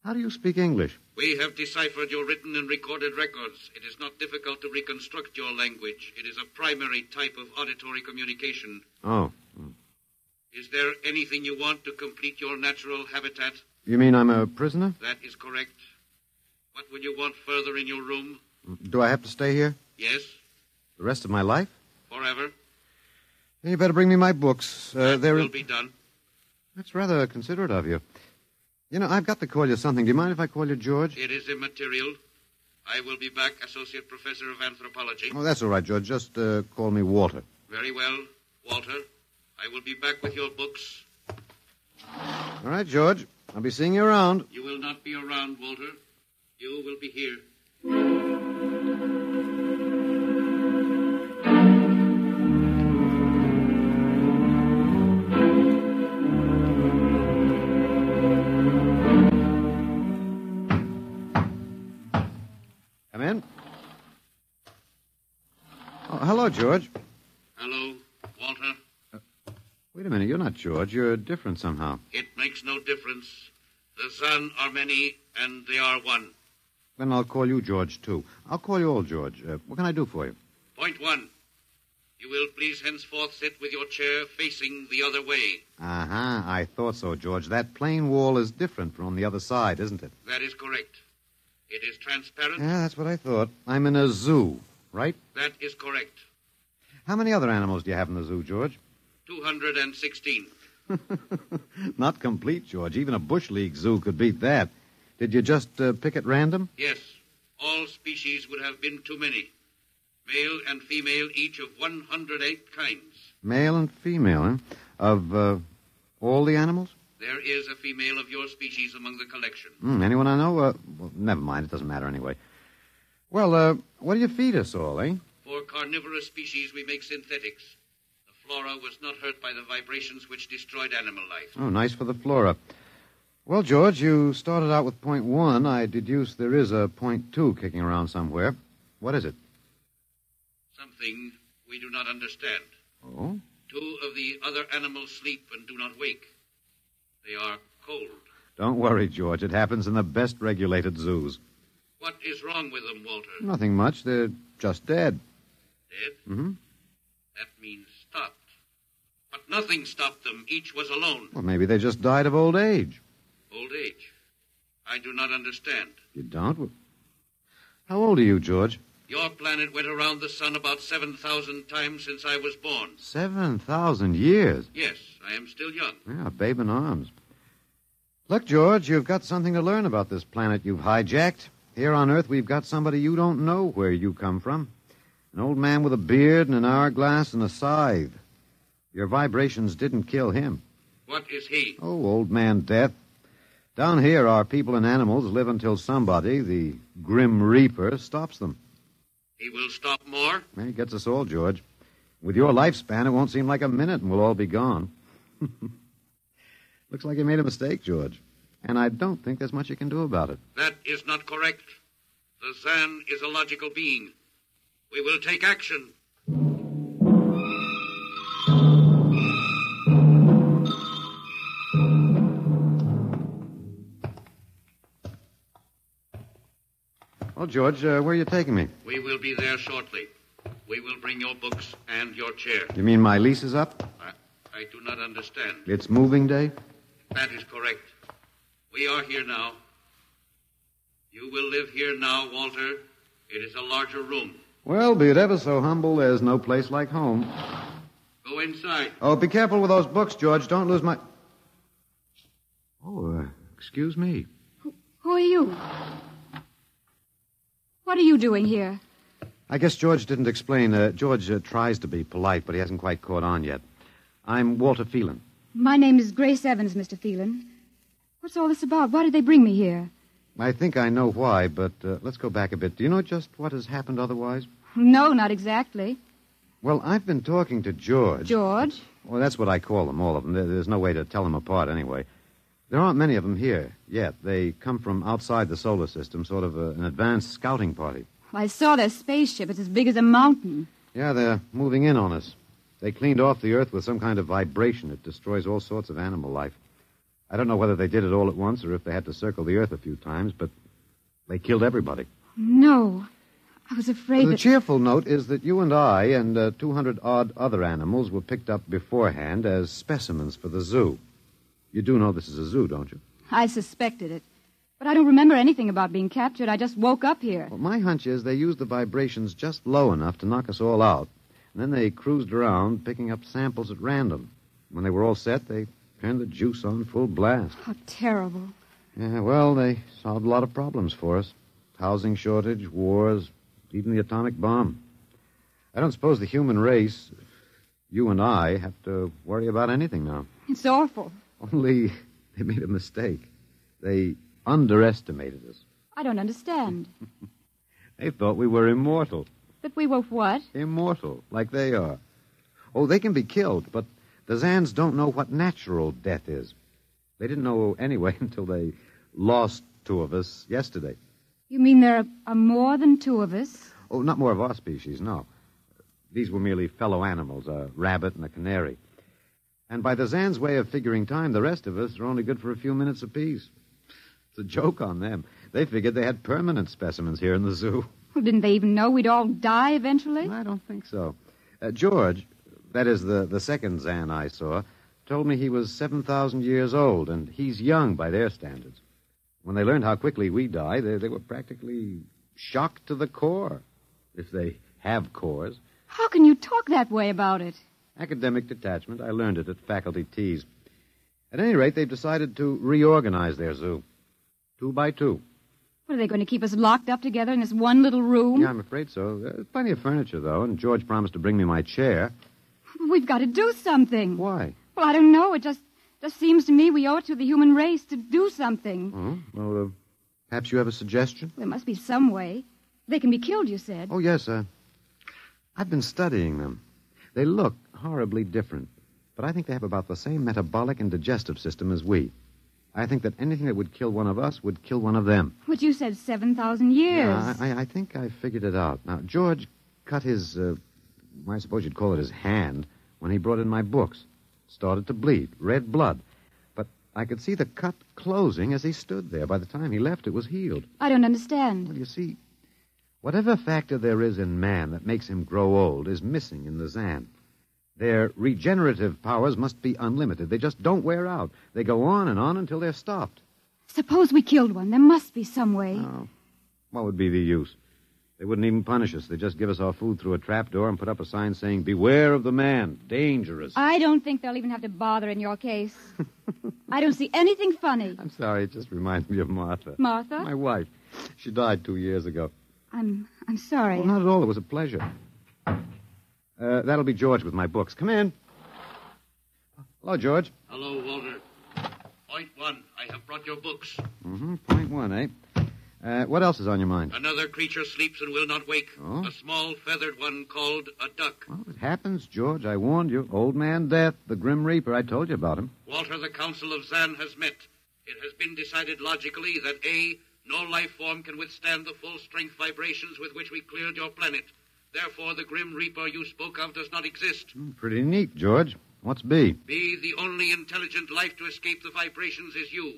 How do you speak English? We have deciphered your written and recorded records. It is not difficult to reconstruct your language. It is a primary type of auditory communication. Oh. Is there anything you want to complete your natural habitat? You mean I'm a prisoner? That is correct. What would you want further in your room? Do I have to stay here? Yes. The rest of my life? Forever. You better bring me my books. That will be done. That's rather considerate of you. You know, I've got to call you something. Do you mind if I call you George? It is immaterial. I will be back, Associate Professor of Anthropology. Oh, that's all right, George. Just call me Walter. Very well, Walter. I will be back with your books. All right, George. I'll be seeing you around. You will not be around, Walter. You will be here. Come in. Oh, hello, George. Hello, Walter. Wait a minute. You're not George. You're different somehow. It makes no difference. The Zan are many, and they are one. Then I'll call you George, too. I'll call you old George. What can I do for you? Point 1. You will please henceforth sit with your chair facing the other way. Uh-huh. I thought so, George. That plain wall is different from the other side, isn't it? That is correct. It is transparent. Yeah, that's what I thought. I'm in a zoo, right? That is correct. How many other animals do you have in the zoo, George? 216. Not complete, George. Even a Bush League zoo could beat that. Did you just pick at random? Yes. All species would have been too many. Male and female, each of 108 kinds. Male and female, huh? Of all the animals? There is a female of your species among the collection. Anyone I know? Well, never mind. It doesn't matter anyway. Well, what do you feed us all, eh? For carnivorous species, we make synthetics. The flora was not hurt by the vibrations which destroyed animal life. Oh, nice for the flora. Well, George, you started out with point 1. I deduce there is a point 2 kicking around somewhere. What is it? Something we do not understand. Oh? 2 of the other animals sleep and do not wake. They are cold. Don't worry, George. It happens in the best regulated zoos. What is wrong with them, Walter? Nothing much. They're just dead. Dead? Mm-hmm. That means stopped. But nothing stopped them. Each was alone. Well, maybe they just died of old age. Old age? I do not understand. You don't? Well, how old are you, George? Your planet went around the sun about 7,000 times since I was born. 7,000 years? Yes, I am still young. Yeah, a babe in arms. Look, George, you've got something to learn about this planet you've hijacked. Here on Earth, we've got somebody you don't know where you come from. An old man with a beard and an hourglass and a scythe. Your vibrations didn't kill him. What is he? Oh, old man Death. Down here, our people and animals live until somebody, the Grim Reaper, stops them. He will stop more? Well, he gets us all, George. With your lifespan, it won't seem like a minute and we'll all be gone. Looks like you made a mistake, George. And I don't think there's much you can do about it. That is not correct. The Zan is a logical being. We will take action. Well, George, where are you taking me? We will be there shortly. We will bring your books and your chair. You mean my lease is up? I do not understand. It's moving day? That is correct. We are here now. You will live here now, Walter. It is a larger room. Well, be it ever so humble, there's no place like home. Go inside. Oh, be careful with those books, George. Don't lose my... Oh, excuse me. Who are you? What are you doing here? I guess George didn't explain. George tries to be polite, but he hasn't quite caught on yet. I'm Walter Phelan. My name is Grace Evans, Mr. Phelan. What's all this about? Why did they bring me here? I think I know why, but let's go back a bit. Do you know just what has happened otherwise? No, not exactly. Well, I've been talking to George. George? Well, that's what I call them, all of them. There's no way to tell them apart anyway. There aren't many of them here yet. They come from outside the solar system, sort of an advanced scouting party. I saw their spaceship. It's as big as a mountain. Yeah, they're moving in on us. They cleaned off the Earth with some kind of vibration. It destroys all sorts of animal life. I don't know whether they did it all at once or if they had to circle the Earth a few times, but they killed everybody. No. I was afraid The cheerful note is that you and I and 200-odd other animals were picked up beforehand as specimens for the zoo. You do know this is a zoo, don't you? I suspected it. But I don't remember anything about being captured. I just woke up here. Well, my hunch is they used the vibrations just low enough to knock us all out. And then they cruised around, picking up samples at random. When they were all set, they turned the juice on full blast. How terrible. Yeah, well, they solved a lot of problems for us. Housing shortage, wars, even the atomic bomb. I don't suppose the human race, you and I, have to worry about anything now. It's awful. Only they made a mistake. They underestimated us. I don't understand. They thought we were immortal. That we were what? Immortal, like they are. Oh, they can be killed, but the Zans don't know what natural death is. They didn't know anyway until they lost 2 of us yesterday. You mean there are more than 2 of us? Oh, not more of our species, no. These were merely fellow animals, a rabbit and a canary. And by the Zan's way of figuring time, the rest of us are only good for a few minutes apiece. It's a joke on them. They figured they had permanent specimens here in the zoo. Well, didn't they even know we'd all die eventually? I don't think so. George, that is the second Zan I saw, told me he was 7,000 years old, and he's young by their standards. When they learned how quickly we die, they were practically shocked to the core, if they have cores. How can you talk that way about it? Academic detachment. I learned it at faculty teas. At any rate, they've decided to reorganize their zoo. 2 by 2. What, are they going to keep us locked up together in this one little room? Yeah, I'm afraid so. There's plenty of furniture, though, and George promised to bring me my chair. We've got to do something. Why? Well, I don't know. It just seems to me we owe it to the human race to do something. Oh, well, perhaps you have a suggestion? There must be some way. They can be killed, you said. Oh, yes, I've been studying them. They look horribly different, but I think they have about the same metabolic and digestive system as we. I think that anything that would kill one of us would kill one of them. But you said 7,000 years. Yeah, I think I figured it out. Now, George cut his, I suppose you'd call it his hand, when he brought in my books. It started to bleed, red blood. But I could see the cut closing as he stood there. By the time he left, it was healed. I don't understand. Well, you see, whatever factor there is in man that makes him grow old is missing in the Zan. Their regenerative powers must be unlimited. They just don't wear out. They go on until they're stopped. Suppose we killed one. There must be some way. Oh, what would be the use? They wouldn't even punish us. They'd just give us our food through a trapdoor and put up a sign saying, "Beware of the man. Dangerous." I don't think they'll even have to bother in your case. I don't see anything funny. I'm sorry. It just reminds me of Martha. Martha? My wife. She died 2 years ago. I'm sorry. Well, not at all. It was a pleasure. That'll be George with my books. Come in. Hello, George. Hello, Walter. Point one, I have brought your books. Mm-hmm. Point one, eh? What else is on your mind? Another creature sleeps and will not wake. Oh? A small feathered one called a duck. Well, it happens, George. I warned you. Old Man Death, the Grim Reaper. I told you about him. Walter, the Council of Zan has met. It has been decided logically that A, no life form can withstand the full-strength vibrations with which we cleared your planet. Therefore, the Grim Reaper you spoke of does not exist. Pretty neat, George. What's B? B, the only intelligent life to escape the vibrations is you.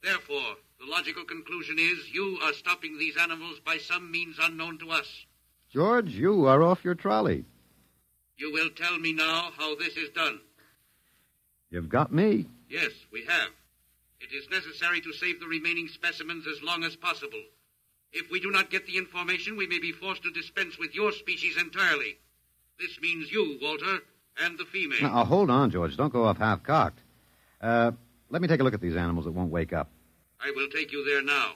Therefore, the logical conclusion is you are stopping these animals by some means unknown to us. George, you are off your trolley. You will tell me now how this is done. You've got me. Yes, we have. It is necessary to save the remaining specimens as long as possible. If we do not get the information, we may be forced to dispense with your species entirely. This means you, Walter, and the female. Now, hold on, George. Don't go off half-cocked. Let me take a look at these animals that won't wake up. I will take you there now.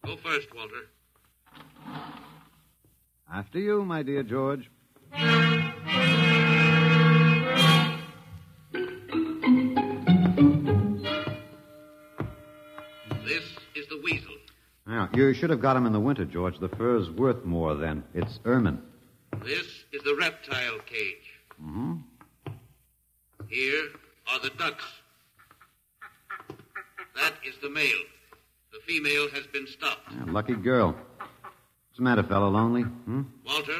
Go first, Walter. After you, my dear George. This is the weasel. Now, you should have got him in the winter, George. The fur's worth more then. It's ermine. This is the reptile cage. Mm-hmm. Here are the ducks. That is the male. The female has been stopped. Yeah, lucky girl. What's the matter, fellow? Lonely? Hmm? Walter,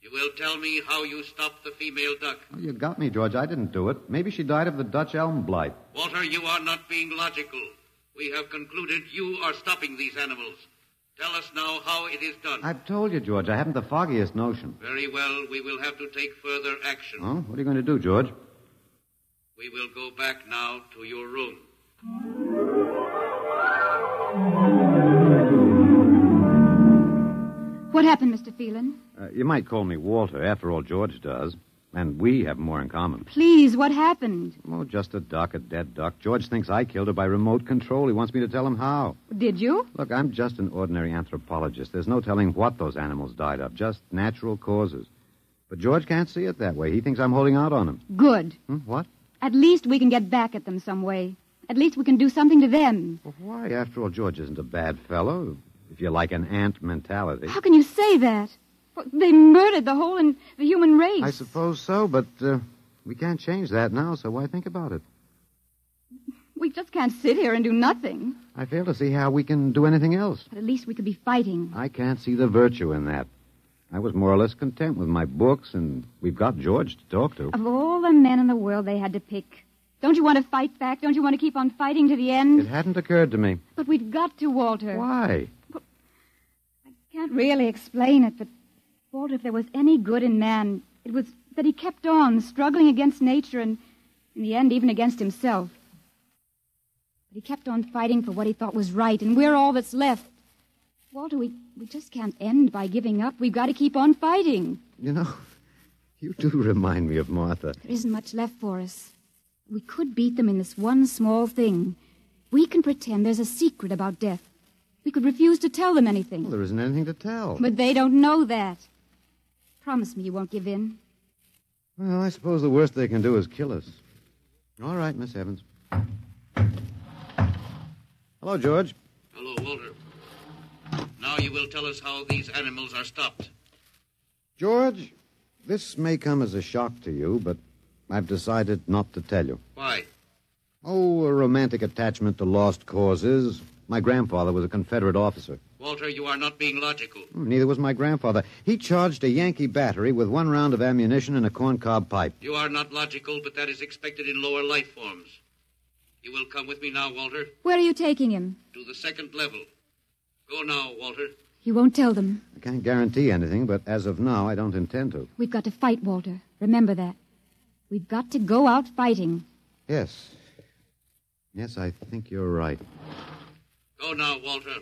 you will tell me how you stopped the female duck. Oh, you got me, George. I didn't do it. Maybe she died of the Dutch elm blight. Walter, you are not being logical. We have concluded you are stopping these animals. Tell us now how it is done. I've told you, George. I haven't the foggiest notion. Very well. We will have to take further action. Oh, what are you going to do, George? We will go back now to your room. What happened, Mr. Phelan? You might call me Walter. After all, George does. And we have more in common. Please, what happened? Oh, just a duck, a dead duck. George thinks I killed her by remote control. He wants me to tell him how. Did you? Look, I'm just an ordinary anthropologist. There's no telling what those animals died of, just natural causes. But George can't see it that way. He thinks I'm holding out on him. Good. What? At least we can get back at them some way. At least we can do something to them. Well, why? After all, George isn't a bad fellow, if you like an ant mentality. How can you say that? Well, they murdered the human race. I suppose so, but we can't change that now, so why think about it? We just can't sit here and do nothing. I fail to see how we can do anything else. But at least we could be fighting. I can't see the virtue in that. I was more or less content with my books, and we've got George to talk to. Of all the men in the world they had to pick, don't you want to fight back? Don't you want to keep on fighting to the end? It hadn't occurred to me. But we've got to, Walter. Why? Well, I can't really explain it, but, Walter, if there was any good in man, it was that he kept on struggling against nature and, in the end, even against himself. But he kept on fighting for what he thought was right, and we're all that's left. Walter, we just can't end by giving up. We've got to keep on fighting. You know, you do remind me of Martha. There isn't much left for us. We could beat them in this one small thing. We can pretend there's a secret about death. We could refuse to tell them anything. Well, there isn't anything to tell. But they don't know that. Promise me you won't give in. Well, I suppose the worst they can do is kill us. All right, Miss Evans. Hello, George. Hello, Walter. Now you will tell us how these animals are stopped. George, this may come as a shock to you, but I've decided not to tell you. Why? Oh, a romantic attachment to lost causes. My grandfather was a Confederate officer. Walter, you are not being logical. Neither was my grandfather. He charged a Yankee battery with 1 round of ammunition and a corncob pipe. You are not logical, but that is expected in lower life forms. You will come with me now, Walter. Where are you taking him? To the 2nd level. Go now, Walter. You won't tell them. I can't guarantee anything, but as of now, I don't intend to. We've got to fight, Walter. Remember that. We've got to go out fighting. Yes. Yes, I think you're right. Go now, Walter.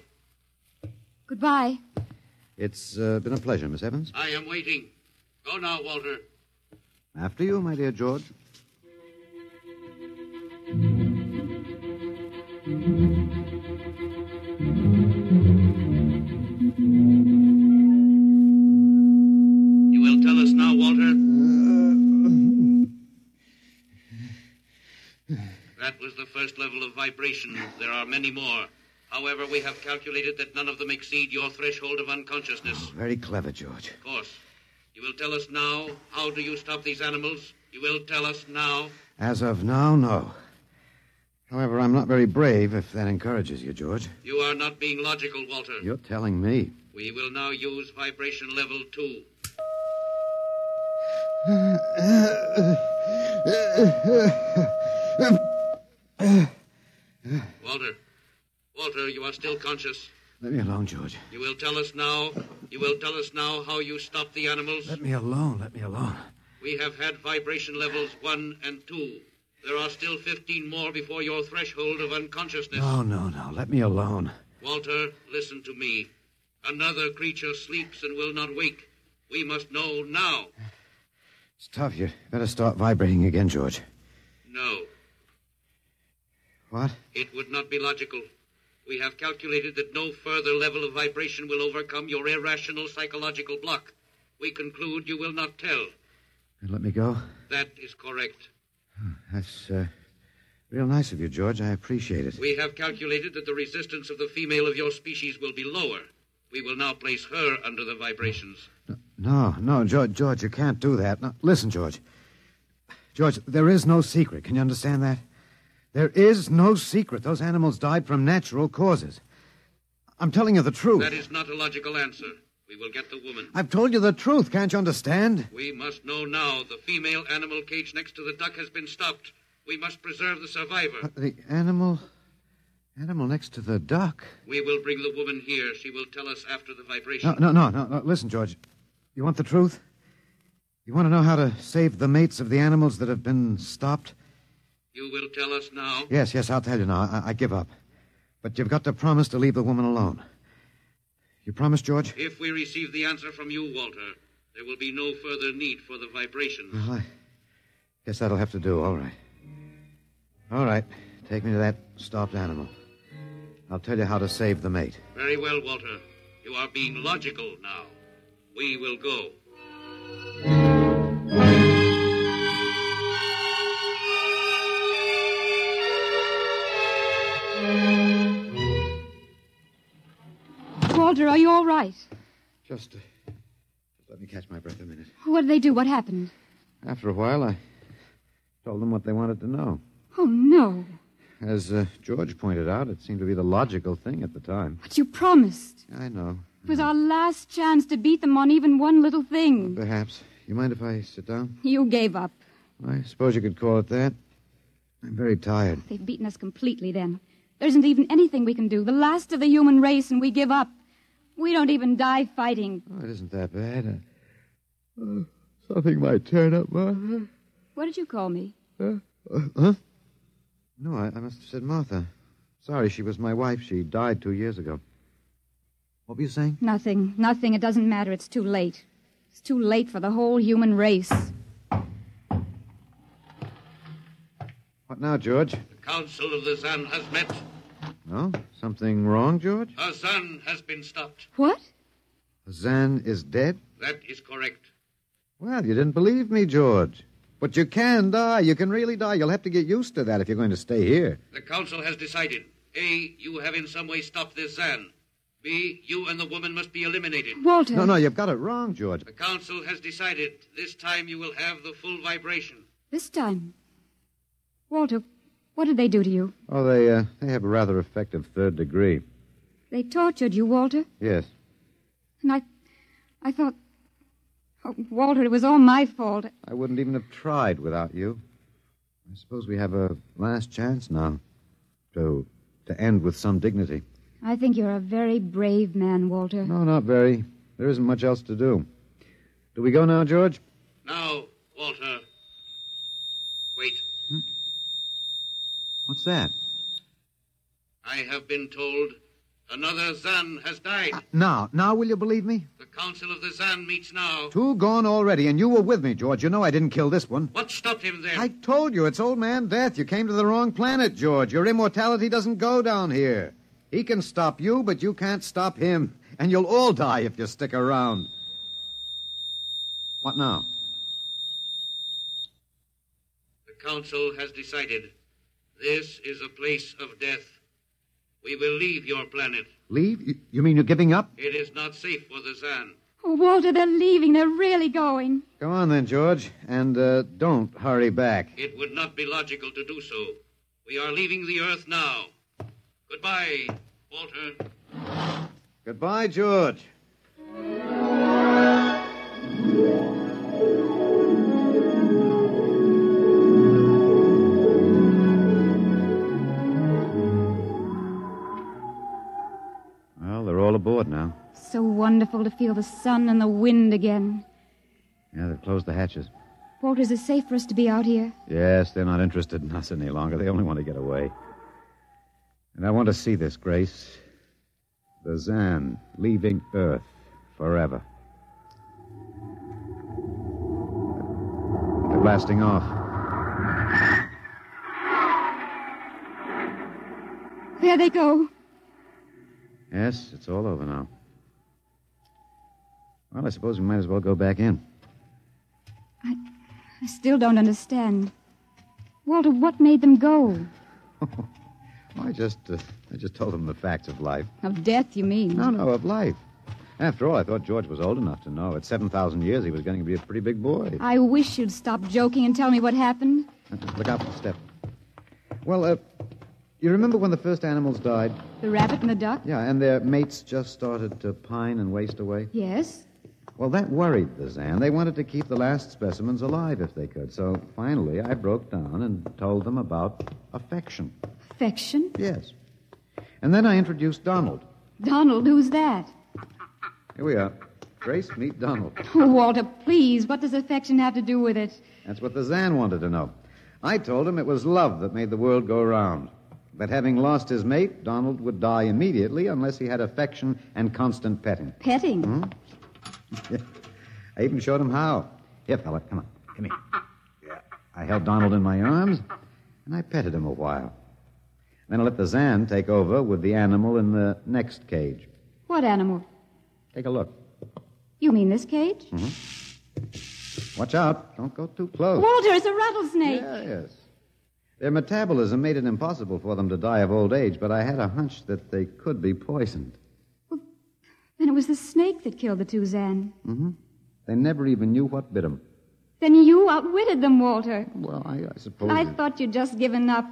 Goodbye. It's been a pleasure, Miss Evans. I am waiting. Go now, Walter. After you, my dear George. You will tell us now, Walter? That was the first level of vibration. There are many more. However, we have calculated that none of them exceed your threshold of unconsciousness. Oh, very clever, George. Of course. You will tell us now, how do you stop these animals? You will tell us now? As of now, no. However, I'm not very brave, if that encourages you, George. You are not being logical, Walter. You're telling me. We will now use vibration level 2. Walter, you are still conscious. Let me alone, George. You will tell us now how you stop the animals? Let me alone. We have had vibration levels 1 and 2. There are still 15 more before your threshold of unconsciousness. No. Let me alone. Walter, listen to me. Another creature sleeps and will not wake. We must know now. It's tough. You better start vibrating again, George. No. What? It would not be logical. We have calculated that no further level of vibration will overcome your irrational psychological block. We conclude you will not tell. Let me go? That is correct. That's real nice of you, George. I appreciate it. We have calculated that the resistance of the female of your species will be lower. We will now place her under the vibrations. No, George, you can't do that. No, listen, George. George, there is no secret. Can you understand that? There is no secret. Those animals died from natural causes. I'm telling you the truth. That is not a logical answer. We will get the woman. I've told you the truth. Can't you understand? We must know now. The female animal cage next to the duck has been stopped. We must preserve the survivor. The animal next to the duck? We will bring the woman here. She will tell us after the vibration. No. Listen, George. You want the truth? You want to know how to save the mates of the animals that have been stopped? You will tell us now? Yes, I'll tell you now. I give up. But you've got to promise to leave the woman alone. You promise, George? If we receive the answer from you, Walter, there will be no further need for the vibrations. Well, I guess that'll have to do. All right. Take me to that stopped animal. I'll tell you how to save the mate. Very well, Walter. You are being logical now. We will go. Walter, are you all right? Just let me catch my breath a minute. What did they do? What happened? After a while, I told them what they wanted to know. Oh, no. As George pointed out, it seemed to be the logical thing at the time. But you promised. I know. It was our last chance to beat them on even one little thing. Perhaps. You mind if I sit down? You gave up. I suppose you could call it that. I'm very tired. They've beaten us completely then. There isn't even anything we can do. The last of the human race, and we give up. We don't even die fighting. Oh, it isn't that bad. Something might turn up, Martha. What did you call me? Huh? No, I must have said Martha. Sorry, she was my wife. She died 2 years ago. What were you saying? Nothing. It doesn't matter. It's too late. It's too late for the whole human race. What now, George? The Council of the Zan has met. No? Something wrong, George? Zan has been stopped. What? Zan is dead? That is correct. Well, you didn't believe me, George. But you can die. You can really die. You'll have to get used to that if you're going to stay here. The council has decided. A, you have in some way stopped this Zan. B, you and the woman must be eliminated. Walter. No, you've got it wrong, George. The council has decided. This time you will have the full vibration. This time? Walter, what did they do to you? Oh, they have a rather effective third degree. They tortured you, Walter? Yes. And I thought... Oh, Walter, it was all my fault. I wouldn't even have tried without you. I suppose we have a last chance now to end with some dignity. I think you're a very brave man, Walter. No, not very. There isn't much else to do. Do we go now, George? Now, Walter. Wait. What's that? I have been told another Zan has died. Now will you believe me? The council of the Zan meets now. 2 gone already, and you were with me, George. You know I didn't kill this one. What stopped him then? I told you, it's Old Man Death. You came to the wrong planet, George. Your immortality doesn't go down here. He can stop you, but you can't stop him. And you'll all die if you stick around. What now? The council has decided. This is a place of death. We will leave your planet. Leave? You mean you're giving up? It is not safe for the Zan. Oh, Walter, they're leaving. They're really going. Go on then, George. And don't hurry back. It would not be logical to do so. We are leaving the Earth now. Goodbye, Walter. Goodbye, George. Well, they're all aboard now. So wonderful to feel the sun and the wind again. Yeah, they've closed the hatches. Walter, is it safe for us to be out here? Yes, they're not interested in us any longer. They only want to get away. And I want to see this, Grace. The Zan leaving Earth forever. They're blasting off. There they go. Yes, it's all over now. Well, I suppose we might as well go back in. I still don't understand. Walter, what made them go? I just told them the facts of life. Of death, you mean? No, of life. After all, I thought George was old enough to know. At 7,000 years, he was going to be a pretty big boy. I wish you'd stop joking and tell me what happened. Look out for the step. Well, you remember when the first animals died? The rabbit and the duck? Yeah, and their mates just started to pine and waste away? Yes. Well, that worried the Zan. They wanted to keep the last specimens alive if they could. So finally, I broke down and told them about affection. Affection? Yes. And then I introduced Donald. Donald, who's that? Here we are. Grace, meet Donald. Oh, Walter, please. What does affection have to do with it? That's what the Zan wanted to know. I told him it was love that made the world go round. That having lost his mate, Donald would die immediately unless he had affection and constant petting. Petting? Hmm? I even showed him how. Here, fella, come on. Come here. Yeah. I held Donald in my arms, and I petted him a while. Then I let the Zan take over with the animal in the next cage. What animal? Take a look. You mean this cage? Mm-hmm. Watch out. Don't go too close. Walter, it's a rattlesnake. Yes. Their metabolism made it impossible for them to die of old age, but I had a hunch that they could be poisoned. Then it was the snake that killed the two Zan. Mm-hmm. They never even knew what bit them. Then you outwitted them, Walter. Well, I suppose... I thought you'd just given up.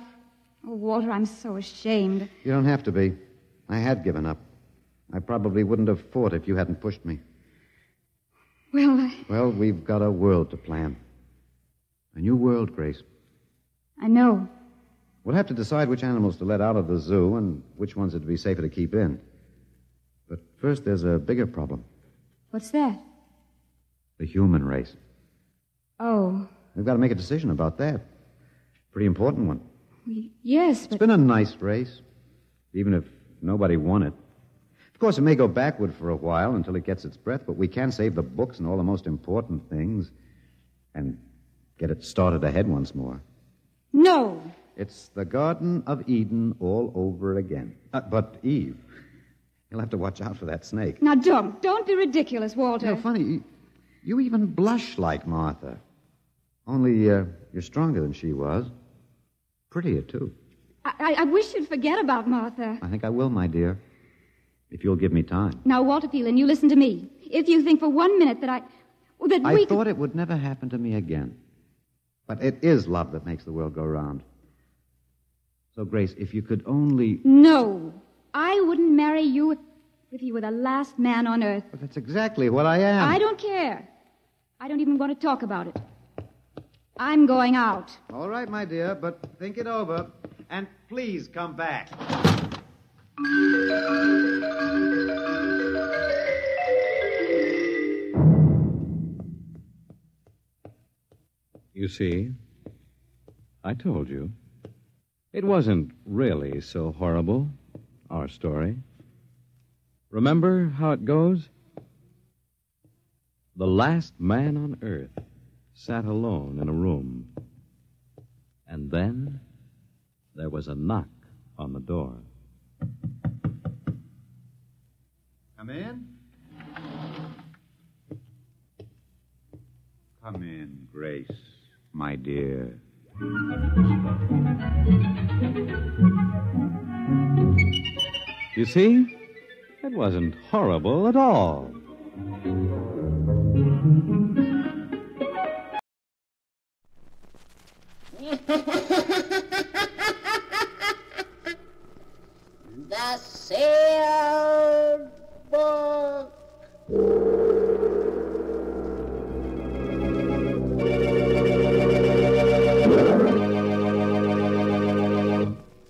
Oh, Walter, I'm so ashamed. You don't have to be. I had given up. I probably wouldn't have fought if you hadn't pushed me. Well, we've got a world to plan. A new world, Grace. I know. We'll have to decide which animals to let out of the zoo and which ones it'd be safer to keep in. But first, there's a bigger problem. What's that? The human race. Oh. We've got to make a decision about that. Pretty important one. Yes, but... It's been a nice race, even if nobody won it. Of course, it may go backward for a while until it gets its breath, but we can save the books and all the most important things and get it started ahead once more. No. It's the Garden of Eden all over again. But, Eve, you'll have to watch out for that snake. Now, don't be ridiculous, Walter. You know, funny, you even blush like Martha. Only you're stronger than she was. Prettier, too. I wish you'd forget about Martha. I think I will, my dear, if you'll give me time. Now, Walter Phelan, you listen to me. If you think for 1 minute that I thought it would never happen to me again. But it is love that makes the world go round. So, Grace, if you could only... No, I wouldn't marry you if you were the last man on earth. But that's exactly what I am. I don't care. I don't even want to talk about it. I'm going out. All right, my dear, but think it over. And please come back. You see, I told you. It wasn't really so horrible, our story. Remember how it goes? The last man on earth sat alone in a room. And then there was a knock on the door. Come in. Come in, Grace, my dear. You see, it wasn't horrible at all. The sealed book.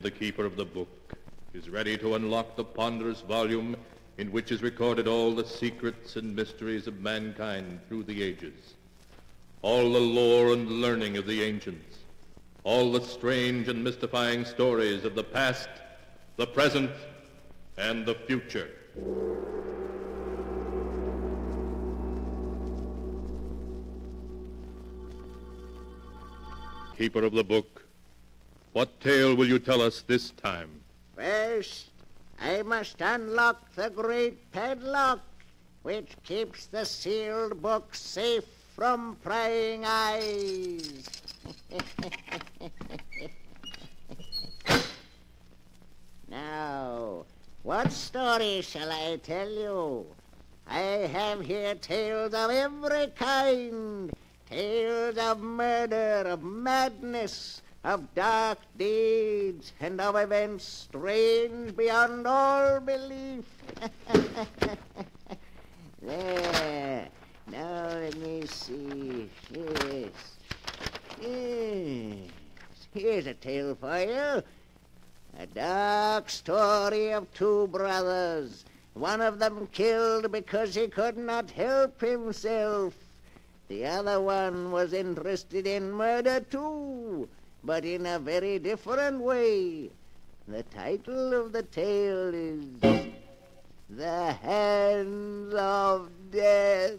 The keeper of the book is ready to unlock the ponderous volume in which is recorded all the secrets and mysteries of mankind through the ages, all the lore and learning of the ancients, all the strange and mystifying stories of the past, the present, and the future. Keeper of the book, what tale will you tell us this time? First, I must unlock the great padlock which keeps the sealed book safe from prying eyes. Now, what story shall I tell you? I have here tales of every kind. Tales of murder, of madness, of dark deeds, and of events strange beyond all belief. There. Now let me see. Yes. Here's a tale for you. A dark story of two brothers. One of them killed because he could not help himself. The other one was interested in murder too, but in a very different way. The title of the tale is The Hands of Death.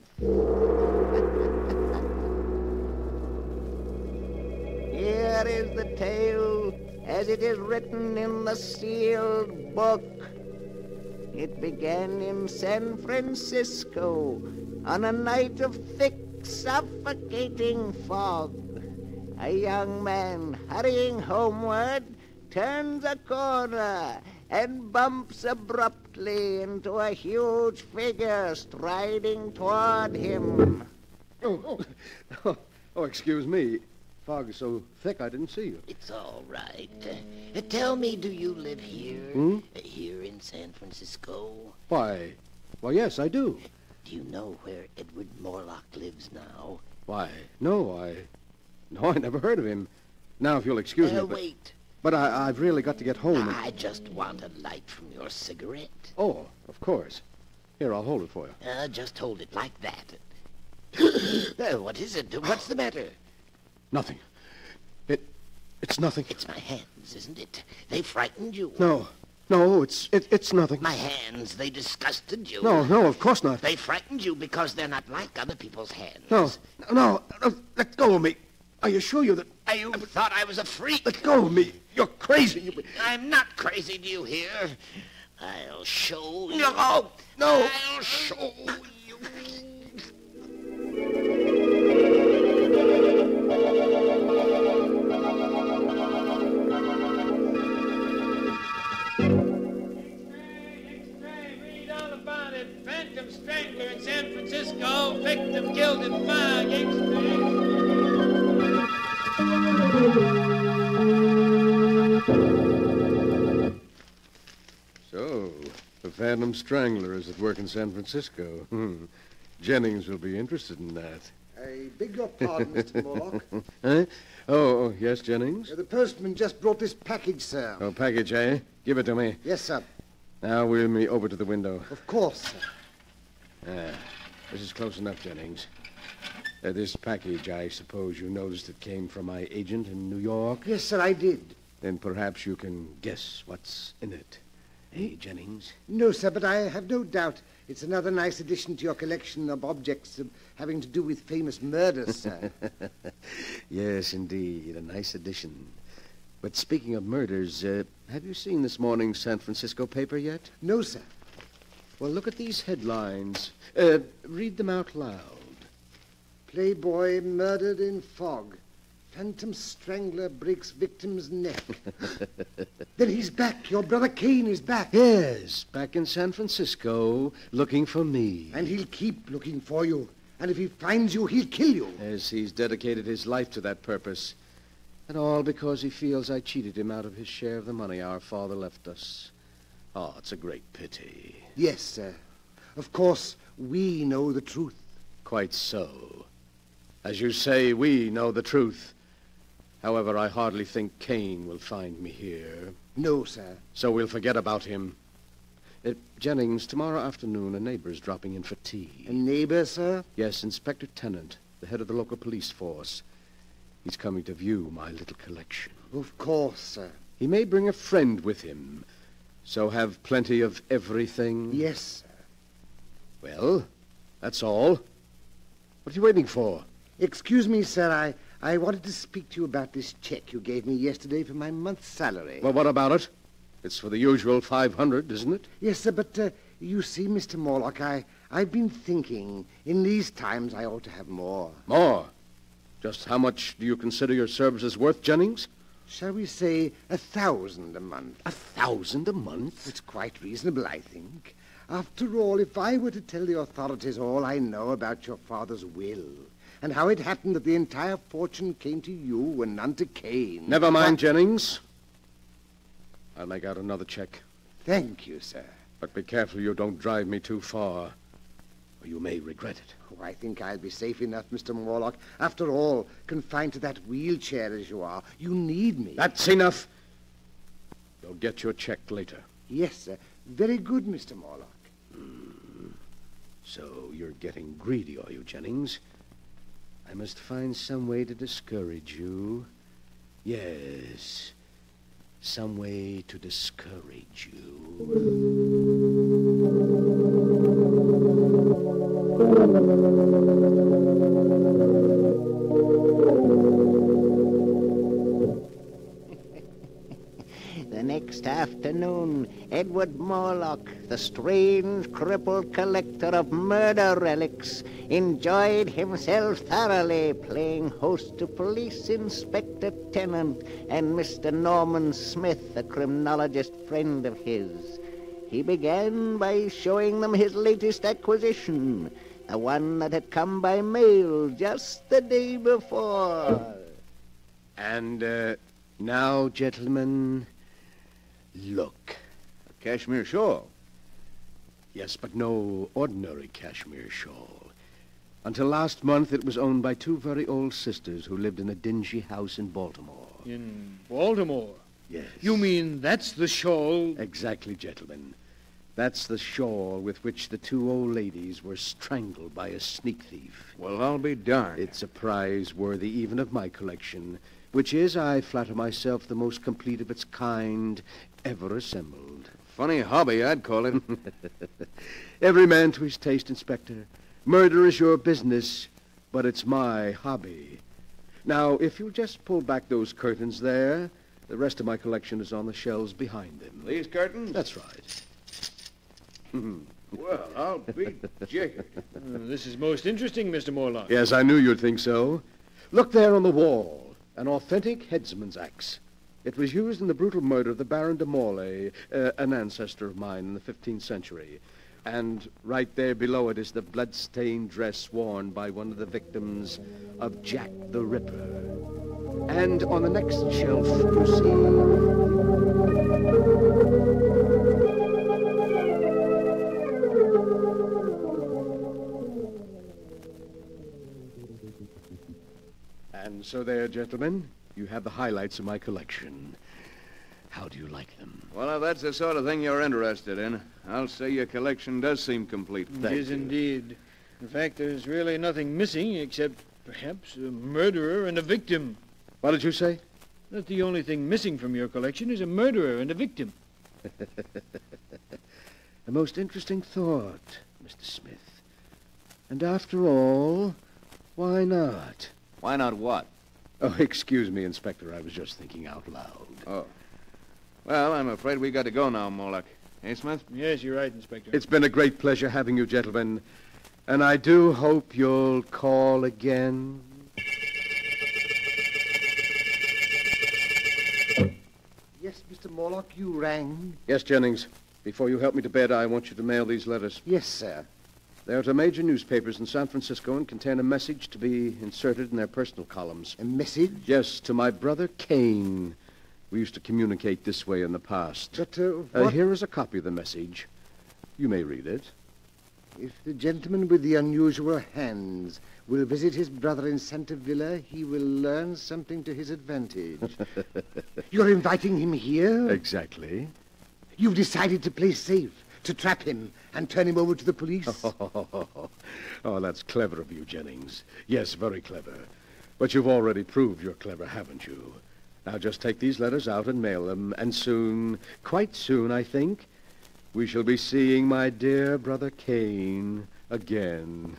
Here is the tale as it is written in the sealed book. It began in San Francisco on a night of thick, suffocating fog. A young man hurrying homeward turns a corner and bumps abruptly into a huge figure striding toward him. Oh, excuse me. Fog is so thick I didn't see you. It's all right. Tell me, do you live here? Here in San Francisco? Why, yes, I do. Do you know where Edward Morlock lives now? Why, no, I never heard of him. Now, if you'll excuse me, wait. But I've really got to get home. I just want a light from your cigarette. Oh, of course. Here, I'll hold it for you. Just hold it like that. What is it? What's the matter? Nothing. It's nothing. It's my hands, isn't it? They frightened you. No, it's nothing. My hands, they disgusted you. No, of course not. They frightened you because they're not like other people's hands. No, let go of me. I assure you that You thought I was a freak. Let go of me. You're crazy. I'm not crazy, do you hear? I'll show you. No. I'll show you. Phantom strangler in San Francisco, victim killed in fire. So, the Phantom Strangler is at work in San Francisco. Jennings will be interested in that. I beg your pardon, Mr. Morlock. Huh? Oh, yes, Jennings? The postman just brought this package, sir. Oh, package, eh? Give it to me. Yes, sir. Now wheel me over to the window. Of course, sir. This is close enough, Jennings. This package, I suppose you noticed it came from my agent in New York? Yes, sir, I did. Then perhaps you can guess what's in it. Hey, Jennings? No, sir, but I have no doubt it's another nice addition to your collection of objects having to do with famous murders, sir. Yes, indeed, a nice addition. But speaking of murders, have you seen this morning's San Francisco paper yet? No, sir. Well, look at these headlines. Read them out loud. Playboy murdered in fog. Phantom strangler breaks victim's neck. Then he's back. Your brother Kane is back. Yes, back in San Francisco, looking for me. And he'll keep looking for you. And if he finds you, he'll kill you. Yes, he's dedicated his life to that purpose. And all because he feels I cheated him out of his share of the money our father left us. Oh, it's a great pity. Yes, sir. Of course, we know the truth. Quite so. As you say, we know the truth. However, I hardly think Kane will find me here. No, sir. So we'll forget about him. Jennings, tomorrow afternoon, a neighbor's dropping in for tea. A neighbor, sir? Yes, Inspector Tennant, the head of the local police force. He's coming to view my little collection. Of course, sir. He may bring a friend with him. So have plenty of everything? Yes, sir. Well, that's all. What are you waiting for? Excuse me, sir. I wanted to speak to you about this check you gave me yesterday for my month's salary. Well, what about it? It's for the usual 500, isn't it? Yes, sir, but you see, Mr. Morlock, I've been thinking in these times I ought to have more. More? Just how much do you consider your services worth, Jennings? Shall we say 1,000 a month? 1,000 a month? It's quite reasonable, I think. After all, if I were to tell the authorities all I know about your father's will, and how it happened that the entire fortune came to you and none to Kane... Never mind, Jennings. I'll make out another check. Thank you, sir. But be careful you don't drive me too far, or you may regret it. Oh, I think I'll be safe enough, Mr. Morlock. After all, confined to that wheelchair as you are, you need me. That's enough. You'll get your check later. Yes, sir. Very good, Mr. Morlock. So you're getting greedy, are you, Jennings? I must find some way to discourage you. Yes, some way to discourage you. The next afternoon, Edward Morlock, the strange, crippled collector of murder relics, enjoyed himself thoroughly playing host to Police Inspector Tennant and Mr. Norman Smith, a criminologist friend of his. He began by showing them his latest acquisition, the one that had come by mail just the day before. And now, gentlemen, look. A cashmere shawl? Yes, but no ordinary cashmere shawl. Until last month, it was owned by two very old sisters who lived in a dingy house in Baltimore. In Baltimore? Yes. You mean that's the shawl? Exactly, gentlemen. That's the shawl with which the two old ladies were strangled by a sneak thief. Well, I'll be darned. It's a prize worthy even of my collection, which is, I flatter myself, the most complete of its kind ever assembled. Funny hobby, I'd call it. Every man to his taste, Inspector. Murder is your business, but it's my hobby. Now, if you'll just pull back those curtains there, the rest of my collection is on the shelves behind them. These curtains? That's right. Well, I'll be jiggered. This is most interesting, Mr. Morlock. Yes, I knew you'd think so. Look there on the wall. An authentic headsman's axe. It was used in the brutal murder of the Baron de Morlaix, an ancestor of mine in the 15th century. And right there below it is the blood-stained dress worn by one of the victims of Jack the Ripper. And on the next shelf, you see. And so there, gentlemen, you have the highlights of my collection. How do you like them? Well, if that's the sort of thing you're interested in, I'll say your collection does seem complete. It is indeed. In fact, there's really nothing missing except perhaps a murderer and a victim. What did you say? That the only thing missing from your collection is a murderer and a victim. A most interesting thought, Mr. Smith. And after all, why not? Why not what? Oh, excuse me, Inspector. I was just thinking out loud. Oh. Well, I'm afraid we got to go now, Morlock. Hey, Smith? Yes, you're right, Inspector. It's been a great pleasure having you, gentlemen. And I do hope you'll call again. Yes, Mr. Morlock, you rang? Yes, Jennings. Before you help me to bed, I want you to mail these letters. Yes, sir. They're to major newspapers in San Francisco and contain a message to be inserted in their personal columns. A message? Yes, to my brother Cain. We used to communicate this way in the past. But, what? Here is a copy of the message. You may read it. If the gentleman with the unusual hands will visit his brother in Santa Villa, he will learn something to his advantage. You're inviting him here? Exactly. You've decided to play safe, to trap him and turn him over to the police? Oh, that's clever of you, Jennings. Yes, very clever. But you've already proved you're clever, haven't you? Now just take these letters out and mail them, and soon, quite soon, I think, we shall be seeing my dear brother Cain again.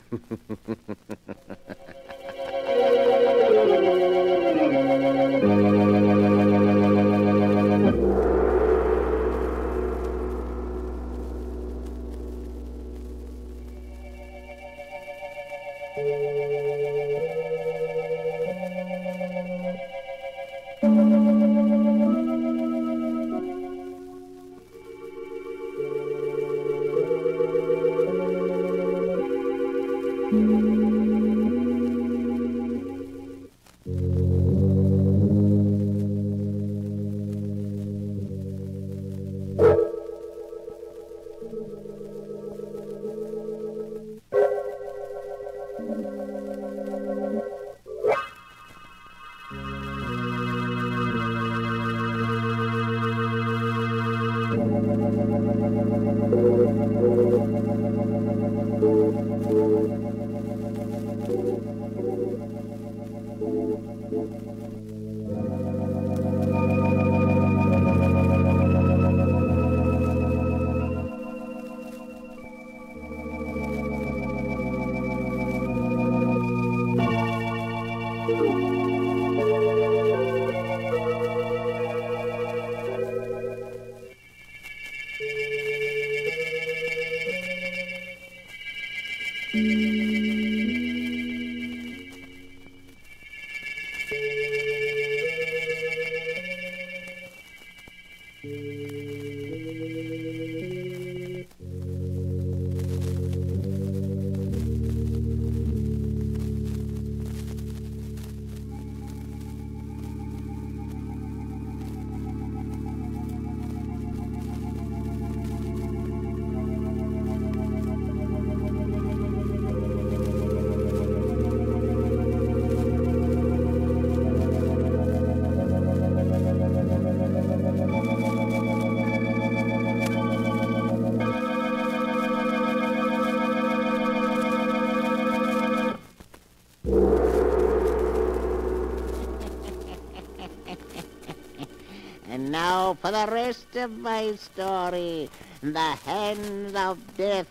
And now for the rest of my story, the hands of death,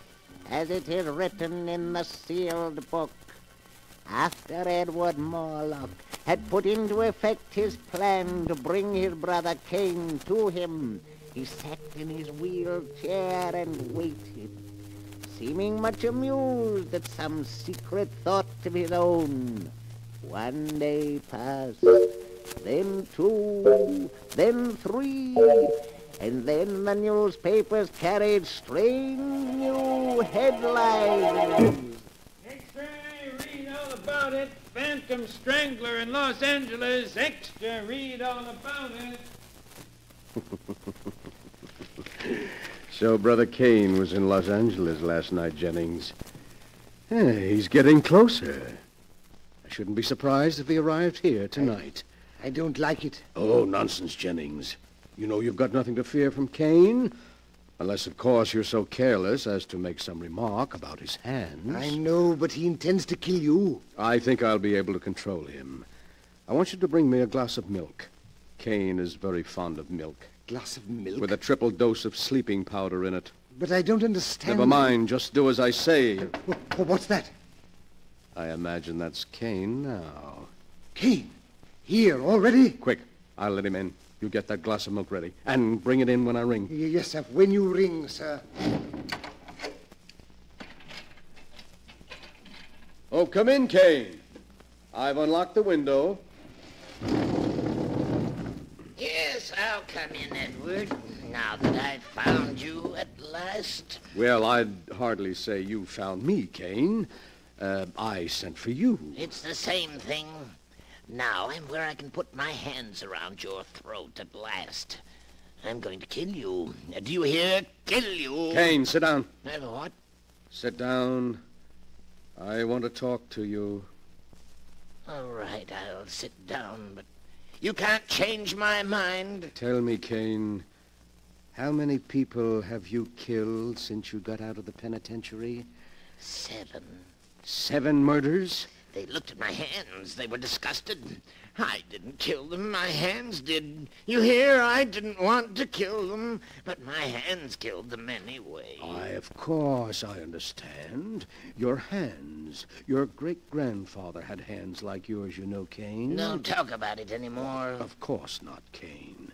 as it is written in the sealed book. After Edward Morlock had put into effect his plan to bring his brother Cain to him, he sat in his wheelchair and waited, seeming much amused at some secret thought of his own. One day passed, then 2, then 3, and then the newspapers carried strange new headlines. Extra, read all about it. Phantom Strangler in Los Angeles. Extra, read all about it. So Brother Cain was in Los Angeles last night, Jennings. He's getting closer. I shouldn't be surprised if he arrived here tonight. I don't like it. Oh, nonsense, Jennings. You know you've got nothing to fear from Cain. Unless, of course, you're so careless as to make some remark about his hands. I know, but he intends to kill you. I think I'll be able to control him. I want you to bring me a glass of milk. Cain is very fond of milk. Glass of milk? With a triple dose of sleeping powder in it. But I don't understand. Never mind. Just do as I say. What's that? I imagine that's Cain now. Cain? Here, already? Quick. I'll let him in. You get that glass of milk ready. And bring it in when I ring. Yes, sir. When you ring, sir. Oh, come in, Cain. I've unlocked the window. Yes, I'll come in, Edward, now that I've found you at last. Well, I'd hardly say you found me, Cain. I sent for you. It's the same thing. Now I'm where I can put my hands around your throat at last. I'm going to kill you. Do you hear? Kill you. Cain, sit down. What? Sit down. I want to talk to you. All right, I'll sit down, but you can't change my mind. Tell me, Cain, how many people have you killed since you got out of the penitentiary? 7. 7 murders? They looked at my hands. They were disgusted. I didn't kill them. My hands did. You hear? I didn't want to kill them, but my hands killed them anyway. Why, of course, I understand. Your hands. Your great-grandfather had hands like yours, you know, Cain. Don't talk about it anymore. Of course not, Cain.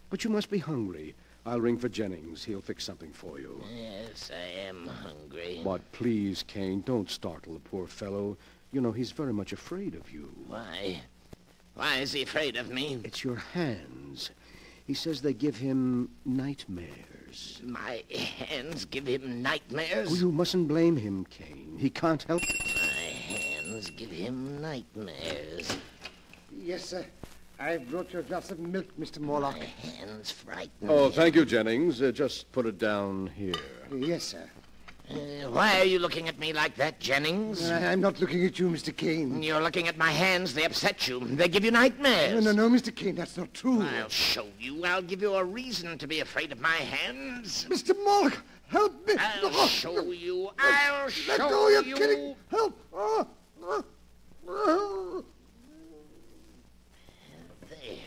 But you must be hungry. I'll ring for Jennings. He'll fix something for you. Yes, I am hungry. But please, Cain, don't startle the poor fellow. You know, he's very much afraid of you. Why? Why is he afraid of me? It's your hands. He says they give him nightmares. My hands give him nightmares? Oh, you mustn't blame him, Cain. He can't help it. My hands give him nightmares. Yes, sir. I've brought you a glass of milk, Mr. Morlock. My hands frighten Oh, me. thank you, Jennings. Just put it down here. Yes, sir. Why are you looking at me like that, Jennings? I'm not looking at you, Mr. Cain. You're looking at my hands. They upset you. They give you nightmares. No, Mr. Cain, that's not true. I'll show you. I'll give you a reason to be afraid of my hands. Mr. Morlock, help me. I'll show you. I'll show Let go, you're you. kidding. Help. There.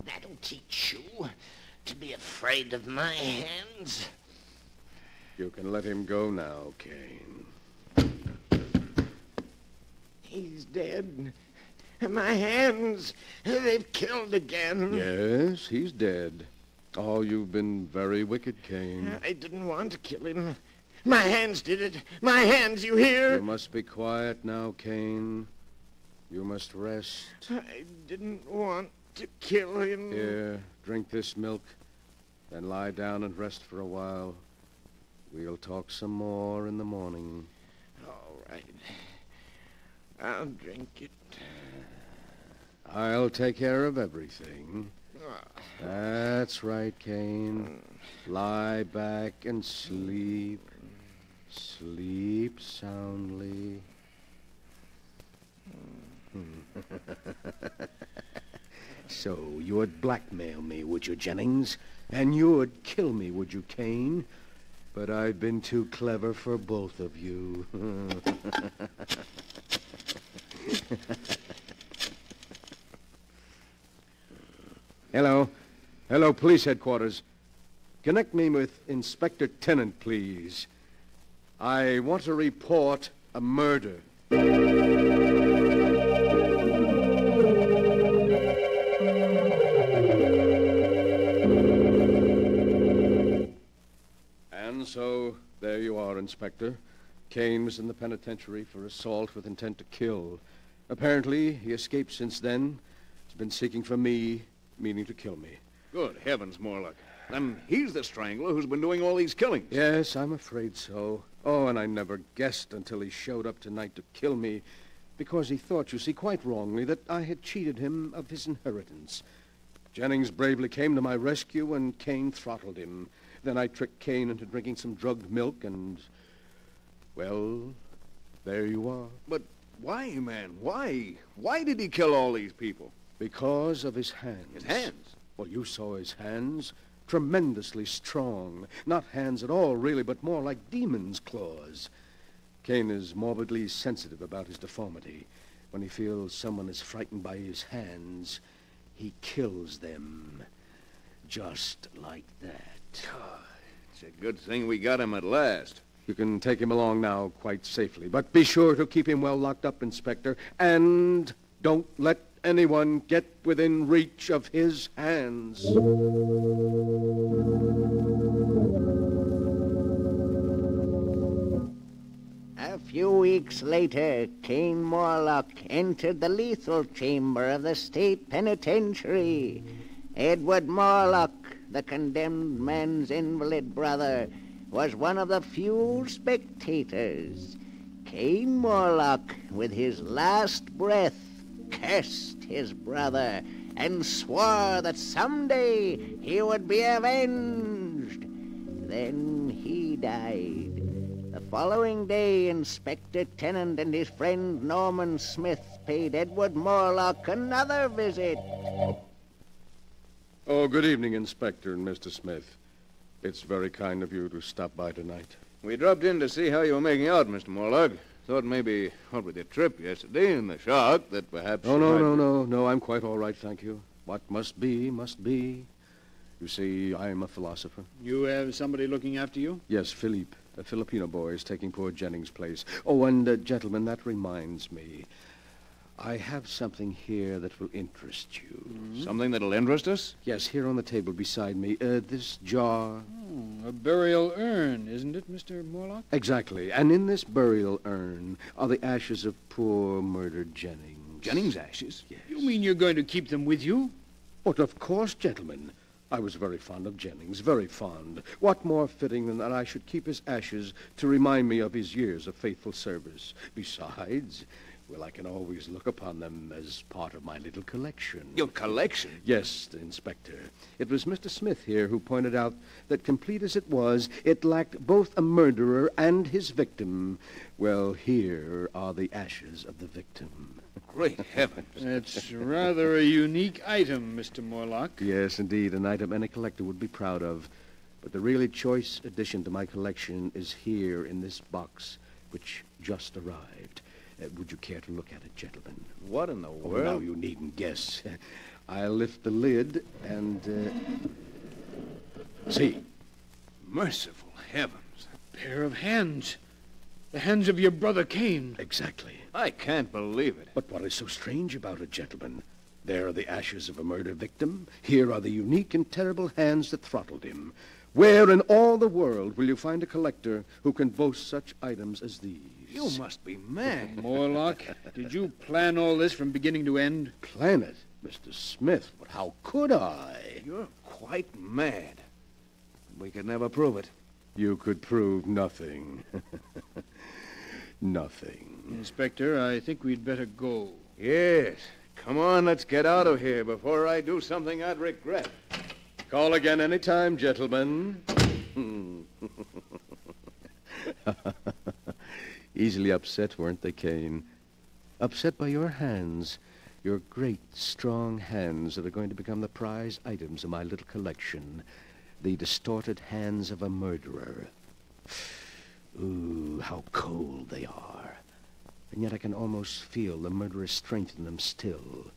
That'll teach you to be afraid of my hands. You can let him go now, Cain. He's dead. My hands, they've killed again. Yes, he's dead. Oh, you've been very wicked, Cain. I didn't want to kill him. My hands did it. My hands, you hear? You must be quiet now, Cain. You must rest. I didn't want to kill him. Here, drink this milk, then lie down and rest for a while. We'll talk some more in the morning. All right. I'll drink it. I'll take care of everything. That's right, Cain. Lie back and sleep. Sleep soundly. So you would blackmail me, would you, Jennings? And you would kill me, would you, Cain? But I've been too clever for both of you. Hello. Hello, police headquarters. Connect me with Inspector Tennant, please. I want to report a murder. And so, there you are, Inspector. Kane was in the penitentiary for assault with intent to kill. Apparently, he escaped since then. He's been seeking for me, meaning to kill me. Good heavens, Morlock. Then he's the strangler who's been doing all these killings. Yes, I'm afraid so. Oh, and I never guessed until he showed up tonight to kill me, because he thought, you see, quite wrongly, that I had cheated him of his inheritance. Jennings bravely came to my rescue, and Kane throttled him. Then I tricked Kane into drinking some drugged milk, and... well, there you are. But why, man? Why? Why did he kill all these people? Because of his hands. His hands? Well, you saw his hands. Tremendously strong. Not hands at all, really, but more like demon's claws. Kane is morbidly sensitive about his deformity. When he feels someone is frightened by his hands, he kills them. Just like that. It's a good thing we got him at last. You can take him along now quite safely, but be sure to keep him well locked up, Inspector, and don't let anyone get within reach of his hands. A few weeks later, Kane Morlock entered the lethal chamber of the state penitentiary. Edward Morlock, the condemned man's invalid brother, was one of the few spectators. Kane Morlock, with his last breath, cursed his brother and swore that someday he would be avenged. Then he died. The following day, Inspector Tennant and his friend Norman Smith paid Edward Morlock another visit. Oh, good evening, Inspector and Mr. Smith. It's very kind of you to stop by tonight. We dropped in to see how you were making out, Mr. Morlock. Thought maybe, what with your trip yesterday and the shock, that perhaps... Oh, no, I'm quite all right, thank you. What must be, must be. You see, I'm a philosopher. You have somebody looking after you? Yes, Philippe, a Filipino boy, is taking poor Jennings' place. Oh, and, gentlemen, that reminds me. I have something here that will interest you. Mm-hmm. Something that'll interest us? Yes, here on the table beside me. This jar. A burial urn, isn't it, Mr. Morlock? Exactly. And in this burial urn are the ashes of poor murdered Jennings. Jennings' ashes? Yes. You mean you're going to keep them with you? But of course, gentlemen. I was very fond of Jennings, very fond. What more fitting than that I should keep his ashes to remind me of his years of faithful service? Besides... well, I can always look upon them as part of my little collection. Your collection? Yes, Inspector. It was Mr. Smith here who pointed out that, complete as it was, it lacked both a murderer and his victim. Well, here are the ashes of the victim. Great heavens. That's rather a unique item, Mr. Morlock. Yes, indeed, an item any collector would be proud of. But the really choice addition to my collection is here in this box, which just arrived. Would you care to look at it, gentlemen? What in the world? Oh, now you needn't guess. I'll lift the lid and, see. Merciful heavens. A pair of hands. The hands of your brother Kane. Exactly. I can't believe it. But what is so strange about it, gentlemen? There are the ashes of a murder victim. Here are the unique and terrible hands that throttled him. Where in all the world will you find a collector who can boast such items as these? You must be mad. Morlock, did you plan all this from beginning to end? Plan it? Mr. Smith, but how could I? You're quite mad. We could never prove it. You could prove nothing. Nothing. Inspector, I think we'd better go. Yes. Come on, let's get out of here before I do something I'd regret. Call again any time, gentlemen. Easily upset, weren't they, Kane? Upset by your hands. Your great, strong hands that are going to become the prize items of my little collection. The distorted hands of a murderer. Ooh, how cold they are. And yet I can almost feel the murderous strength in them still.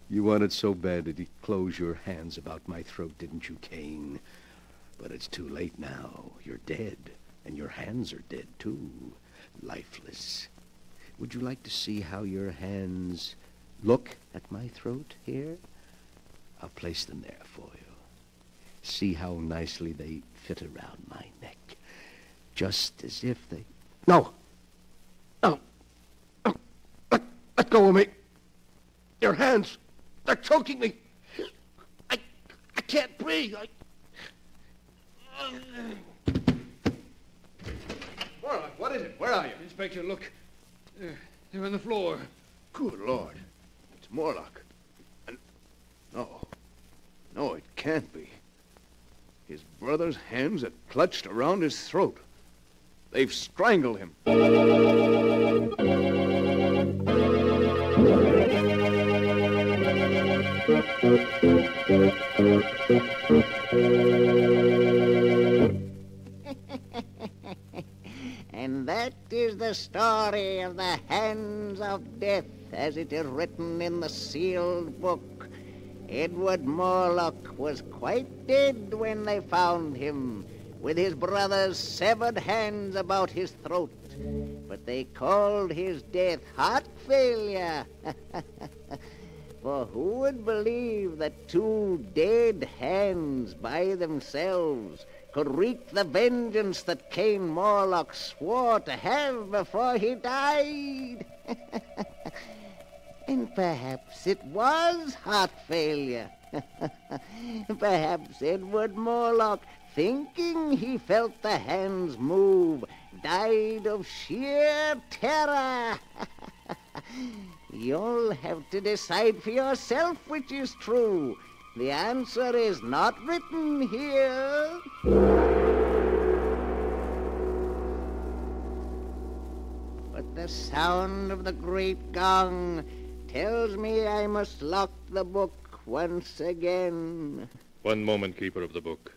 You wanted so bad that you'd close your hands about my throat, didn't you, Kane? But it's too late now. You're dead. And your hands are dead, too. Lifeless. Would you like to see how your hands look at my throat here? I'll place them there for you. See how nicely they fit around my neck. just as if they... No. No. No. Let go of me. Your hands, they're choking me. I can't breathe. Warlock, what is it? Where are you? Inspector, look. They're on the floor. Good Lord. It's Morlock. And... No, it can't be. His brother's hands are clutched around his throat. They've strangled him. And that is the story of the Hands of Death, as it is written in the sealed book. Edward Morlock was quite dead when they found him, with his brother's severed hands about his throat. But they called his death heart failure. For who would believe that two dead hands by themselves could wreak the vengeance that Cain Morlock swore to have before he died? And perhaps it was heart failure. Perhaps Edward Morlock, thinking he felt the hands move, died of sheer terror. You'll have to decide for yourself which is true. The answer is not written here. But the sound of the great gong tells me I must lock the book once again. One moment, Keeper of the Book.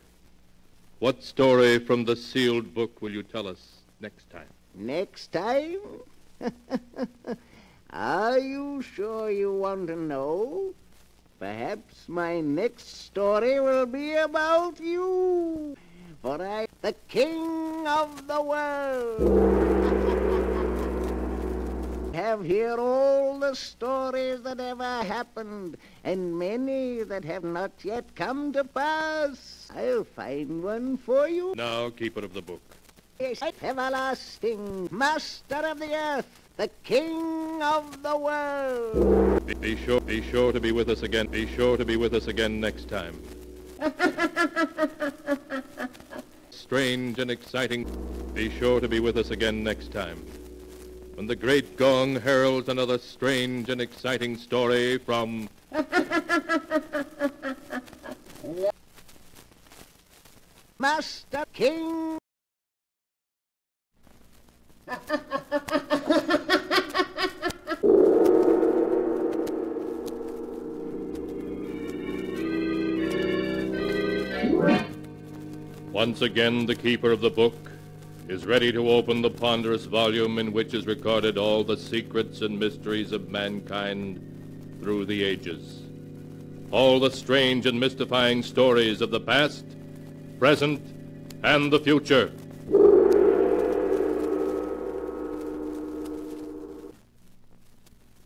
What story from the sealed book will you tell us next time? Next time? Are you sure you want to know? Perhaps my next story will be about you, for I, the king of the world, have here all the stories that ever happened, and many that have not yet come to pass. I'll find one for you. Now, Keeper of the Book. Yes, everlasting, master of the earth, the king of the world. Be sure to be with us again. Be sure to be with us again next time. Strange and exciting. Be sure to be with us again next time, when the great gong heralds another strange and exciting story from... Master King. Once again, the Keeper of the Book is ready to open the ponderous volume in which is recorded all the secrets and mysteries of mankind through the ages. All the strange and mystifying stories of the past, present, and the future.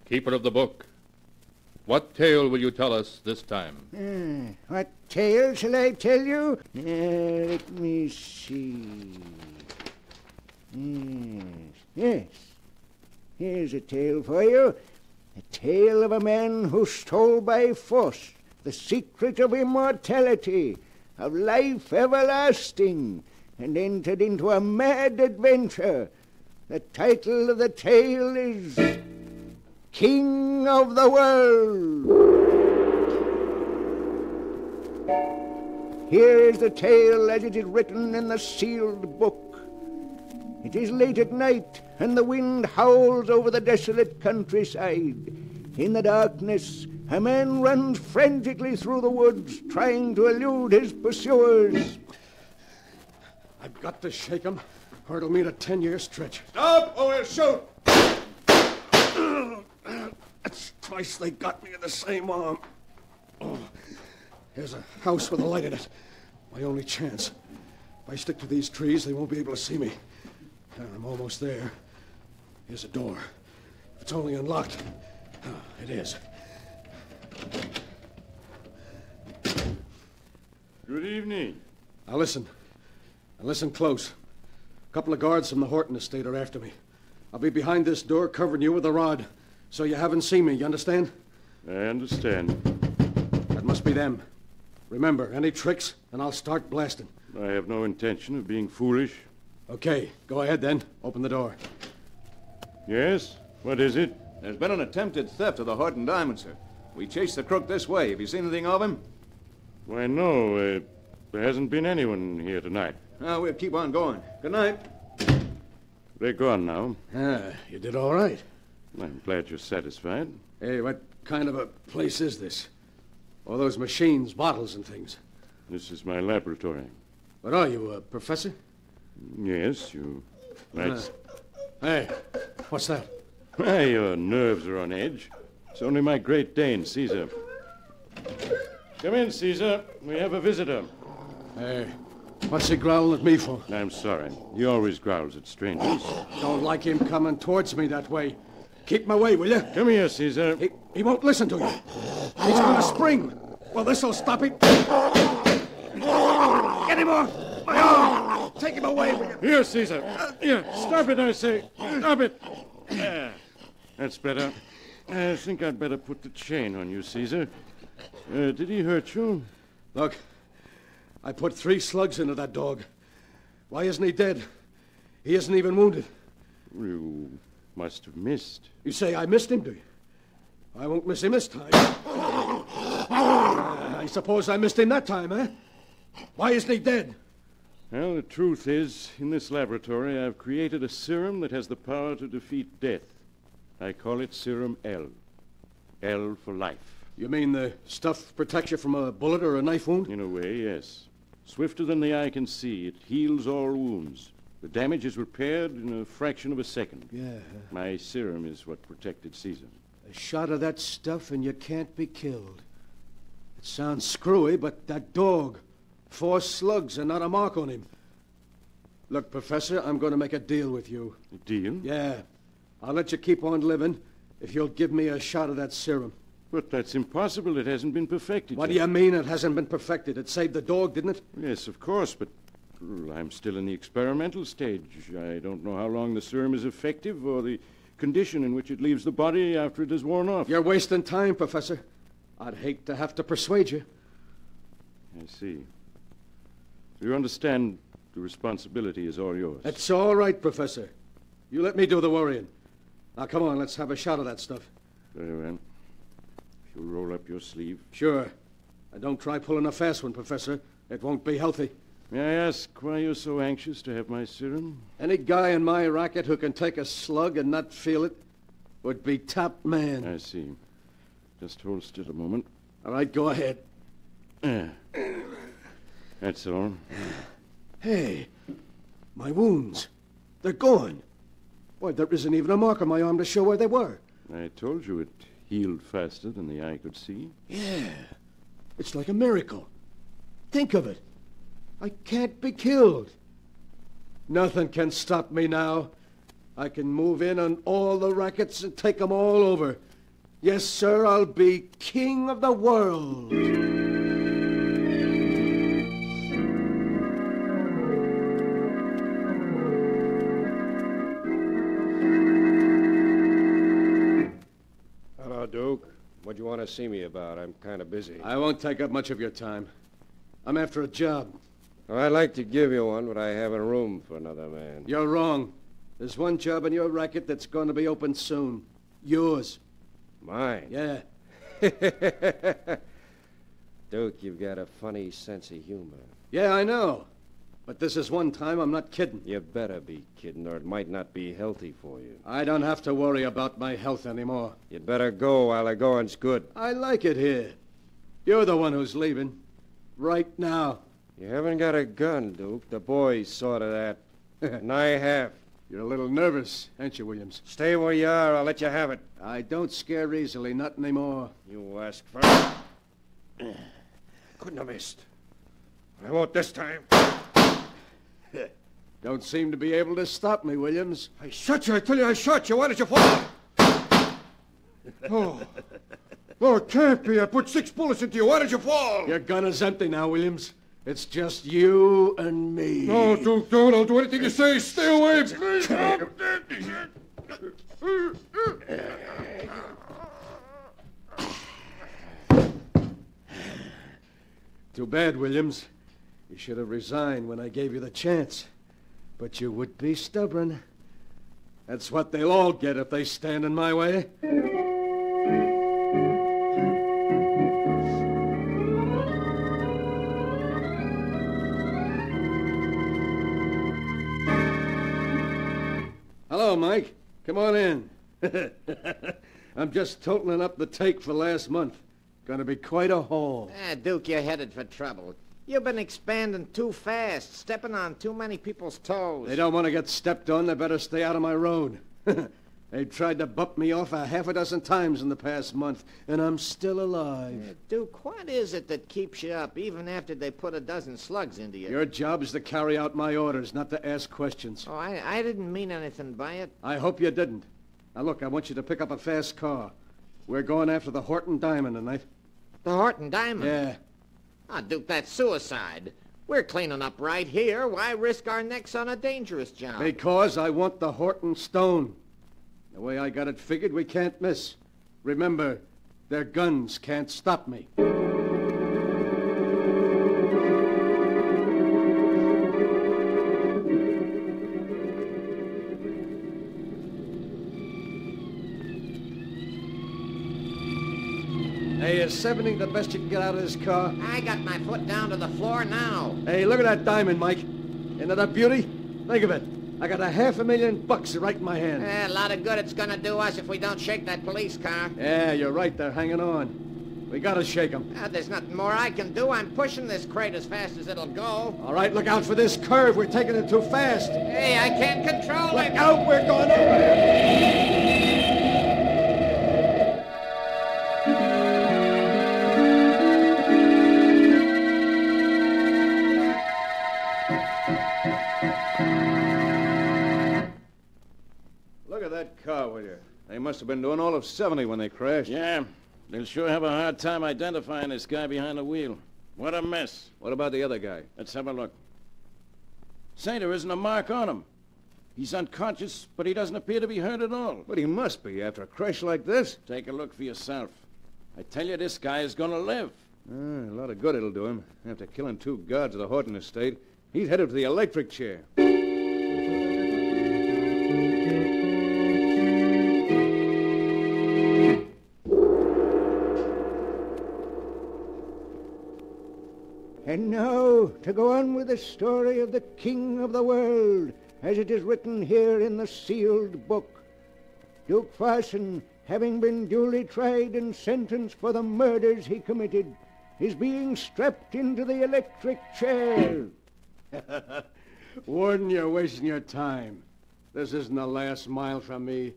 Keeper of the Book, what tale will you tell us this time? What tale shall I tell you? Let me see. Yes. Here's a tale for you. A tale of a man who stole by force the secret of immortality, of life everlasting, and entered into a mad adventure. The title of the tale is King of the World. Here is the tale as it is written in the sealed book. It is late at night, and the wind howls over the desolate countryside. In the darkness, a man runs frantically through the woods, trying to elude his pursuers. I've got to shake him, or it'll mean a 10-year stretch. Stop, or we'll shoot! That's twice they got me in the same arm. Oh, here's a house with a light in it. My only chance. If I stick to these trees, they won't be able to see me. I'm almost there. Here's a door. If it's only unlocked. Oh, it is. Good evening. Now listen. And listen close. A couple of guards from the Horton estate are after me. I'll be behind this door covering you with a rod, so you haven't seen me, you understand? I understand. That must be them. Remember, any tricks, and I'll start blasting. I have no intention of being foolish. Okay, go ahead then. Open the door. Yes? What is it? There's been an attempted theft of the Horton diamond, sir. We chased the crook this way. Have you seen anything of him? Why, no. There hasn't been anyone here tonight. We'll keep on going. Good night. They're gone now. You did all right. I'm glad you're satisfied. Hey, what kind of a place is this? All those machines, bottles, and things. This is my laboratory. What are you, a professor? Yes, you might... Hey, what's that? Why, your nerves are on edge. It's only my Great Dane, Caesar. Come in, Caesar. We have a visitor. Hey, what's he growling at me for? I'm sorry. He always growls at strangers. Don't like him coming towards me that way. Keep him away, will you? Come here, Caesar. He won't listen to you. He's going to spring. Well, this'll stop him. Get him off! My arm! Take him away, will you? Here, Caesar. Here, stop it, I say. Stop it. That's better. I think I'd better put the chain on you, Caesar. Did he hurt you? Look, I put 3 slugs into that dog. Why isn't he dead? He isn't even wounded. You must have missed. You say I missed him, do you? I won't miss him this time. I suppose I missed him that time, eh? Why isn't he dead? Well, the truth is, in this laboratory, I've created a serum that has the power to defeat death. I call it Serum L. L for life. You mean the stuff protects you from a bullet or a knife wound? In a way, yes. Swifter than the eye can see, it heals all wounds. The damage is repaired in a fraction of a second. Yeah. My serum is what protected Caesar. A shot of that stuff and you can't be killed. It sounds screwy, but that dog, 4 slugs and not a mark on him. Look, Professor, I'm going to make a deal with you. A deal? Yeah. I'll let you keep on living if you'll give me a shot of that serum. But that's impossible. It hasn't been perfected What yet. do you mean it hasn't been perfected? It saved the dog, didn't it? Yes, of course, but I'm still in the experimental stage. I don't know how long the serum is effective or the condition in which it leaves the body after it has worn off. You're wasting time, Professor. I'd hate to have to persuade you. I see. You understand the responsibility is all yours. It's all right, Professor. You let me do the worrying. Now, come on, let's have a shot of that stuff. Very well. If you'll roll up your sleeve. Sure. And don't try pulling a fast one, Professor. It won't be healthy. May I ask why you're so anxious to have my serum? Any guy in my racket who can take a slug and not feel it would be top man. I see. Just hold still a moment. All right, go ahead. That's all. Hey, my wounds. They're gone. Why, there isn't even a mark on my arm to show where they were. I told you it healed faster than the eye could see. Yeah. It's like a miracle. Think of it. I can't be killed. Nothing can stop me now. I can move in on all the rackets and take them all over. Yes, sir, I'll be king of the world. Hello, Duke. What do you want to see me about? I'm kind of busy. I won't take up much of your time. I'm after a job. Well, I'd like to give you one, but I haven't room for another man. You're wrong. There's one job in your racket that's going to be open soon. Yours. Mine? Yeah. Duke, you've got a funny sense of humor. Yeah, I know. But this is one time I'm not kidding. You better be kidding, or it might not be healthy for you. I don't have to worry about my health anymore. You'd better go while the going's good. I like it here. You're the one who's leaving. Right now. You haven't got a gun, Duke. The boys saw to that. And I have. You're a little nervous, ain't you, Williams? Stay where you are. I'll let you have it. I don't scare easily, not anymore. You asked first. Couldn't have missed. I won't this time. Don't seem to be able to stop me, Williams. I shot you. I tell you I shot you. Why did you fall? Oh, it can't be. I put 6 bullets into you. Why did you fall? Your gun is empty now, Williams. It's just you and me. No, Duke, don't. I'll do anything you say. Stay away, please. Too bad, Williams. You should have resigned when I gave you the chance. But you would be stubborn. That's what they'll all get if they stand in my way. Hello, Mike. Come on in. I'm just totaling up the take for last month. Gonna be quite a haul. Duke, you're headed for trouble. You've been expanding too fast, stepping on too many people's toes. They don't want to get stepped on. They better stay out of my road. They've tried to bump me off a half a dozen times in the past month, and I'm still alive. Duke, what is it that keeps you up even after they put a dozen slugs into you? Your job is to carry out my orders, not to ask questions. Oh, I didn't mean anything by it. I hope you didn't. Now, look, I want you to pick up a fast car. We're going after the Horton Diamond tonight. The Horton Diamond? Yeah. Ah, Duke, that's suicide. We're cleaning up right here. Why risk our necks on a dangerous job? Because I want the Horton Stone. The way I got it figured, we can't miss. Remember, their guns can't stop me. Hey, is 70 the best you can get out of this car? I got my foot down to the floor now. Hey, look at that diamond, Mike. Isn't that a beauty? Think of it. I got $500,000 right in my hand. A lot of good it's gonna do us if we don't shake that police car. Yeah, you're right. They're hanging on. We gotta shake them. There's nothing more I can do. I'm pushing this crate as fast as it'll go. All right, look out for this curve. We're taking it too fast. Hey, I can't control it. Look out, we're going over it. Look at that car, will you? They must have been doing all of 70 when they crashed. Yeah, they'll sure have a hard time identifying this guy behind the wheel. What a mess. What about the other guy? Let's have a look. Say, there isn't a mark on him. He's unconscious, but he doesn't appear to be hurt at all. But he must be after a crash like this. Take a look for yourself. I tell you, this guy is going to live. A lot of good it'll do him. After killing 2 guards of the Horton estate, he's headed for the electric chair. And now, to go on with the story of the King of the World, as it is written here in the sealed book. Duke Farson, having been duly tried and sentenced for the murders he committed, is being strapped into the electric chair. Warden, you're wasting your time. This isn't the last mile from me.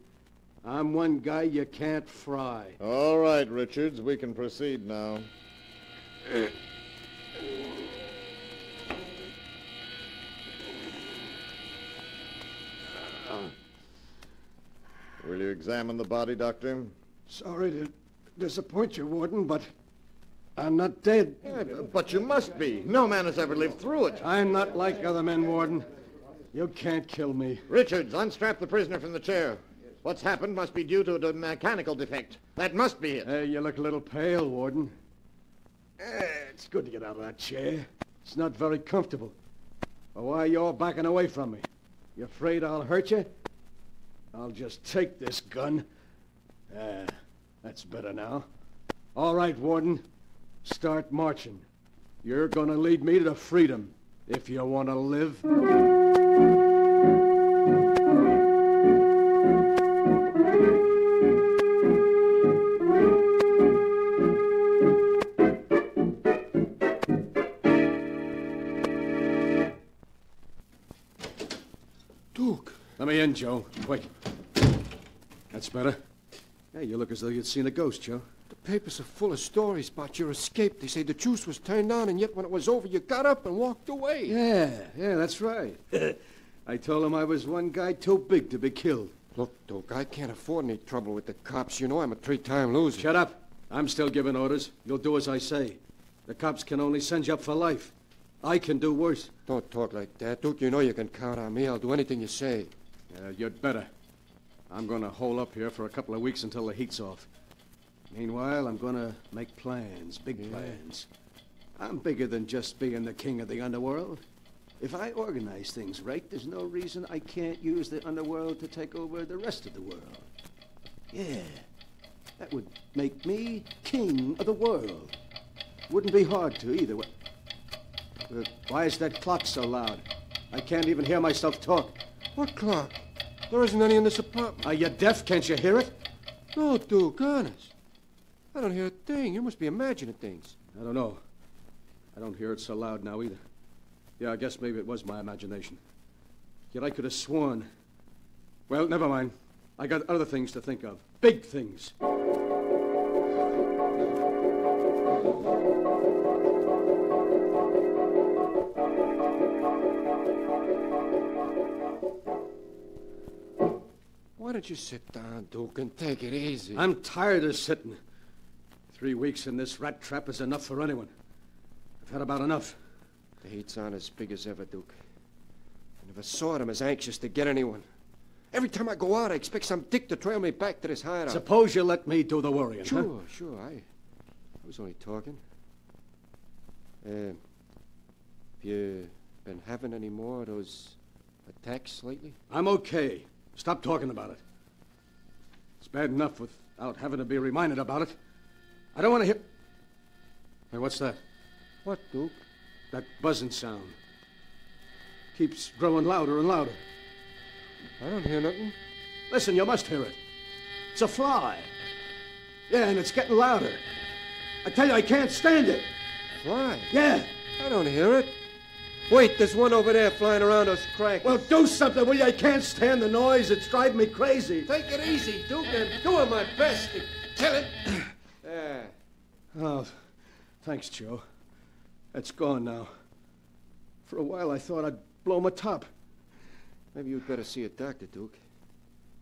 I'm one guy you can't fry. All right, Richards, we can proceed now. Will you examine the body, Doctor? Sorry to disappoint you, Warden, but I'm not dead. But you must be. No man has ever lived through it. I'm not like other men, Warden. You can't kill me. Richards, unstrap the prisoner from the chair. What's happened must be due to a mechanical defect. That must be it. Hey, you look a little pale, Warden. It's good to get out of that chair. It's not very comfortable. But why are you all backing away from me? You afraid I'll hurt you? I'll just take this gun. That's better now. All right, Warden. Start marching. You're gonna lead me to freedom, if you want to live. Duke. Let me in, Joe. Quick. That's better. Hey, you look as though you'd seen a ghost, Joe. The papers are full of stories about your escape. They say the juice was turned on, and yet when it was over, you got up and walked away. Yeah, that's right. I told him I was one guy too big to be killed. Look, Duke, I can't afford any trouble with the cops. You know I'm a 3-time loser. Shut up. I'm still giving orders. You'll do as I say. The cops can only send you up for life. I can do worse. Don't talk like that, Duke. You know you can count on me. I'll do anything you say. You'd better. I'm going to hole up here for a couple of weeks until the heat's off. Meanwhile, I'm going to make plans, big plans. I'm bigger than just being the king of the underworld. If I organize things right, there's no reason I can't use the underworld to take over the rest of the world. Yeah, that would make me king of the world. Wouldn't be hard to either. Why is that clock so loud? I can't even hear myself talk. What clock? There isn't any in this apartment. Are you deaf? Can't you hear it? No, Duke, honest. I don't hear a thing. You must be imagining things. I don't know. I don't hear it so loud now either. Yeah, I guess maybe it was my imagination. Yet I could have sworn. Well, never mind. I got other things to think of. Big things. Why don't you sit down, Duke, and take it easy? I'm tired of sitting. 3 weeks in this rat trap is enough for anyone. I've had about enough. The heat's on as big as ever, Duke. I never saw them as anxious to get anyone. Every time I go out, I expect some dick to trail me back to this hideout. Suppose you let me do the worrying, Sure, huh? sure. I was only talking. Have you been having any more of those attacks lately? I'm okay. Stop talking about it. It's bad enough without having to be reminded about it. I don't want to hear... Hey, what's that? What, Duke? That buzzing sound. Keeps growing louder and louder. I don't hear nothing. Listen, you must hear it. It's a fly. Yeah, and it's getting louder. I tell you, I can't stand it. Fly? Yeah. I don't hear it. Wait, there's one over there flying around us cracks. Well, do something, will you? I can't stand the noise. It's driving me crazy. Take it easy, Duke. I'm doing my best to kill it. There. Oh, thanks, Joe. It's gone now. For a while, I thought I'd blow my top. Maybe you'd better see a doctor, Duke.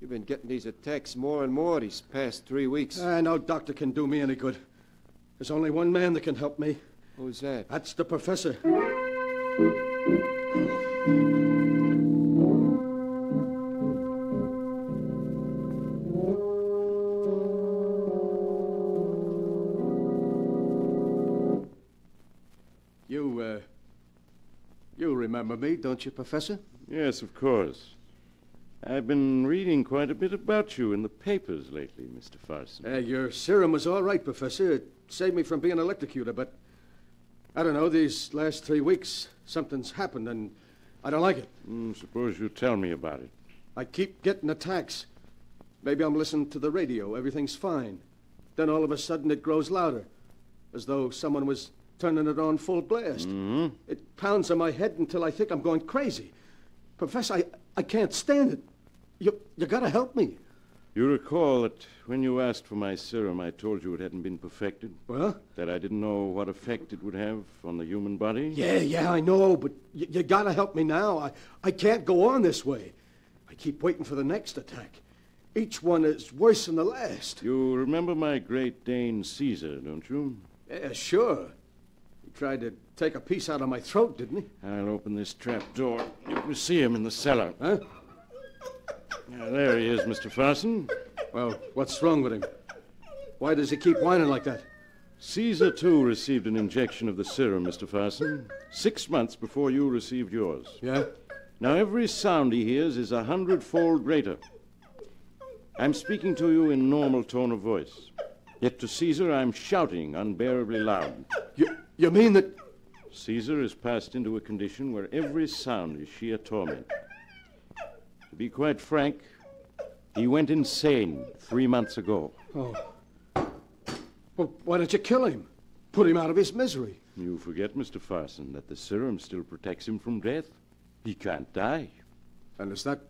You've been getting these attacks more and more these past 3 weeks. No doctor can do me any good. There's only one man that can help me. Who's that? That's the professor. You remember me, don't you, Professor? Yes, of course. I've been reading quite a bit about you in the papers lately, Mr. Farson. Your serum was all right, Professor. It saved me from being electrocuted, but I don't know, these last 3 weeks, something's happened, and I don't like it. Suppose you tell me about it. I keep getting attacks. Maybe I'm listening to the radio. Everything's fine. Then all of a sudden it grows louder, as though someone was turning it on full blast. Mm-hmm. It pounds on my head until I think I'm going crazy. Professor, I can't stand it. You gotta help me. You recall that when you asked for my serum, I told you it hadn't been perfected? Well? That I didn't know what effect it would have on the human body? Yeah, I know, but you gotta help me now. I can't go on this way. I keep waiting for the next attack. Each one is worse than the last. You remember my Great Dane Caesar, don't you? Yeah, sure. He tried to take a piece out of my throat, didn't he? I'll open this trap door. You can see him in the cellar. Huh? There he is, Mr. Farson. Well, what's wrong with him? Why does he keep whining like that? Caesar, too, received an injection of the serum, Mr. Farson, 6 months before you received yours. Yeah? Now, every sound he hears is 100-fold greater. I'm speaking to you in normal tone of voice. Yet to Caesar, I'm shouting unbearably loud. You mean that... Caesar has passed into a condition where every sound is sheer torment. To be quite frank, he went insane 3 months ago. Oh. Well, why don't you kill him? Put him out of his misery. You forget, Mr. Farson, that the serum still protects him from death. He can't die. And is that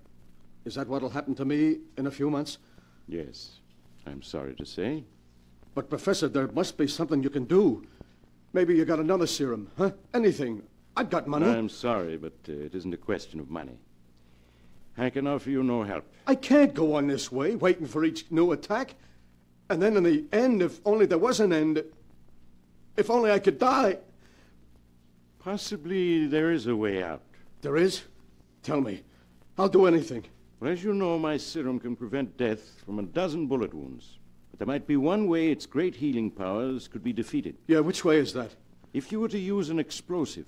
what'll happen to me in a few months? Yes, I'm sorry to say. But, Professor, there must be something you can do. Maybe you got another serum, huh? Anything. I've got money. I'm sorry, but it isn't a question of money. I can offer you no help. I can't go on this way, waiting for each new attack. And then in the end, if only there was an end, if only I could die. Possibly there is a way out. There is? Tell me. I'll do anything. Well, as you know, my serum can prevent death from a dozen bullet wounds. But there might be one way its great healing powers could be defeated. Yeah, which way is that? If you were to use an explosive,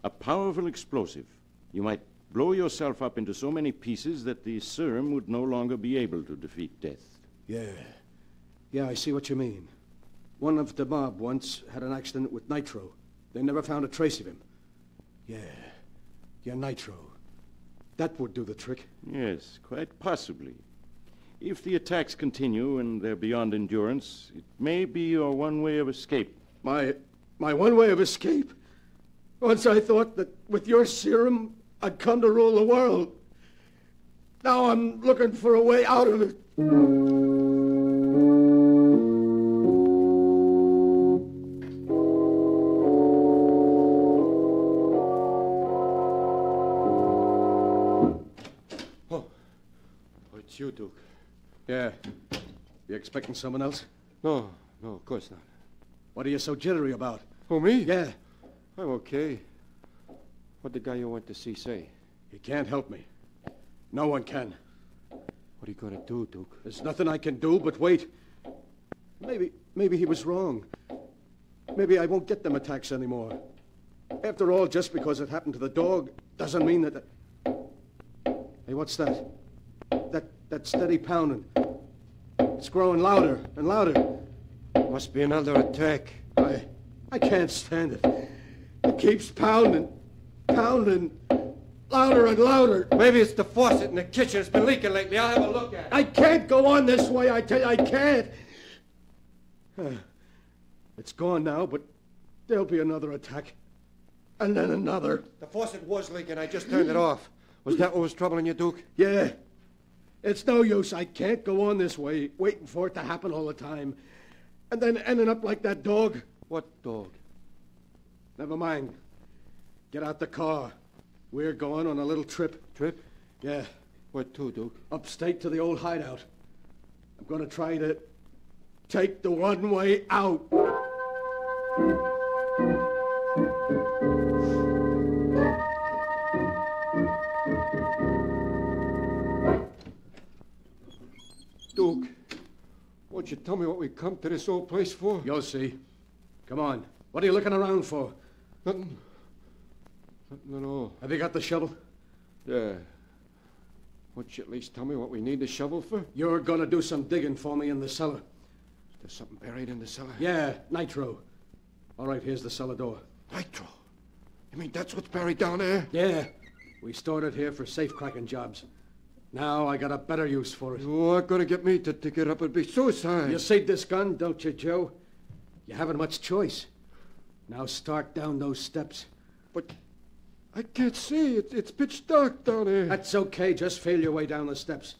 a powerful explosive, you might blow yourself up into so many pieces that the serum would no longer be able to defeat death. Yeah. Yeah, I see what you mean. One of the mob once had an accident with Nitro. They never found a trace of him. Yeah. Yeah, Nitro. That would do the trick. Yes, quite possibly. If the attacks continue and they're beyond endurance, it may be your one way of escape. My one way of escape? Once I thought that with your serum, I'd come to rule the world. Now I'm looking for a way out of it. It's you, Duke. Yeah. You expecting someone else? No, of course not. What are you so jittery about? Oh, me? Yeah. I'm okay. What'd the guy you went to see say? He can't help me. No one can. What are you gonna do, Duke? There's nothing I can do but wait. Maybe he was wrong. Maybe I won't get them attacks anymore. After all, just because it happened to the dog doesn't mean that... Hey, what's that? That steady pounding. It's growing louder and louder. Must be another attack. I can't stand it. It keeps pounding, louder and louder. Maybe it's the faucet in the kitchen. It's been leaking lately. I'll have a look at it. I can't go on this way, I tell you, I can't. It's gone now, but there'll be another attack. And then another. The faucet was leaking. I just turned it off. Was that what was troubling you, Duke? Yeah. It's no use. I can't go on this way, waiting for it to happen all the time. And then ending up like that dog. What dog? Never mind. Get out the car. We're going on a little trip. Trip? Yeah. Where to, Duke? Upstate to the old hideout. I'm going to try to take the one way out. Duke, won't you tell me what we come to this old place for? You'll see. Come on. What are you looking around for? Nothing. Nothing at all. Have you got the shovel? Yeah. Won't you at least tell me what we need the shovel for? You're going to do some digging for me in the cellar. There's something buried in the cellar? Yeah, nitro. All right, here's the cellar door. Nitro? You mean that's what's buried down there? Yeah. We stored it here for safe-cracking jobs. Now I got a better use for it. You are going to get me to dig it up. It'd be suicide. You see this gun, don't you, Joe? You haven't much choice. Now start down those steps. But I can't see. It's pitch dark down there. That's okay. Just feel your way down the steps.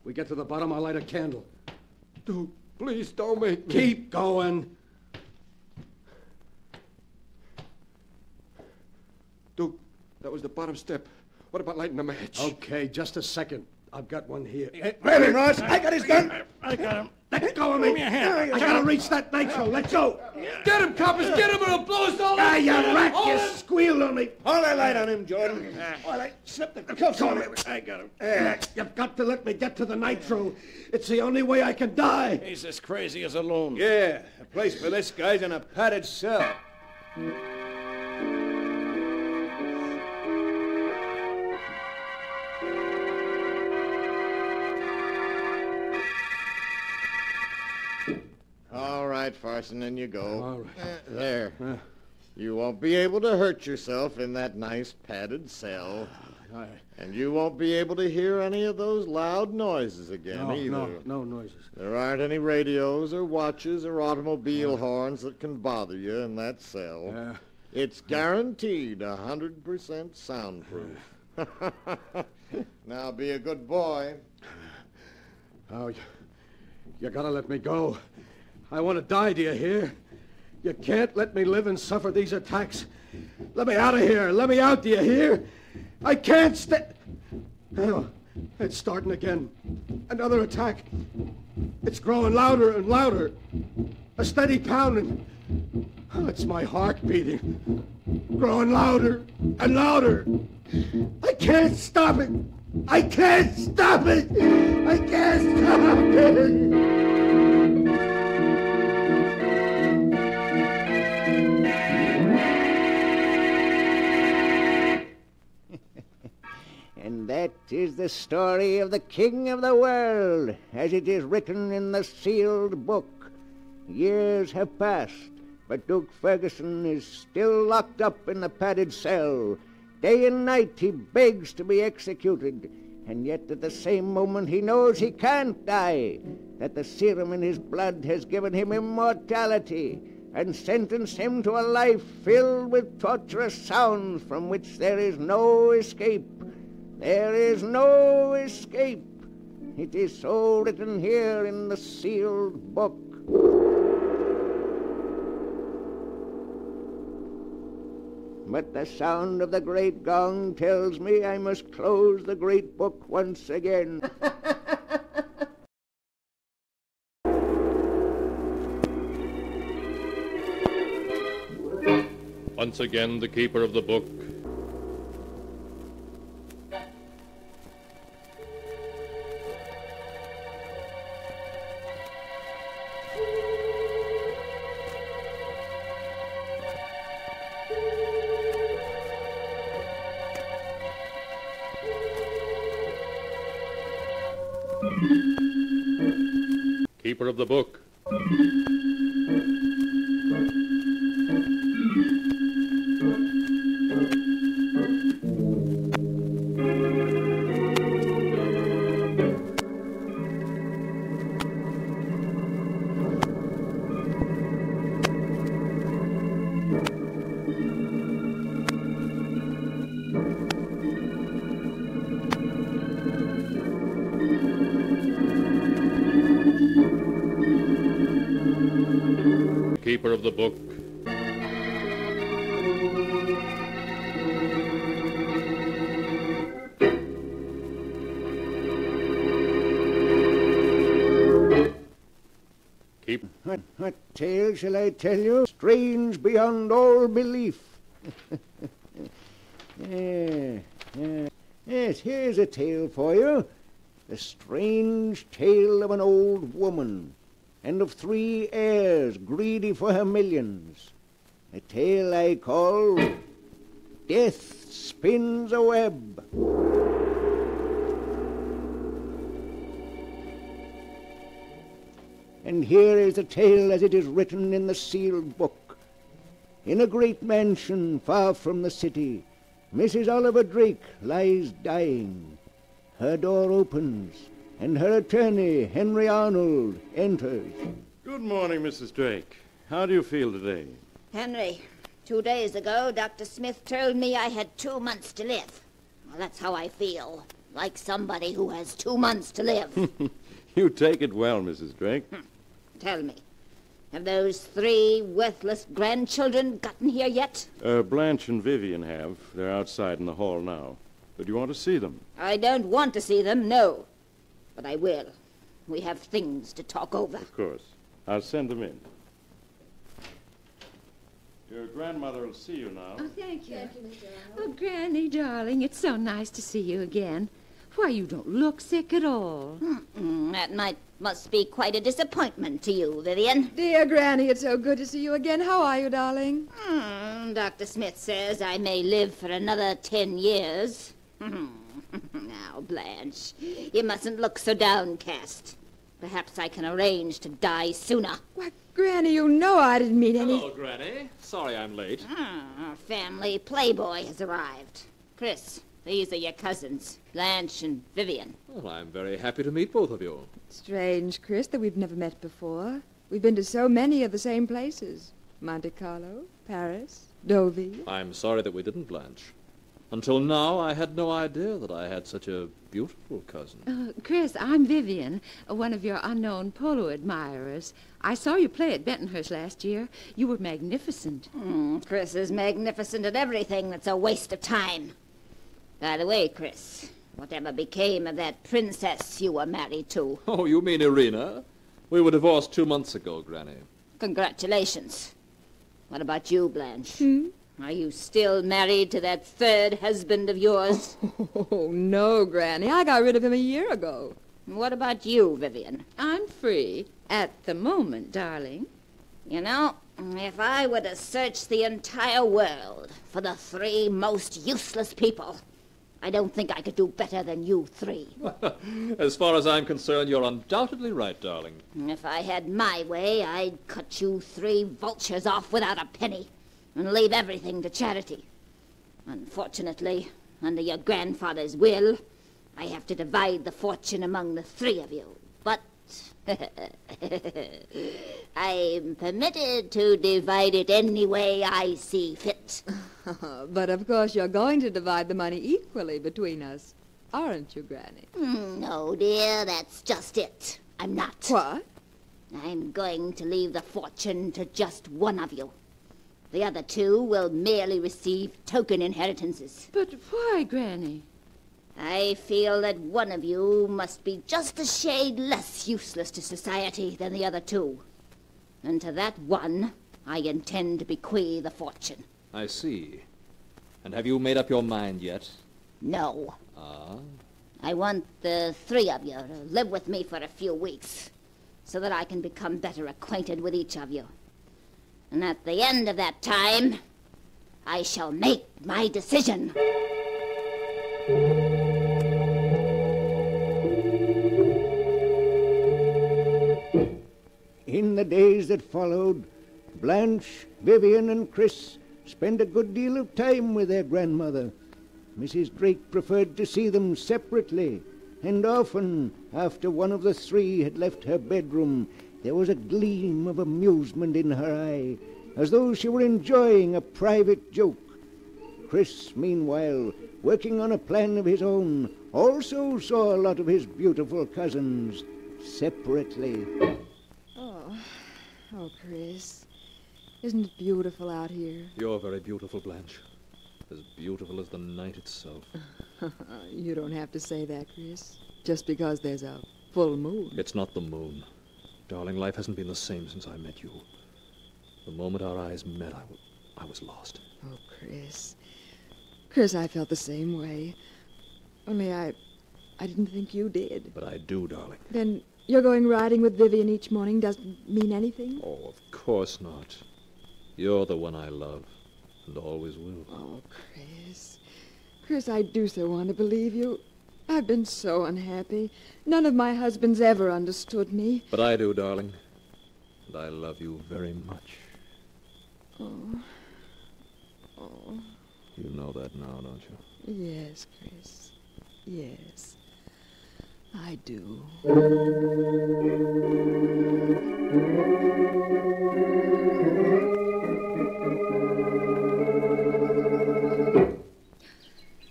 We get to the bottom, I'll light a candle. Dude, please don't make me. Keep going. Duke, that was the bottom step. What about lighting a match? Okay, just a second. I've got one here. Ready, Ross? I got his gun. I got him. Let go of me. I gotta reach that nitro. Let go. Get him, coppers. Get him or he'll blow us all Ah, up. you rat. You squealed on me. Hold that light on him, Jordan. While I slip the cuffs on him. I got him. You've got to let me get to the nitro. It's the only way I can die. He's as crazy as a loon. Yeah, a place for this guy's in a padded cell. All right, Farson, in you go. All right. There. You won't be able to hurt yourself in that nice padded cell. And you won't be able to hear any of those loud noises again either. No noises. There aren't any radios or watches or automobile horns that can bother you in that cell. Yeah. It's guaranteed 100% soundproof. Now be a good boy. Oh, you gotta let me go. I want to die, do you hear? You can't let me live and suffer these attacks. Let me out of here. Let me out, do you hear? I can't stay. Oh, it's starting again. Another attack. It's growing louder and louder. A steady pounding. Oh, it's my heart beating. growing louder and louder. I can't stop it. I can't stop it. I can't stop it. And that is the story of the King of the World, as it is written in the sealed book. Years have passed, but Duke Ferguson is still locked up in the padded cell. Day and night he begs to be executed, and yet at the same moment he knows he can't die, that the serum in his blood has given him immortality and sentenced him to a life filled with torturous sounds from which there is no escape. There is no escape. It is so written here in the sealed book. But the sound of the great gong tells me I must close the great book once again. Once again, the keeper of the book. Keeper of the book. Keeper of the book. What tale shall I tell you? Strange beyond all belief. Yes, here's a tale for you. The strange tale of an old woman and of 3 heirs greedy for her millions. A tale I call Death Spins a Web. And here is the tale as it is written in the sealed book. In a great mansion far from the city, Mrs. Oliver Drake lies dying. Her door opens, and her attorney, Henry Arnold, enters. Good morning, Mrs. Drake. How do you feel today? Henry, 2 days ago, Dr. Smith told me I had 2 months to live. Well, that's how I feel. Like somebody who has 2 months to live. You take it well, Mrs. Drake. Tell me, have those 3 worthless grandchildren gotten here yet? Blanche and Vivian have. They're outside in the hall now. But you want to see them? I don't want to see them, no. But I will. We have things to talk over. Of course. I'll send them in. Your grandmother will see you now. Oh, thank you. Oh, Granny, darling, it's so nice to see you again. Why, you don't look sick at all. That must be quite a disappointment to you, Vivian. Dear Granny, it's so good to see you again. How are you, darling? Dr. Smith says I may live for another 10 years. Now, Blanche, you mustn't look so downcast. Perhaps I can arrange to die sooner. Why, Granny, you know I didn't mean any... Hello, Granny. Sorry I'm late. Our family playboy has arrived. Chris, these are your cousins, Blanche and Vivian. Well, I'm very happy to meet both of you. Strange, Chris, that we've never met before. We've been to so many of the same places. Monte Carlo, Paris, Deauville. I'm sorry that we didn't, Blanche. Until now, I had no idea that I had such a beautiful cousin. Chris, I'm Vivian, one of your unknown polo admirers. I saw you play at Bentonhurst last year. You were magnificent. Chris is magnificent at everything that's a waste of time. By the way, Chris, whatever became of that princess you were married to? Oh, you mean Irina? We were divorced 2 months ago, Granny. Congratulations. What about you, Blanche? Are you still married to that third husband of yours? Oh, no, Granny. I got rid of him a year ago. What about you, Vivian? I'm free at the moment, darling. You know, if I were to search the entire world for the 3 most useless people, I don't think I could do better than you 3. As far as I'm concerned, you're undoubtedly right, darling. If I had my way, I'd cut you 3 vultures off without a penny and leave everything to charity. Unfortunately, under your grandfather's will, I have to divide the fortune among the 3 of you. But I'm permitted to divide it any way I see fit. But of course you're going to divide the money equally between us, aren't you, Granny? No, dear, that's just it. I'm not. What? I'm going to leave the fortune to just one of you. The other 2 will merely receive token inheritances. But why, Granny? I feel that one of you must be just a shade less useless to society than the other 2. And to that one, I intend to bequeath the fortune. I see. And have you made up your mind yet? No. Ah? I want the 3 of you to live with me for a few weeks, so that I can become better acquainted with each of you. And at the end of that time, I shall make my decision. In the days that followed, Blanche, Vivian, and Chris spent a good deal of time with their grandmother. Mrs. Drake preferred to see them separately, and often, after one of the 3 had left her bedroom, there was a gleam of amusement in her eye, as though she were enjoying a private joke. Chris, meanwhile, working on a plan of his own, also saw a lot of his beautiful cousins separately. Oh, Chris, isn't it beautiful out here? You're very beautiful, Blanche. As beautiful as the night itself. You don't have to say that, Chris, just because there's a full moon. It's not the moon. Darling, life hasn't been the same since I met you. The moment our eyes met, I was lost. Oh, Chris. Chris, I felt the same way. Only I didn't think you did. But I do, darling. Then you're going riding with Vivian each morning doesn't mean anything? Oh, of course not. You're the one I love, and always will. Oh, Chris. Chris, I do so want to believe you. I've been so unhappy. None of my husbands ever understood me. But I do, darling. And I love you very much. Oh. Oh. You know that now, don't you? Yes, Chris. Yes. I do.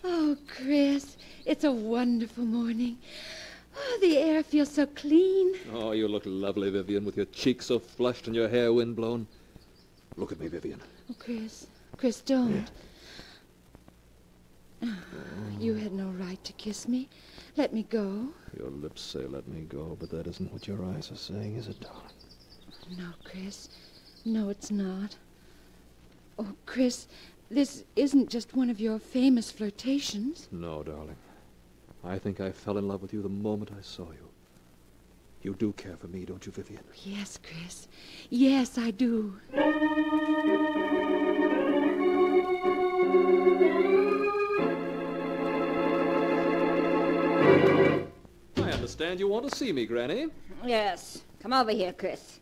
Oh, Chris, it's a wonderful morning. Oh, the air feels so clean. Oh, you look lovely, Vivian, with your cheeks so flushed and your hair windblown. Look at me, Vivian. Oh, Chris, don't. You had no right to kiss me. Let me go. Your lips say let me go, but that isn't what your eyes are saying, is it, darling? No, Chris. No, it's not. Oh, Chris, this isn't just one of your famous flirtations. No, darling. I think I fell in love with you the moment I saw you. You do care for me, don't you, Vivian? Yes, Chris. Yes, I do. I understand you want to see me, Granny. Yes. Come over here, Chris.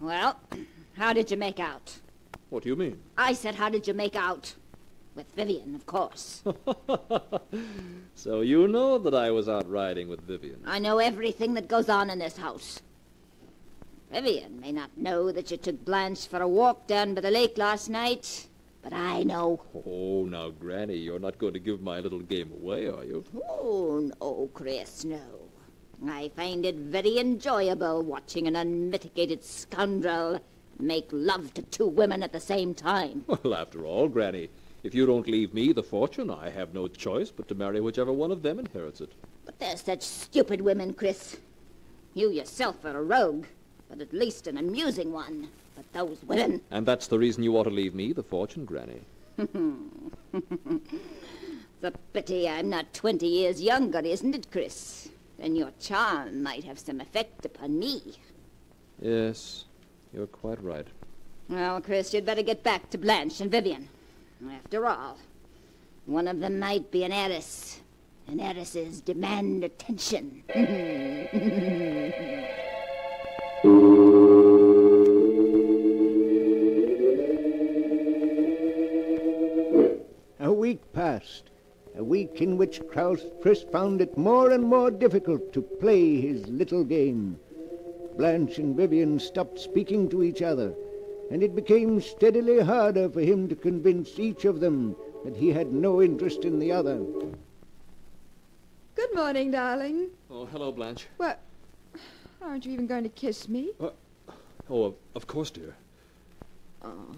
Well, how did you make out? What do you mean? I said, how did you make out? With Vivian, of course. So you know that I was out riding with Vivian. I know everything that goes on in this house. Vivian may not know that you took Blanche for a walk down by the lake last night, but I know. Oh, now, Granny, you're not going to give my little game away, are you? Oh, no, Chris, no. I find it very enjoyable watching an unmitigated scoundrel make love to 2 women at the same time. Well, after all, Granny, if you don't leave me the fortune, I have no choice but to marry whichever one of them inherits it. But they're such stupid women, Chris. You yourself are a rogue, but at least an amusing one. But those women... And that's the reason you ought to leave me the fortune, Granny. It's a pity I'm not 20 years younger, isn't it, Chris? Then your charm might have some effect upon me. Yes, you're quite right. Well, Chris, you'd better get back to Blanche and Vivian. After all, one of them might be an heiress, and heiresses demand attention. A week passed, a week in which Chris found it more and more difficult to play his little game. Blanche and Vivian stopped speaking to each other, and it became steadily harder for him to convince each of them that he had no interest in the other. Good morning, darling. Oh, hello, Blanche. What? Aren't you even going to kiss me? Of course, dear. Oh,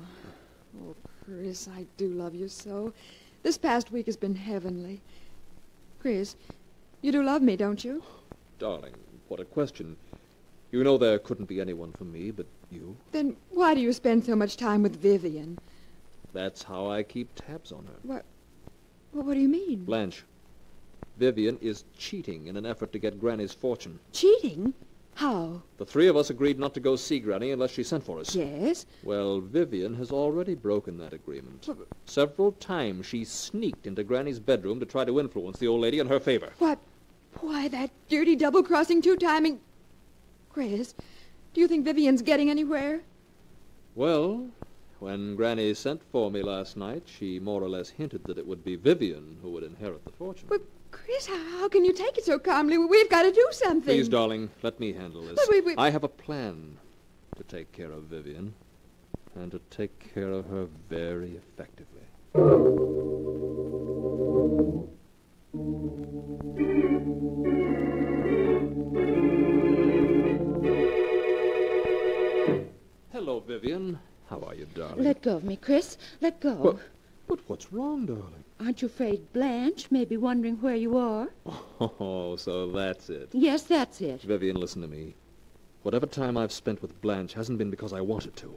Chris, I do love you so. This past week has been heavenly. Chris, you do love me, don't you? Darling, what a question. You know there couldn't be anyone for me but you. Then why do you spend so much time with Vivian? That's how I keep tabs on her. What? Well, what do you mean? Blanche, Vivian is cheating in an effort to get Granny's fortune. Cheating? How? The three of us agreed not to go see Granny unless she sent for us. Yes? Well, Vivian has already broken that agreement. Several times she sneaked into Granny's bedroom to try to influence the old lady in her favor. What? Why, that dirty double-crossing, two-timing... Chris, do you think Vivian's getting anywhere? Well, when Granny sent for me last night, she more or less hinted that it would be Vivian who would inherit the fortune. But, Chris, how can you take it so calmly? We've got to do something. Please, darling, let me handle this. But I have a plan to take care of Vivian, and to take care of her very effectively. Hello, Vivian. How are you, darling? Let go of me, Chris. Let go. But what's wrong, darling? Aren't you afraid Blanche may be wondering where you are? Oh, so that's it. Yes, that's it. Vivian, listen to me. Whatever time I've spent with Blanche hasn't been because I wanted to.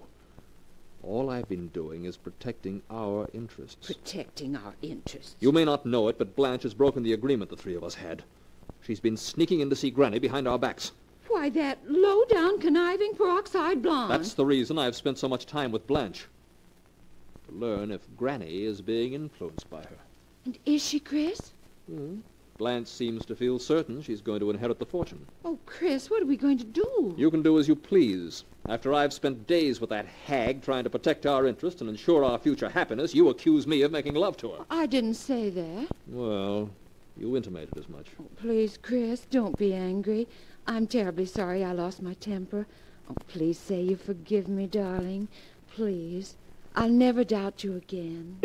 All I've been doing is protecting our interests. Protecting our interests? You may not know it, but Blanche has broken the agreement the three of us had. She's been sneaking in to see Granny behind our backs. Why, that low-down, conniving, peroxide blonde. That's the reason I've spent so much time with Blanche. To learn if Granny is being influenced by her. And is she, Chris? Blanche seems to feel certain she's going to inherit the fortune. Oh, Chris, what are we going to do? You can do as you please. After I've spent days with that hag trying to protect our interests and ensure our future happiness, you accuse me of making love to her. I didn't say that. Well, you intimated as much. Oh, please, Chris, don't be angry. I'm terribly sorry I lost my temper. Oh, please say you forgive me, darling. Please. I'll never doubt you again.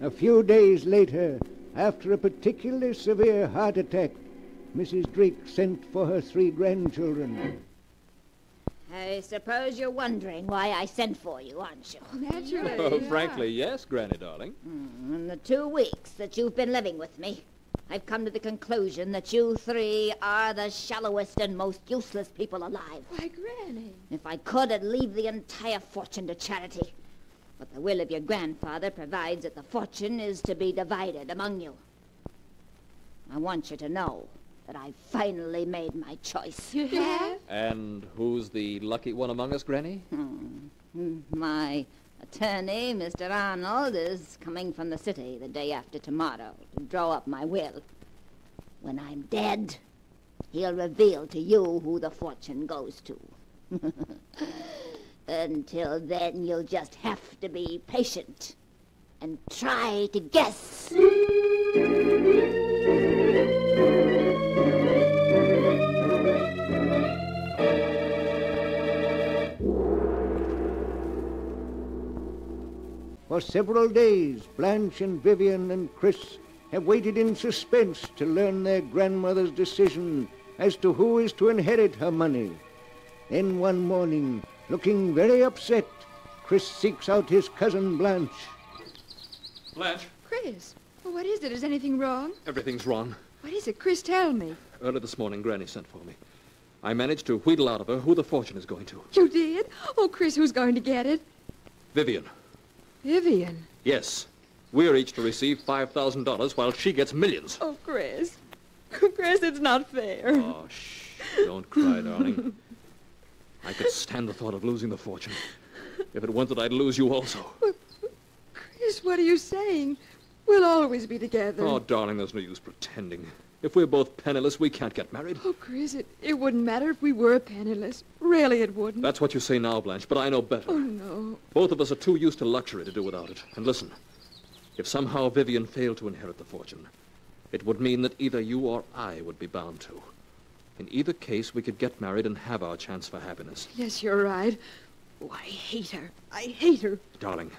A few days later, after a particularly severe heart attack, Mrs. Drake sent for her 3 grandchildren. I suppose you're wondering why I sent for you, aren't you? Naturally. Frankly, yes, Granny, darling. In the 2 weeks that you've been living with me, I've come to the conclusion that you 3 are the shallowest and most useless people alive. Why, Granny? If I could, I'd leave the entire fortune to charity. But the will of your grandfather provides that the fortune is to be divided among you. I want you to know that I've finally made my choice. You have? And who's the lucky one among us, Granny? My attorney, Mr. Arnold, is coming from the city the day after tomorrow to draw up my will. When I'm dead, he'll reveal to you who the fortune goes to. Until then, you'll just have to be patient and try to guess. For several days, Blanche and Vivian and Chris have waited in suspense to learn their grandmother's decision as to who is to inherit her money. Then one morning, looking very upset, Chris seeks out his cousin Blanche. Blanche. Chris, well, what is it? Is anything wrong? Everything's wrong. What is it? Chris, tell me. Early this morning, Granny sent for me. I managed to wheedle out of her who the fortune is going to. You did? Oh, Chris, who's going to get it? Vivian. Vivian. Yes. We're each to receive $5,000 while she gets millions. Oh, Chris. Chris, it's not fair. Oh, shh. Don't cry, darling. I could stand the thought of losing the fortune. If it weren't that I'd lose you also. Chris, what are you saying? We'll always be together. Oh, darling, there's no use pretending. If we're both penniless, we can't get married. Oh, Chris, it wouldn't matter if we were penniless. Really, it wouldn't. That's what you say now, Blanche, but I know better. Oh, no. Both of us are too used to luxury to do without it. And listen, if somehow Vivian failed to inherit the fortune, it would mean that either you or I would be bound to. In either case, we could get married and have our chance for happiness. Yes, you're right. Oh, I hate her. I hate her. Darling,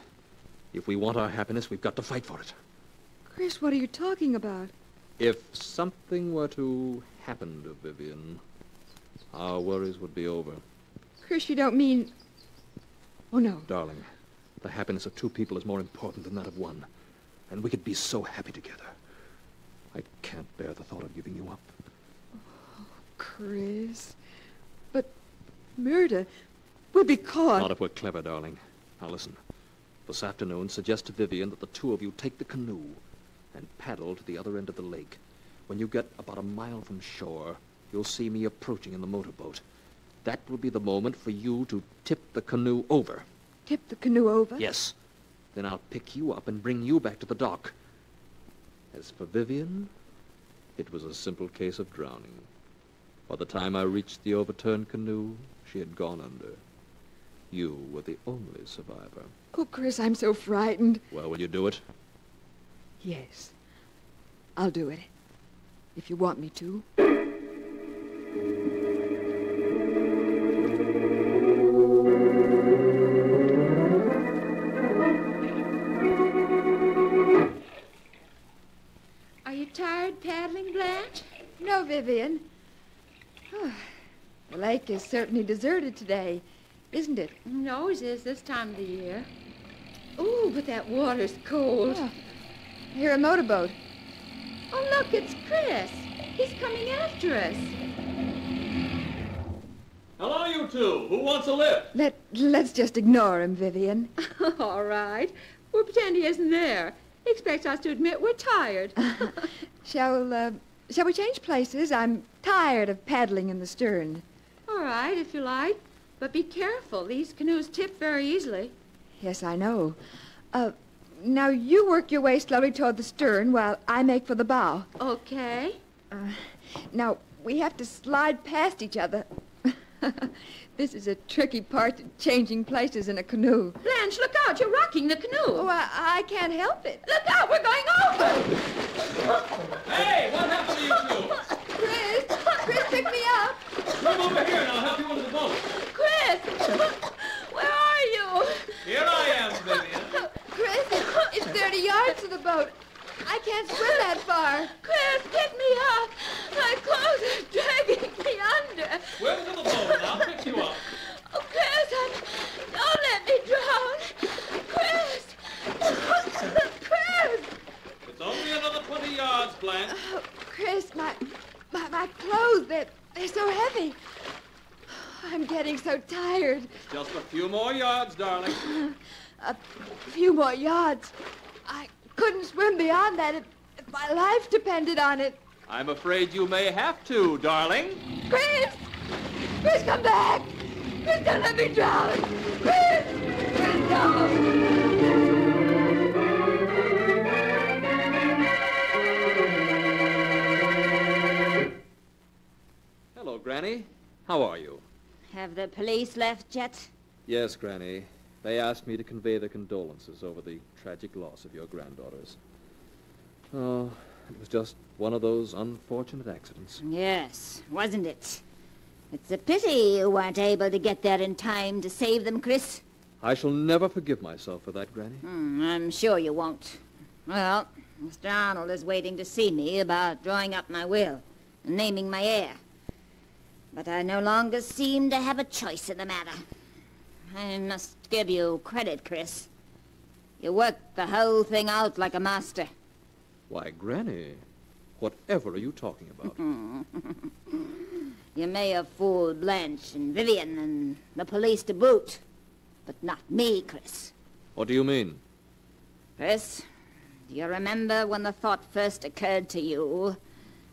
if we want our happiness, we've got to fight for it. Chris, what are you talking about? If something were to happen to Vivian, our worries would be over. Chris, you don't mean... Oh, no. Darling, the happiness of two people is more important than that of one. And we could be so happy together. I can't bear the thought of giving you up. Oh, Chris. But murder... We'll be caught. Not if we're clever, darling. Now listen. This afternoon, suggest to Vivian that the two of you take the canoe and paddle to the other end of the lake. When you get about a mile from shore, you'll see me approaching in the motorboat. That will be the moment for you to tip the canoe over. Tip the canoe over? Yes. Then I'll pick you up and bring you back to the dock. As for Vivian, it was a simple case of drowning. By the time I reached the overturned canoe, she had gone under. You were the only survivor. Oh, Chris, I'm so frightened. Well, will you do it? Yes. I'll do it. If you want me to. Are you tired paddling, Blanche? No, Vivian. Oh, the lake is certainly deserted today, isn't it? It always is this time of the year. Ooh, but that water's cold. Oh, I hear a motorboat. Oh, look, it's Chris. He's coming after us. Hello, you two. Who wants a lift? Let's just ignore him, Vivian. All right. We'll pretend he isn't there. He expects us to admit we're tired. Shall we change places? I'm tired of paddling in the stern. All right, if you like. But be careful. These canoes tip very easily. Yes, I know. Now you work your way slowly toward the stern while I make for the bow. Okay. Now, we have to slide past each other. This is a tricky part to changing places in a canoe. Blanche, look out. You're rocking the canoe. Oh, I can't help it. Look out. We're going over. Hey, what happened to you two? Chris, pick me up. Come over here and I'll help you into the boat. Chris, where are you? Here I am, Vivian. Chris, it's 30 yards to the boat. I can't swim that far. Chris, pick me up. My clothes are dragging me under. Swim to the boat and I'll pick you up. Oh, Chris, don't let me drown. Chris. Chris. It's only another 20 yards, Blanche. Oh, Chris, my clothes, they're so heavy. I'm getting so tired. Just a few more yards, darling. A few more yards. I couldn't swim beyond that if my life depended on it. I'm afraid you may have to, darling. Chris! Chris, come back! Chris, don't let me drown! Chris! Chris, no! Hello, Granny. How are you? Have the police left yet? Yes, Granny. They asked me to convey their condolences over the tragic loss of your granddaughters. Oh, it was just one of those unfortunate accidents. Yes, wasn't it? It's a pity you weren't able to get there in time to save them, Chris. I shall never forgive myself for that, Granny. I'm sure you won't. Well, Mr. Arnold is waiting to see me about drawing up my will and naming my heir. But I no longer seem to have a choice in the matter. I must give you credit, Chris. You worked the whole thing out like a master. Why, Granny, whatever are you talking about? You may have fooled Blanche and Vivian and the police to boot, but not me, Chris. What do you mean? Chris, do you remember when the thought first occurred to you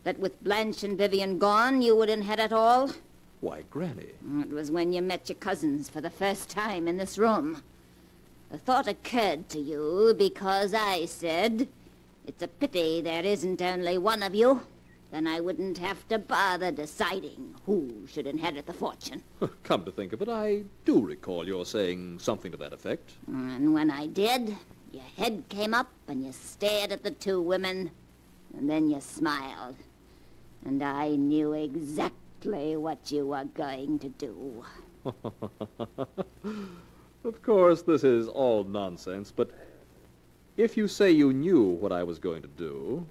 that with Blanche and Vivian gone, you would inherit all? Why, Granny. It was when you met your cousins for the first time in this room. The thought occurred to you because I said, it's a pity there isn't only one of you. Then I wouldn't have to bother deciding who should inherit the fortune. Come to think of it, I do recall your saying something to that effect. And when I did, your head came up and you stared at the two women, and then you smiled. And I knew exactly what you were going to do. Of course, this is all nonsense, but if you say you knew what I was going to do,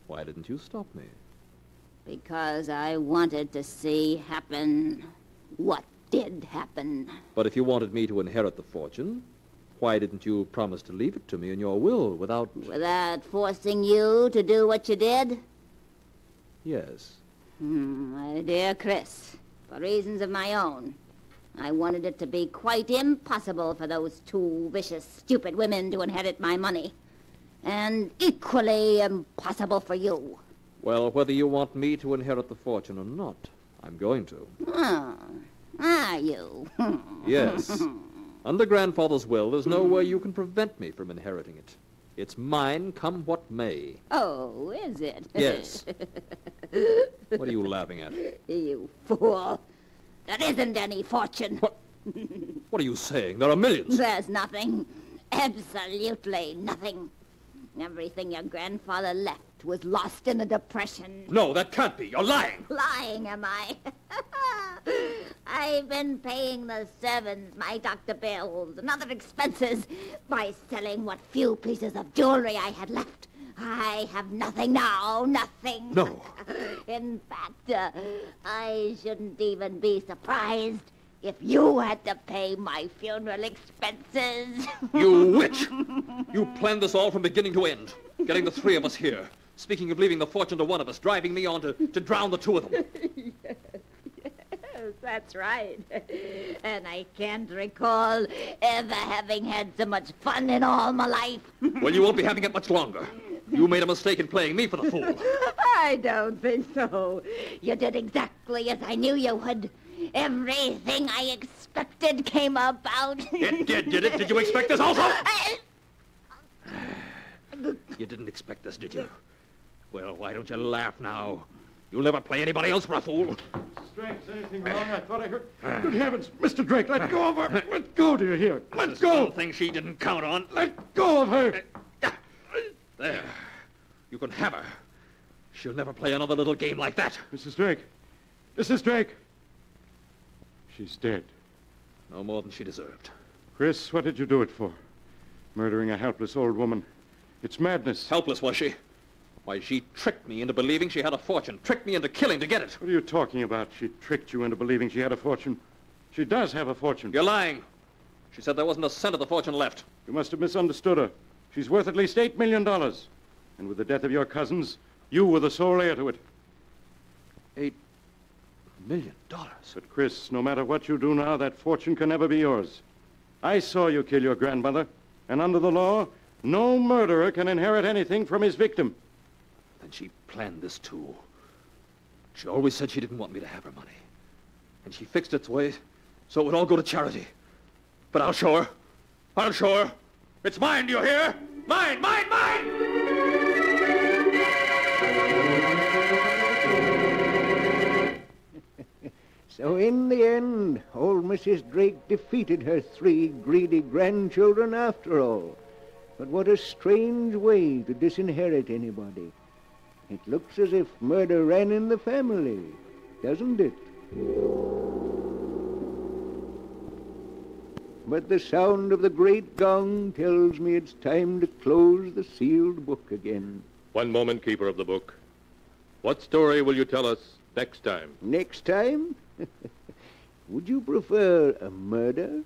why didn't you stop me? Because I wanted to see happen what did happen. But if you wanted me to inherit the fortune, why didn't you promise to leave it to me in your will without... Without forcing you to do what you did? Yes. My dear Chris, for reasons of my own, I wanted it to be quite impossible for those two vicious, stupid women to inherit my money. And equally impossible for you. Well, whether you want me to inherit the fortune or not, I'm going to. Oh, are you? Yes. Under Grandfather's will, there's no way you can prevent me from inheriting it. It's mine, come what may. Oh, is it? Yes. What are you laughing at? You fool. There isn't any fortune. What are you saying? There are millions. There's nothing. Absolutely nothing. Everything your grandfather left was lost in the Depression. No, that can't be. You're lying. Lying, am I? I've been paying the servants my doctor bills and other expenses by selling what few pieces of jewelry I had left. I have nothing now, nothing. No. In fact, I shouldn't even be surprised if you had to pay my funeral expenses. You witch! You planned this all from beginning to end. Getting the three of us here. Speaking of leaving the fortune to one of us, driving me on to drown the two of them. Yes, that's right. And I can't recall ever having had so much fun in all my life. Well, you won't be having it much longer. You made a mistake in playing me for the fool. I don't think so. You did exactly as I knew you would. Everything I expected came about. It did it? Did you expect this also? You didn't expect this, did you? Well, why don't you laugh now? You'll never play anybody else for a fool. Drake, is anything wrong? I thought I heard... Good heavens, Mr. Drake, let go of her. Let go, do you hear? Let go. One thing she didn't count on. Let go of her. There. You can have her. She'll never play another little game like that. Mrs. Drake. Mrs. Drake. She's dead. No more than she deserved. Chris, what did you do it for? Murdering a helpless old woman. It's madness. Helpless, was she? Why, she tricked me into believing she had a fortune. Tricked me into killing to get it. What are you talking about? She tricked you into believing she had a fortune. She does have a fortune. You're lying. She said there wasn't a cent of the fortune left. You must have misunderstood her. She's worth at least $8 million. And with the death of your cousins, you were the sole heir to it. $8 million? But, Chris, no matter what you do now, that fortune can never be yours. I saw you kill your grandmother, and under the law, no murderer can inherit anything from his victim. Then she planned this, too. She always said she didn't want me to have her money. And she fixed it way so it would all go to charity. But I'll show her. I'll show her. It's mine, do you hear? Mine, mine, mine! So in the end, old Mrs. Drake defeated her 3 greedy grandchildren after all. But what a strange way to disinherit anybody. It looks as if murder ran in the family, doesn't it? But the sound of the great gong tells me it's time to close the sealed book again. One moment, Keeper of the Book. What story will you tell us next time? Next time? Would you prefer a murder